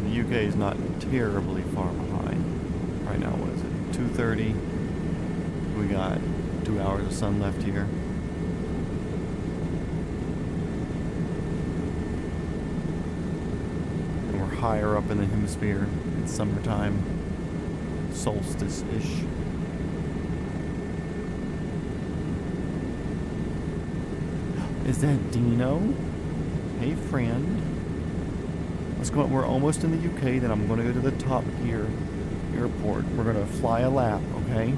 The UK is not terribly far behind. Right now, what is it? 2:30. We got 2 hours of sun left here. And we're higher up in the hemisphere. It's summertime. Solstice-ish. Is that Dino? Hey, friend. Let's go. We're almost in the UK. Then I'm going to go to the Top Gear airport. We're going to fly a lap, okay?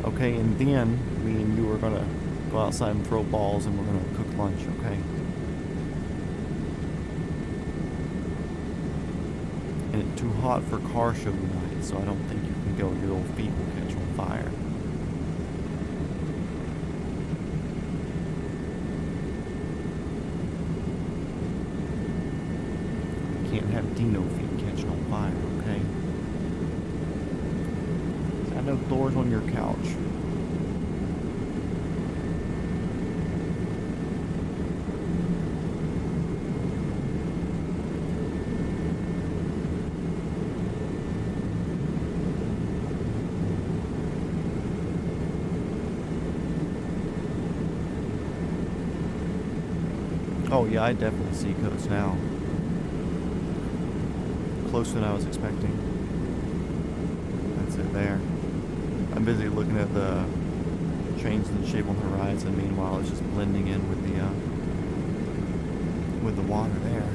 Okay, and then me and you are going to go outside and throw balls, and we're going to cook lunch, okay? And it's too hot for car show tonight, so I don't think you can go. Your little feet will catch on fire. Can't have Dino feet catching on fire, okay? I know Thor's on your couch. Oh yeah, I definitely see coast now. Closer than I was expecting. That's it there. I'm busy looking at the change in the shape on the horizon. Meanwhile, it's just blending in with the water there.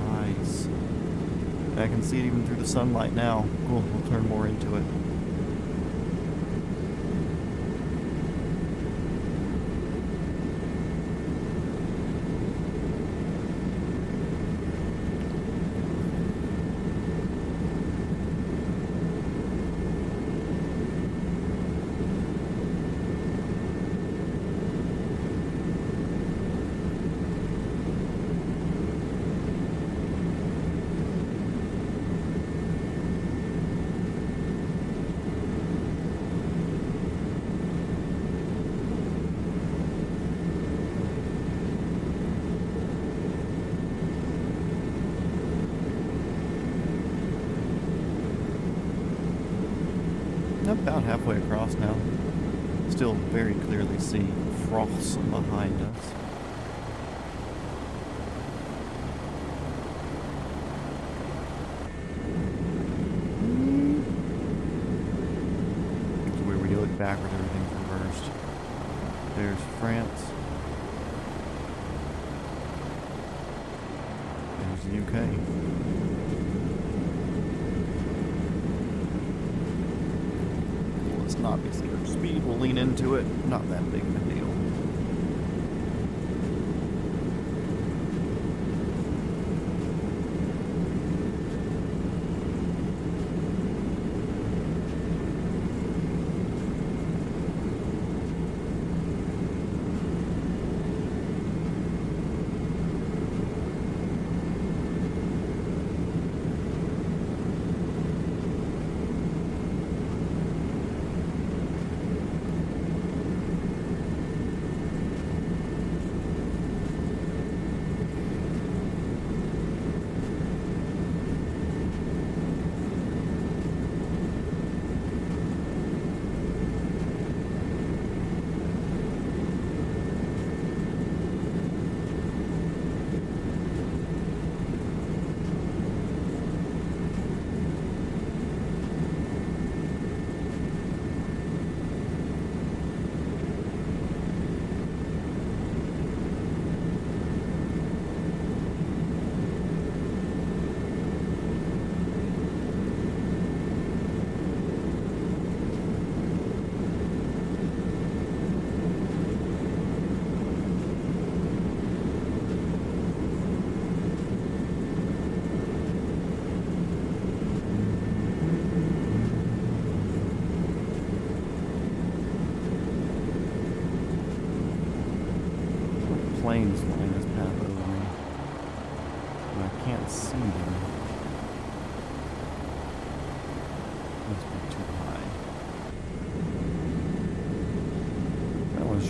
Nice. And I can see it even through the sunlight now. Cool. We'll turn more into it. About halfway across now. Still very clearly see frost behind us. It's weird when you look backwards, everything's reversed. There's France. There's the UK. Not be zero speed. We'll lean into it. Not that big of a deal.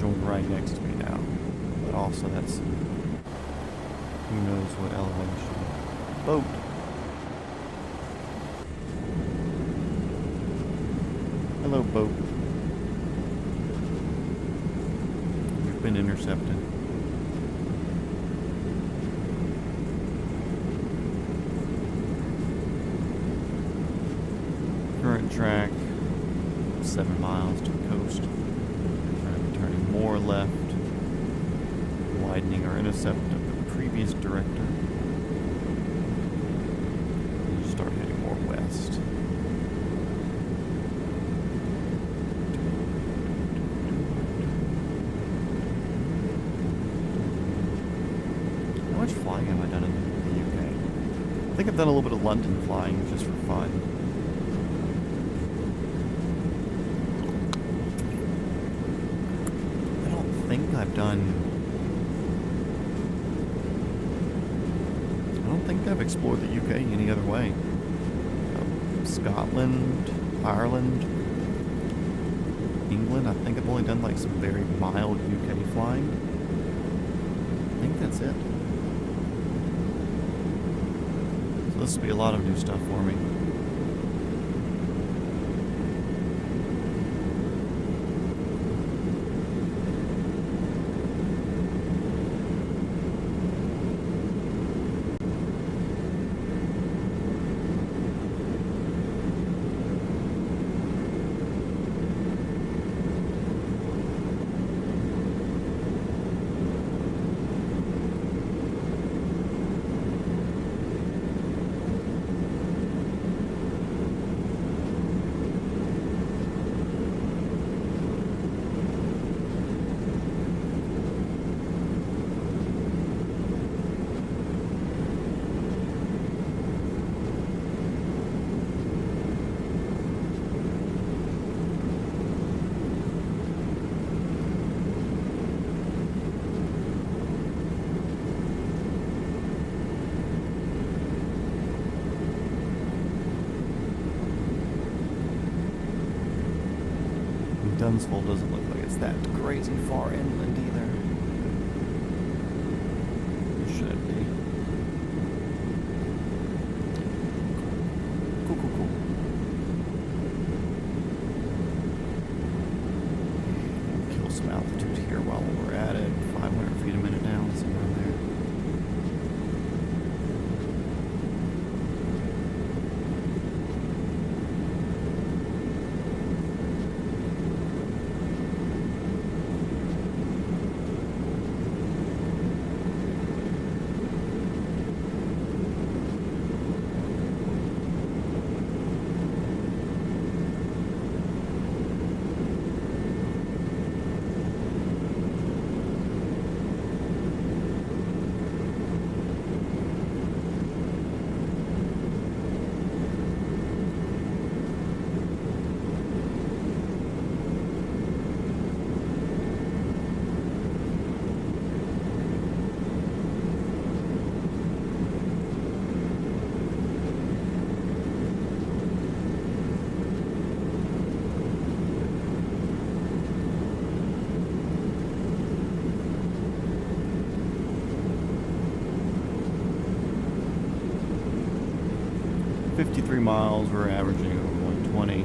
commercial right next to me now. But also that's who knows what elevation. Boat. Hello, boat. You've been intercepted. Current track, 7 miles to the coast. We're going to be turning more left, widening our intercept of the previous director. And start heading more west. How much flying have I done in the UK? I think I've done a little bit of London flying just for fun. I don't think I've explored the UK any other way. Scotland, Ireland, England. I think I've only done like some very mild UK flying. I think that's it. So this will be a lot of new stuff for me. Dunsville doesn't look like it's that crazy far inland either. Or should it be? Cool, cool, cool. Kill some altitude here while we're at it. 500 feet a minute down, somewhere in there. Miles, we're averaging over 120,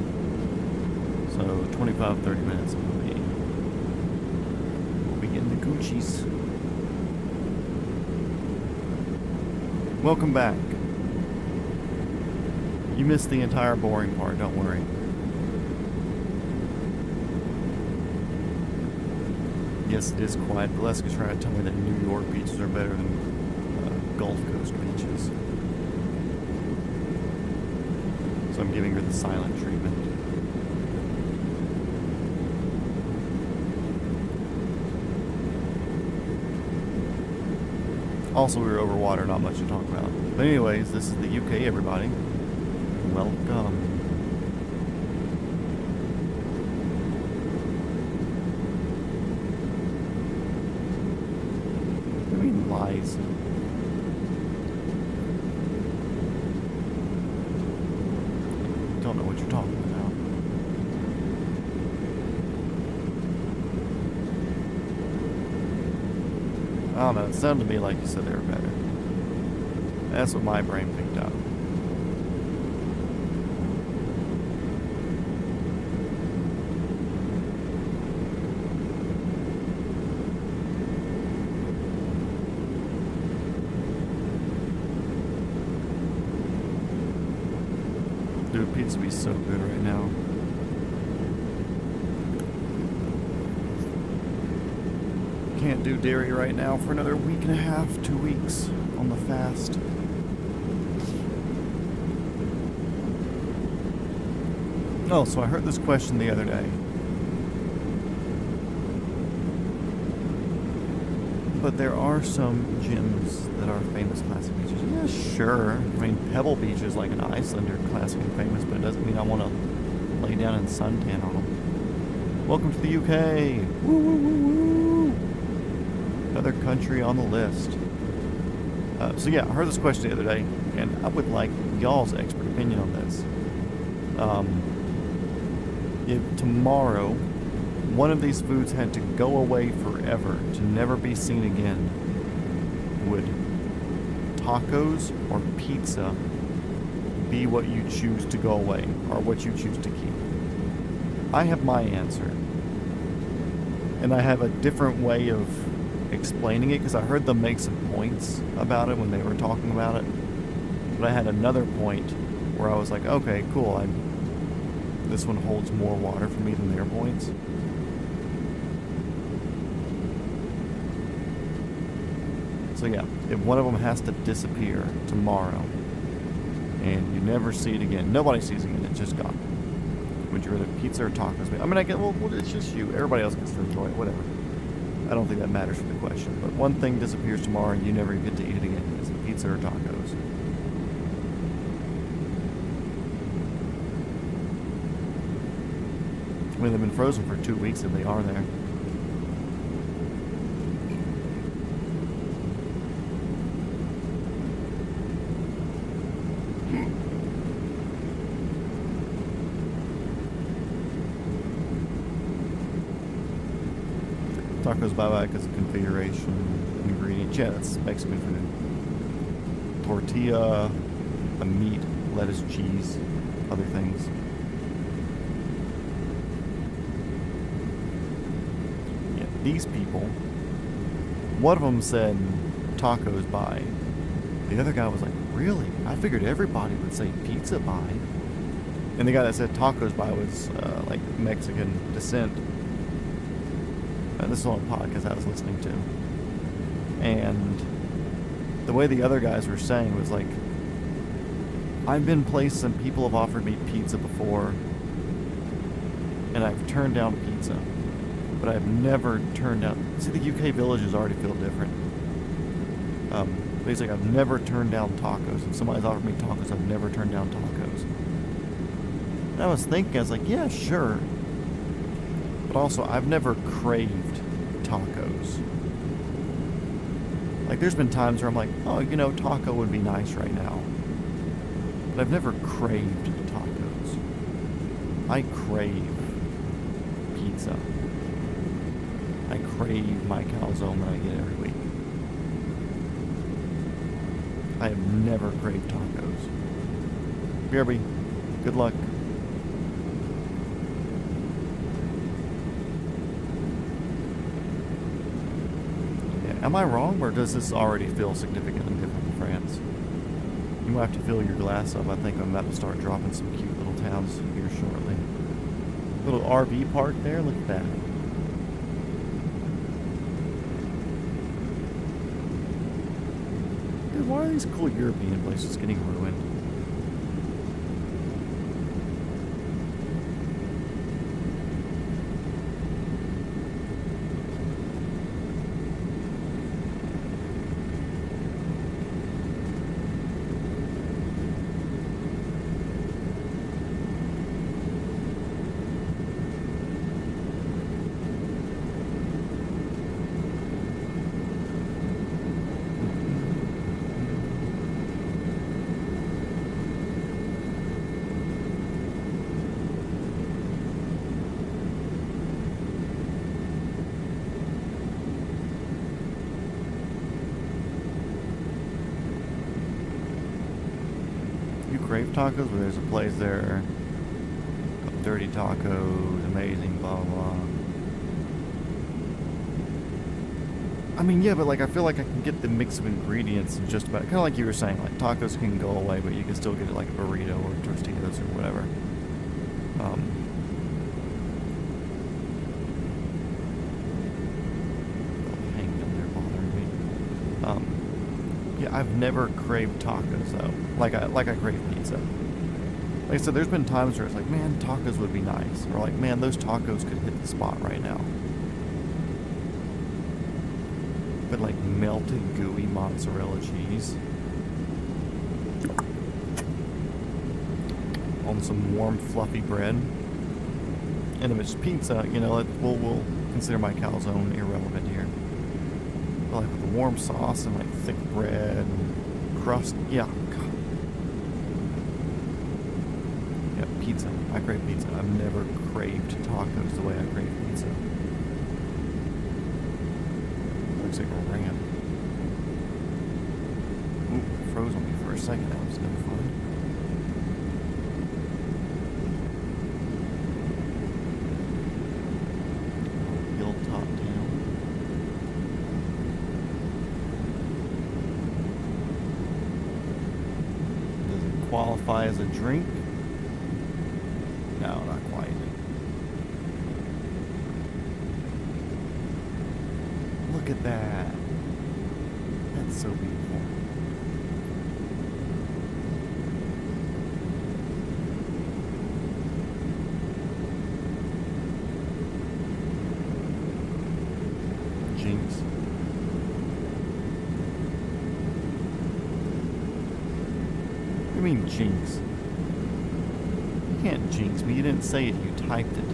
so 25-30 minutes we'll be getting the Gucci's. Welcome back. You missed the entire boring part, don't worry. Yes, it is quiet. Valeska's trying to tell me that New York beaches are better than Gulf Coast beaches. So I'm giving her the silent treatment. Also, we were over water, not much to talk about. But anyways, this is the UK, everybody. Welcome. What do you mean, lies? Don't know what you're talking about. don't know. It sounded to me like you said they were better. That's what my brain picked up. Dude, pizza would be so good right now. Can't do dairy right now for another week and a half, 2 weeks on the fast. Oh, so I heard this question the other day. But there are some gyms that are famous classic beaches. Yeah, sure. I mean, Pebble Beach is like an Icelander classic and famous, but it doesn't mean I want to lay down and suntan on them. Welcome to the UK. Woo, woo, woo, woo. Another country on the list. So yeah, I heard this question the other day, and I would like y'all's expert opinion on this. If tomorrow one of these foods had to go away forever, to never be seen again, would tacos or pizza be what you choose to go away, or what you choose to keep? I have my answer. And I have a different way of explaining it, because I heard them make some points about it when they were talking about it. But I had another point where I was like, okay, cool, this one holds more water for me than their points. So yeah, if one of them has to disappear tomorrow and you never see it again, nobody sees it again, it's just gone, would you rather pizza or tacos? I mean, I get, well, it's just you. Everybody else gets to enjoy it, whatever. I don't think that matters for the question. But one thing disappears tomorrow and you never get to eat it again. Is it pizza or tacos? I mean, they've been frozen for 2 weeks and they are there. Tacos bye-bye because of configuration, ingredients. Yeah, that's Mexican food. Tortilla, a meat, lettuce, cheese, other things. Yeah, these people, one of them said tacos bye. The other guy was like, really? I figured everybody would say pizza bye. And the guy that said tacos bye was like Mexican descent. This is on a podcast I was listening to. And the way the other guys were saying was like, I've been places and people have offered me pizza before, and I've turned down pizza. But I've never turned down... See, the UK villages already feel different. Basically, I've never turned down tacos. If somebody's offered me tacos, I've never turned down tacos. And I was thinking, I was like, yeah, sure. But also, I've never craved tacos. Like, there's been times where I'm like, oh, you know, taco would be nice right now. But I've never craved tacos. I crave pizza. I crave my calzone that I get every week. I have never craved tacos. BRB, good luck. Am I wrong, or does this already feel significantly different in France? You might have to fill your glass up. I think I'm about to start dropping some cute little towns here shortly. Little RV park there, look at that. Dude, why are these cool European places getting ruined? crave tacos, but there's a place there called Dirty Tacos, amazing, blah, blah, blah. I mean, yeah, but like I feel like I can get the mix of ingredients and just about, kind of like you were saying, like tacos can go away, but you can still get it like a burrito or tortillas or whatever. Hang them there bothering me. Yeah, I've never craved tacos though. Like I crave pizza. Like I said, there's been times where it's like, man, tacos would be nice, or like, man, those tacos could hit the spot right now. But like melted gooey mozzarella cheese on some warm fluffy bread, and if it's pizza, you know, we'll consider my calzone irrelevant here. But like with the warm sauce and like thick bread and crust, yeah, God. Yeah, pizza. I crave pizza. I've never craved tacos the way I crave pizza. Looks like a ram. Ooh, froze on me for a second. That was no fun. Hilltop town. Does it qualify as a drink? No, not quite. Look at that. That's so beautiful. Jinx. What do you mean jinx? You can't jinx me. You didn't say it. You typed it.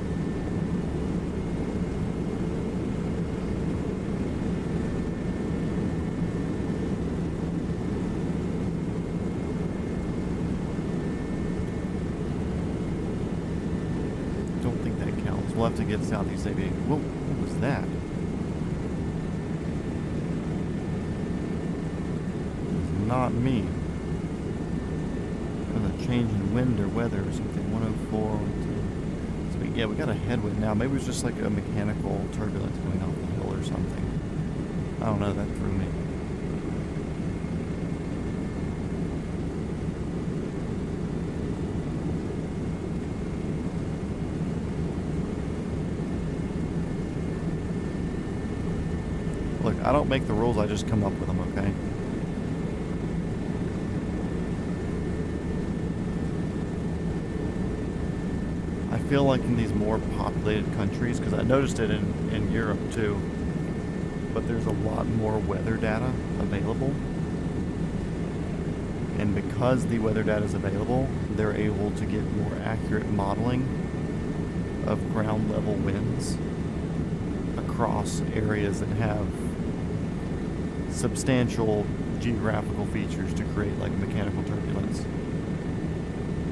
We'll have to get Southeast Aviation. Whoa, what was that? It was not me. It was a change in wind or weather or something. 104. So yeah, we got a headwind now. Maybe it was just like a mechanical turbulence going off the hill or something. I don't know. That threw me. Look, I don't make the rules, I just come up with them, okay? I feel like in these more populated countries, because I noticed it in Europe too, but there's a lot more weather data available. And because the weather data is available, they're able to get more accurate modeling of ground level winds across areas that have substantial geographical features to create like mechanical turbulence.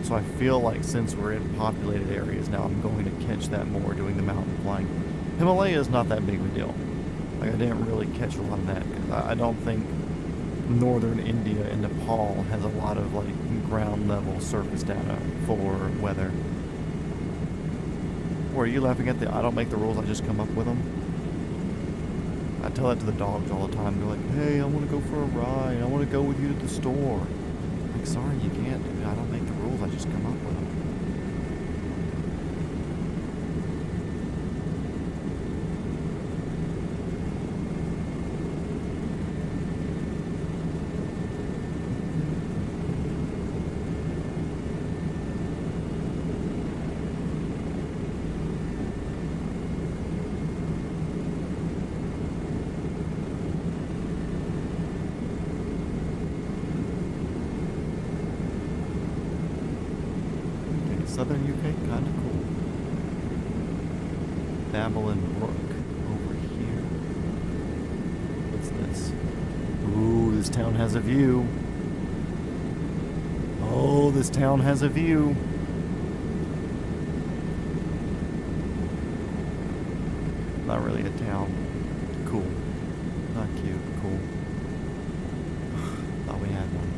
So I feel like since we're in populated areas now, I'm going to catch that more doing the mountain flying. Himalaya is not that big of a deal. Like I didn't really catch a lot of that because I don't think northern India and Nepal has a lot of like ground level surface data for weather. Or are you laughing at the I don't make the rules, I just come up with them? I tell that to the dogs all the time. They're like, hey, I want to go for a ride. I want to go with you to the store. I'm like, sorry, you can't, dude. I don't make the rules. I just come up with them. Southern UK, kind of cool. Babylon Brook over here. What's this? Ooh, this town has a view. Oh, this town has a view. Not really a town. Cool. Not cute. Cool. Thought we had one.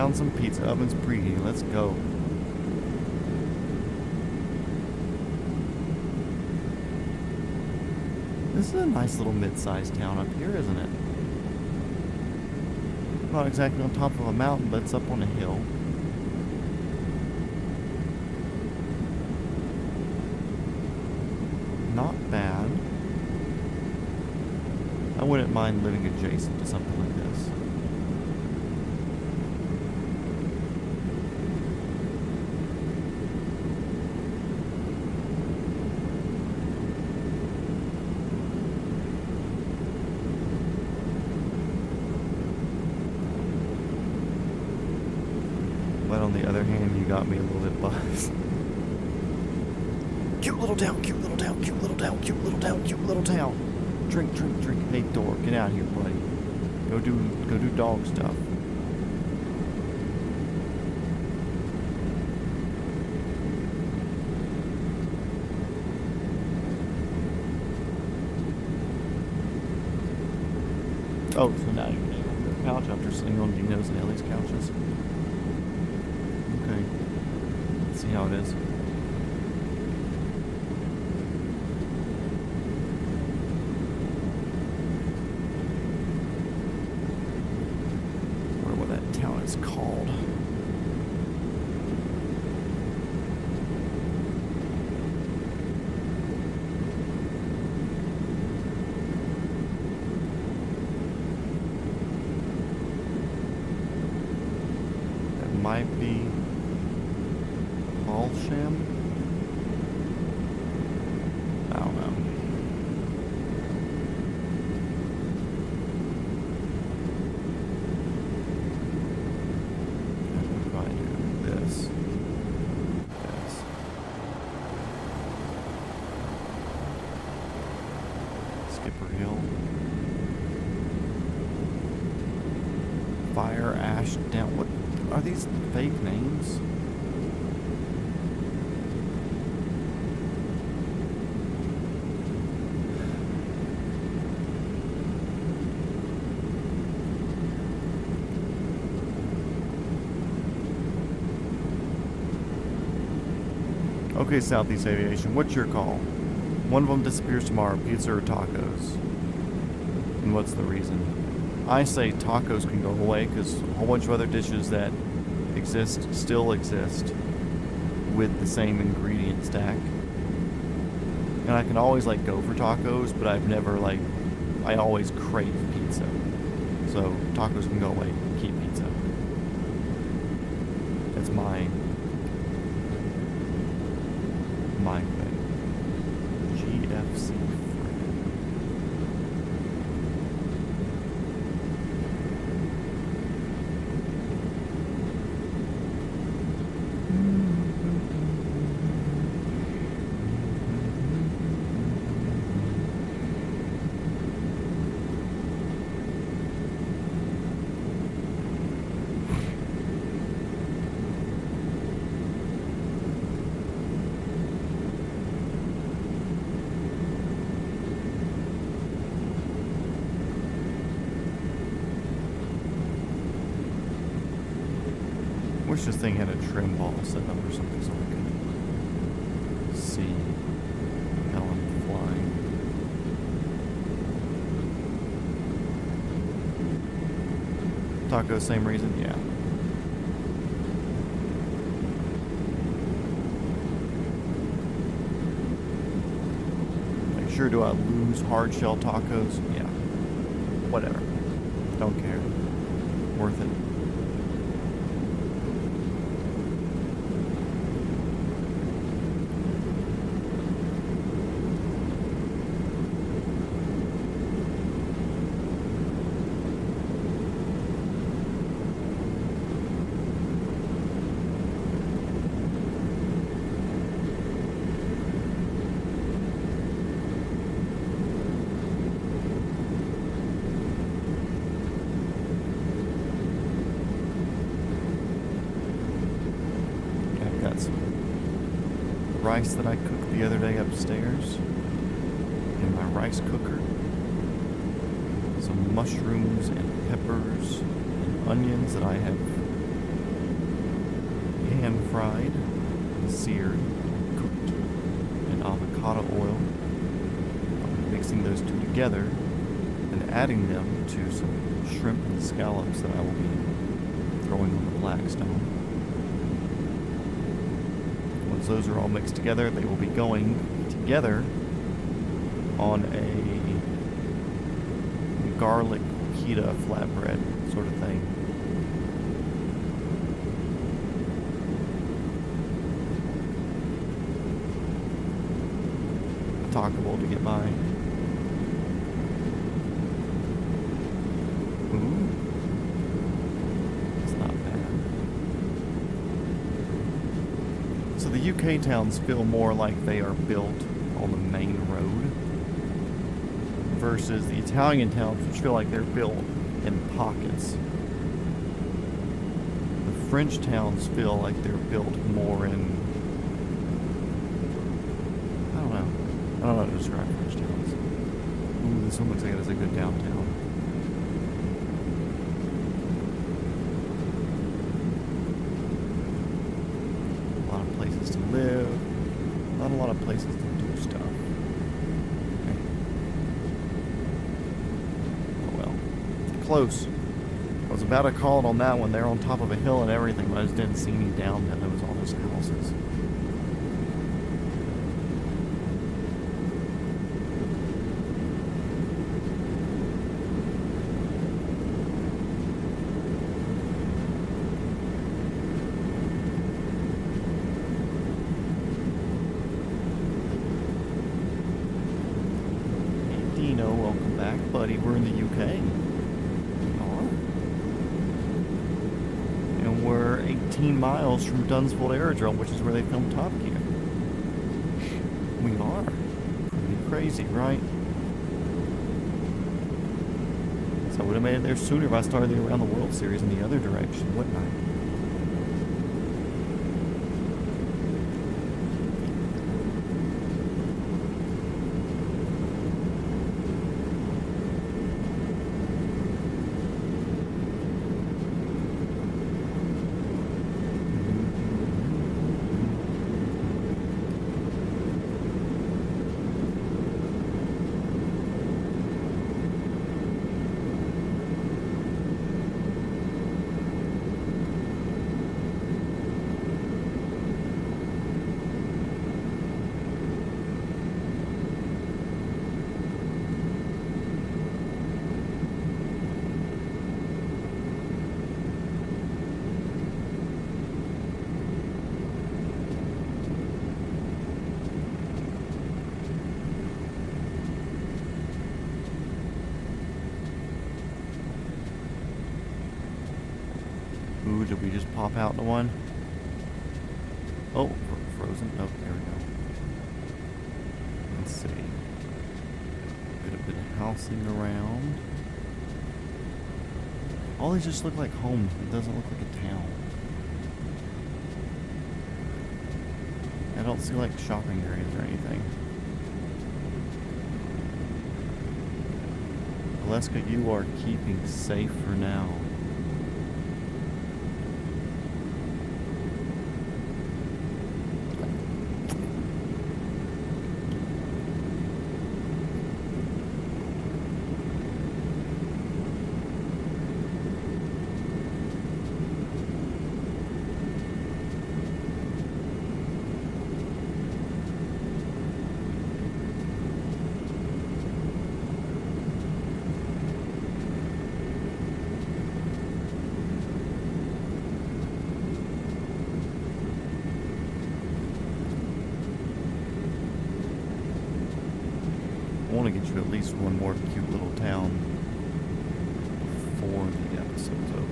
Found some pizza ovens preheating. Let's go. This is a nice little mid-sized town up here, isn't it? Not exactly on top of a mountain, but it's up on a hill. Not bad. I wouldn't mind living adjacent to something like this. But on the other hand, you got me a little bit buzzed. Cute little town, cute little town, cute little town, cute little town, cute little town. Drink, drink, drink. Hey, Thor, get out of here, buddy. Go do dog stuff. Oh, so now you're laying on your couch after sitting on Dino's and Ellie's couches. Okay. Let's see how it is. Town is called. That might be Halsham. I don't know. Fire, ash, down. What are these fake names? Okay, Southeast Aviation, what's your call? One of them disappears tomorrow, pizza or tacos? And what's the reason? I say tacos can go away because a whole bunch of other dishes that exist still exist with the same ingredient stack. And I can always like go for tacos, but I've never like, I always crave pizza. So tacos can go away, keep pizza. That's my thing. GFC. Wish this thing had a trim ball set up or something so I could see how I'm flying. Taco, same reason? Yeah. Like, sure, do I lose hard shell tacos? Yeah. Whatever. Don't care. Worth it. Rice that I cooked the other day upstairs in my rice cooker, some mushrooms and peppers and onions that I have pan-fried, seared, cooked in avocado oil. I'll be mixing those two together and adding them to some shrimp and scallops that I will be throwing on the Blackstone. Once those are all mixed together, they will be going together on a garlic pita flatbread sort of thing. Talkable to get by. Ooh. It's not bad. So the UK towns feel more like they are built on the main road versus the Italian towns, which feel like they're built in pockets. The French towns feel like they're built more in... I don't know how to describe French towns. Ooh, this one looks like it has a good downtown. A lot of places to live. Not a lot of places to do stuff. Close. I was about to call it on that one. They're on top of a hill and everything, but I just didn't see any down there. There was all those houses. Hey Dino, welcome back, buddy. We're in the UK. We're 18 miles from Dunsfold Aerodrome, which is where they filmed Top Gear. We are. Pretty crazy, right? So I would have made it there sooner if I started the Around the World series in the other direction, wouldn't I? Ooh, did we just pop out into one? Oh, frozen. Oh, there we go. Let's see. Got a bit of housing around. All these just look like homes. It doesn't look like a town. I don't see like shopping areas or anything. Alaska, you are keeping safe for now. I want to get you at least one more cute little town before the episode's over.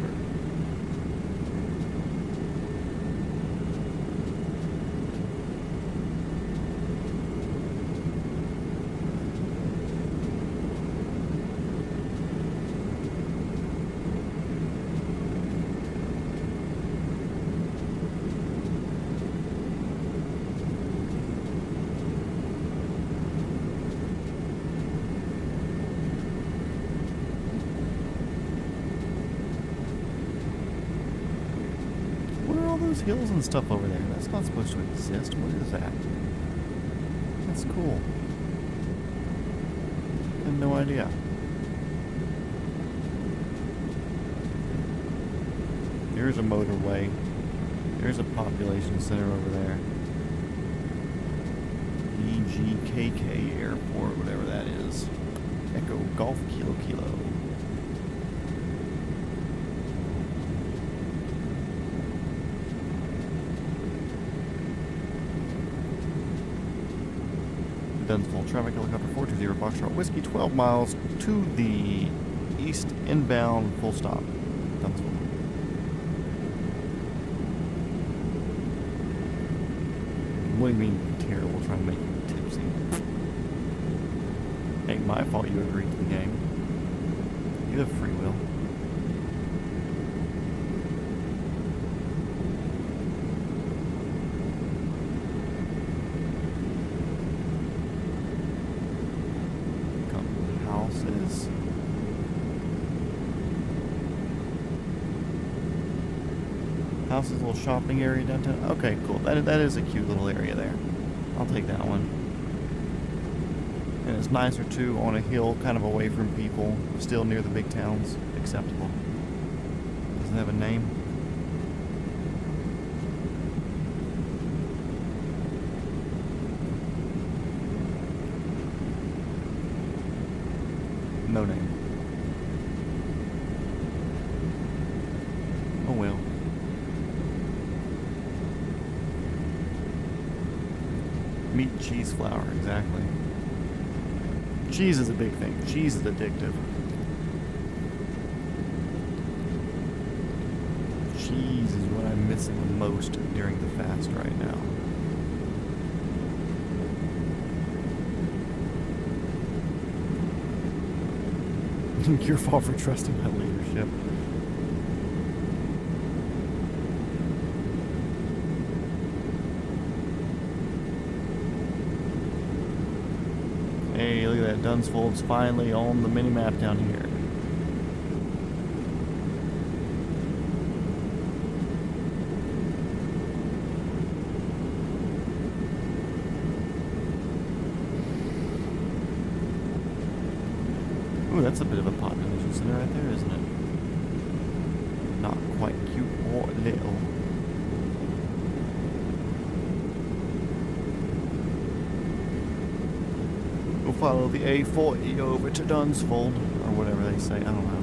there's hills and stuff over there. That's not supposed to exist. What is that? That's cool. I had no idea. Here's a motorway. There's a population center over there. EGKK Airport, whatever that is. Echo Golf Kilo Kilo. Dunsville traffic helicopter 420 Foxtrot Whiskey, 12 miles to the east inbound, full stop. Dunsville. What do you mean terrible, trying to make you tipsy? Ain't my fault you agreed to the game. You have free will. Houses. Houses, little shopping area downtown. Okay, cool. That is a cute little area there. I'll take that one. And it's nicer too, on a hill, kind of away from people, still near the big towns. Acceptable. Doesn't have a name. No name. Oh well. Meat, cheese, flour, exactly. Cheese is a big thing. Cheese is addictive. Cheese is what I'm missing the most during the fast right now. Your fault for trusting my leadership. Hey, look at that. Dunsfold's finally on the mini-map down here. Ooh, that's a bit of a population center right there, isn't it? Not quite cute or little. We'll follow the A40 over to Dunsfold, or whatever they say, I don't know.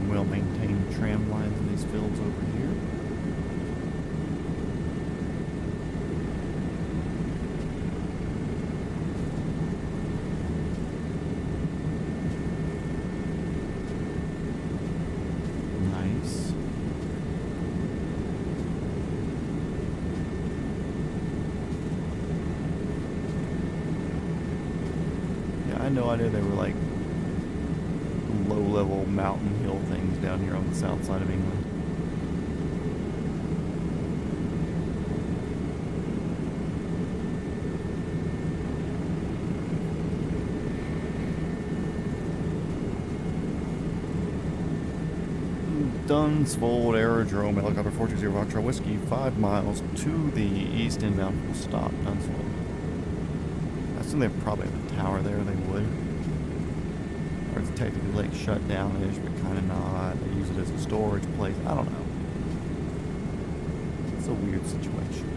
Well-maintained tram lines in these fields over here. Nice. Yeah, I had no idea they were like low-level mountain hill things down here on the south side of England. Dunsfold Aerodrome, helicopter 420 Foxtrot Whiskey, 5 miles to the east inbound, full stop, Dunsfold. I assume they probably have a tower there, they would. Or it's technically like shut down-ish, but kind of not. They use it as a storage place. I don't know. It's a weird situation.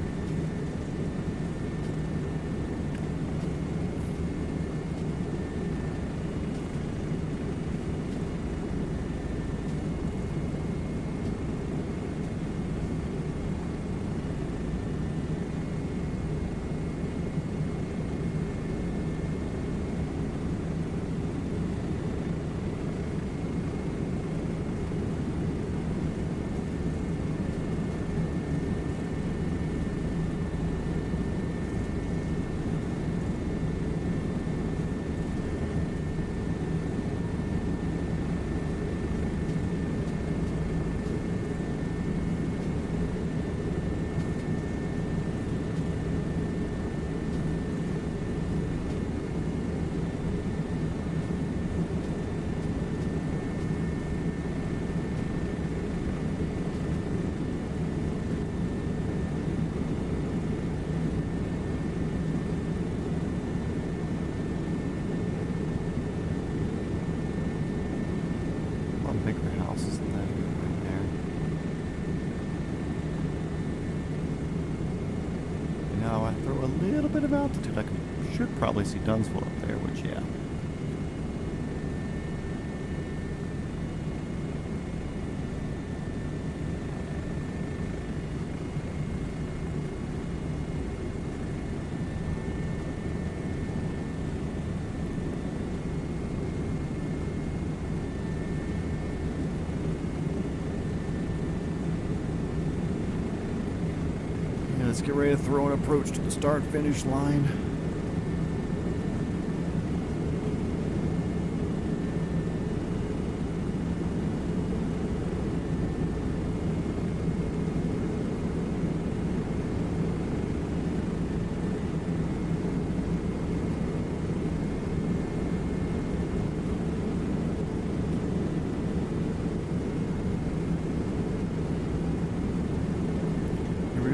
some bigger houses than that right there. And now I throw a little bit of altitude. I should probably see Dunsville up there, which, yeah. Let's get ready to throw an approach to the start-finish line.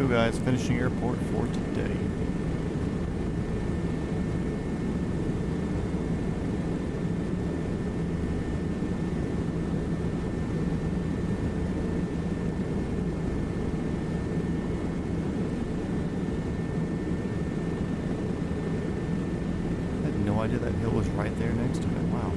Guys, finishing airport for today. I had no idea that hill was right there next to it. Wow.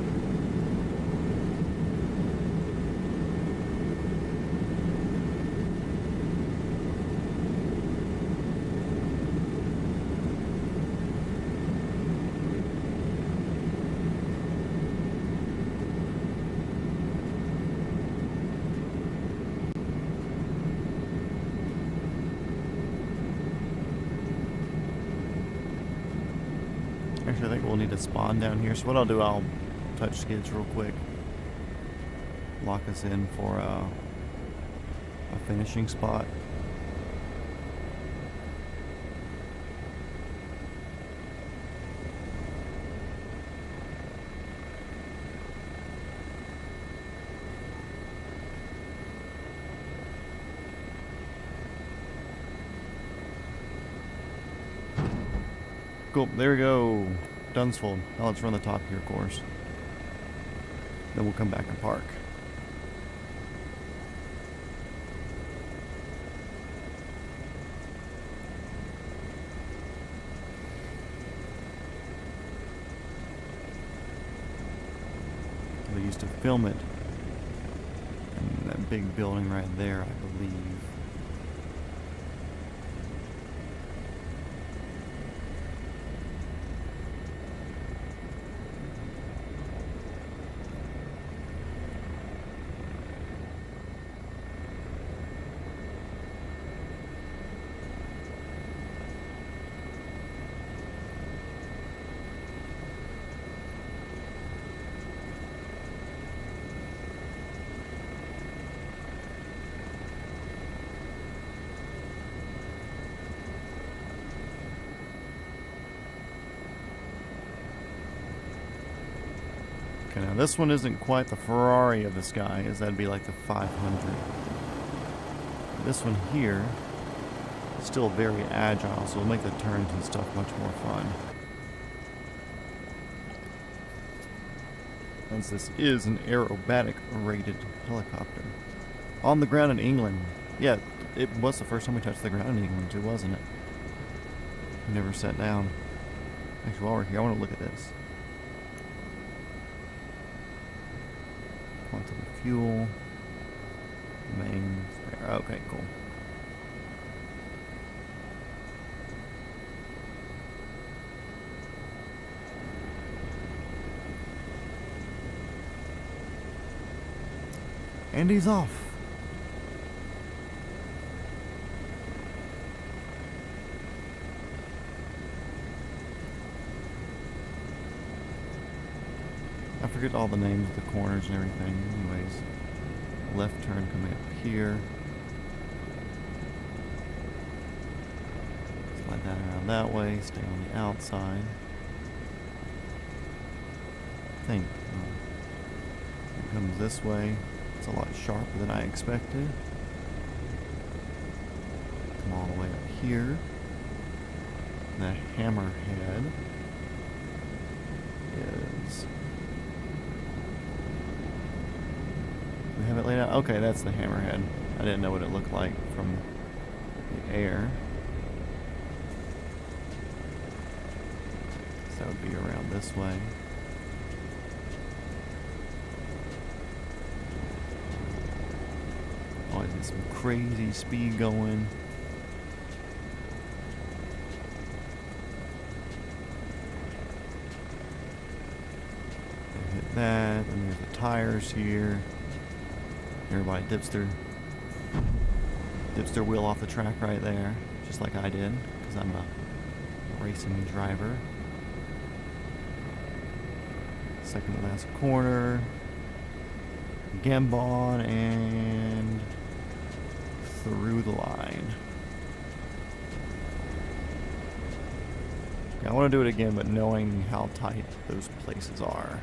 Actually, I think we'll need to spawn down here. So what I'll do, I'll touch skids real quick. Lock us in for a finishing spot. Cool, there we go. Dunsville. Now let's run the Top Gear course. Then we'll come back and park. They used to film it in that big building right there, I believe. Okay, now this one isn't quite the Ferrari of the sky, as that'd be like the 500. This one here is still very agile, so it'll make the turns and stuff much more fun. Since this is an aerobatic rated helicopter. On the ground in England. Yeah, it was the first time we touched the ground in England too, wasn't it? We never sat down. Actually, while we're here, I want to look at this. Quantum fuel. Main. Okay, cool. And he's off. I forget all the names of the corners and everything. Anyways, left turn coming up here. Slide that around that way. Stay on the outside. I think it comes this way. It's a lot sharper than I expected. Come all the way up here. The hammerhead is have it laid out. Okay, that's the hammerhead. I didn't know what it looked like from the air. So that would be around this way. Always in some crazy speed going. Hit that, and there's the tires here. Everybody dips their wheel off the track right there, just like I did, because I'm a racing driver. Second to last corner. Gambon and through the line. I want to do it again, but knowing how tight those places are.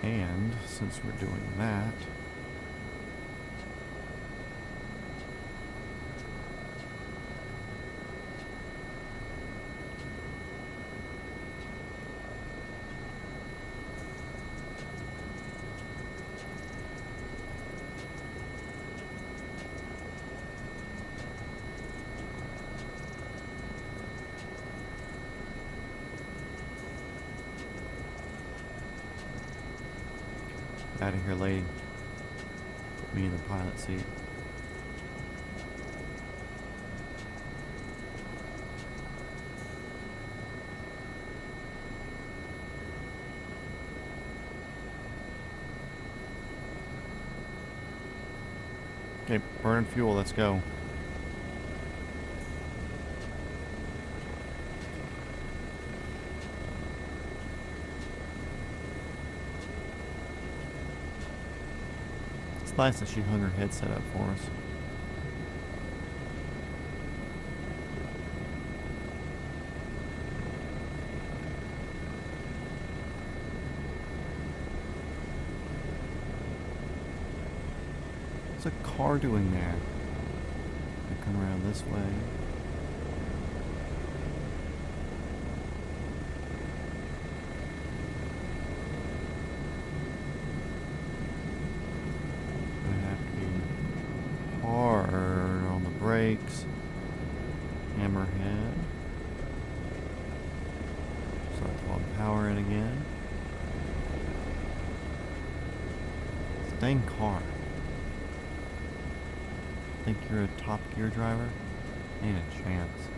And since we're doing that, out of here, lady. Put me in the pilot seat. Okay, burning fuel, let's go. It's nice that she hung her headset up for us. What's a car doing there? I come around this way. Brakes, hammerhead. So I plug power in again. Dang car. Think you're a top gear driver? Ain't a chance.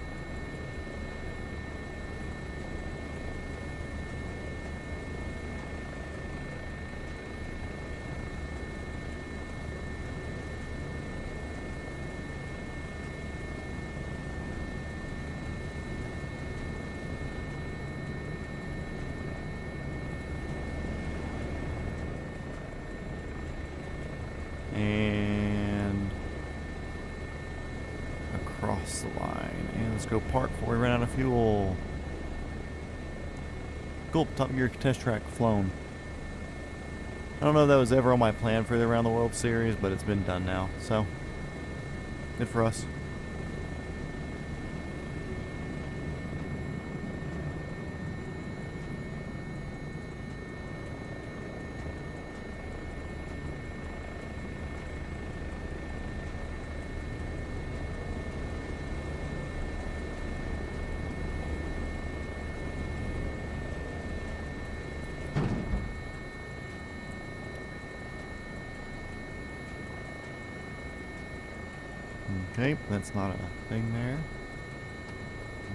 And across the line. And let's go park before we run out of fuel. Cool, Top Gear test track flown. I don't know if that was ever on my plan for the Around the World series, but it's been done now. So, good for us. Okay, that's not a thing there.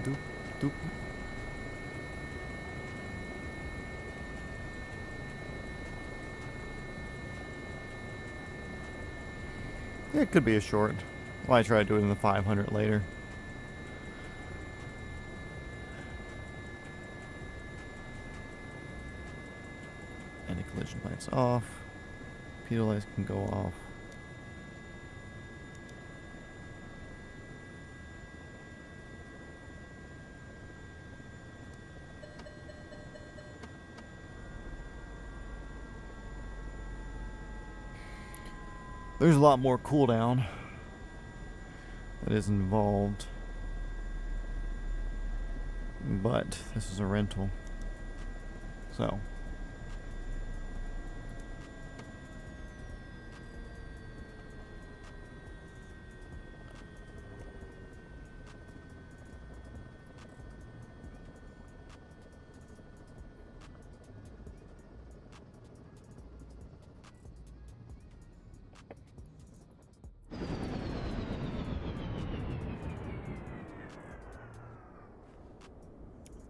Doop, doop. Yeah, it could be a short. Well, I try to do it in the 500 later. Anti-collision lights off. Pedal lights can go off. There's a lot more cooldown that is involved. But this is a rental. So.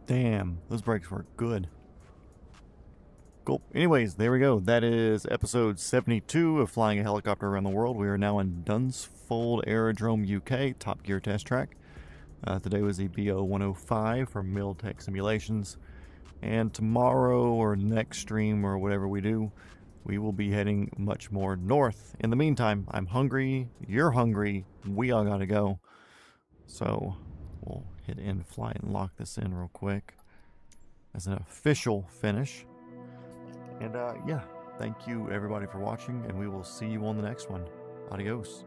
Damn, those brakes were good. Cool. Anyways, there we go. That is episode 72 of Flying a Helicopter Around the World. We are now in Dunsfold Aerodrome, UK, Top Gear test track. Today was the BO-105 for Miltech Simulations. And tomorrow or next stream or whatever we do, we will be heading much more north. In the meantime, I'm hungry, you're hungry, we all gotta go. So we'll hit in flight and lock this in real quick as an official finish. And yeah, thank you everybody for watching, and we will see you on the next one. Adios.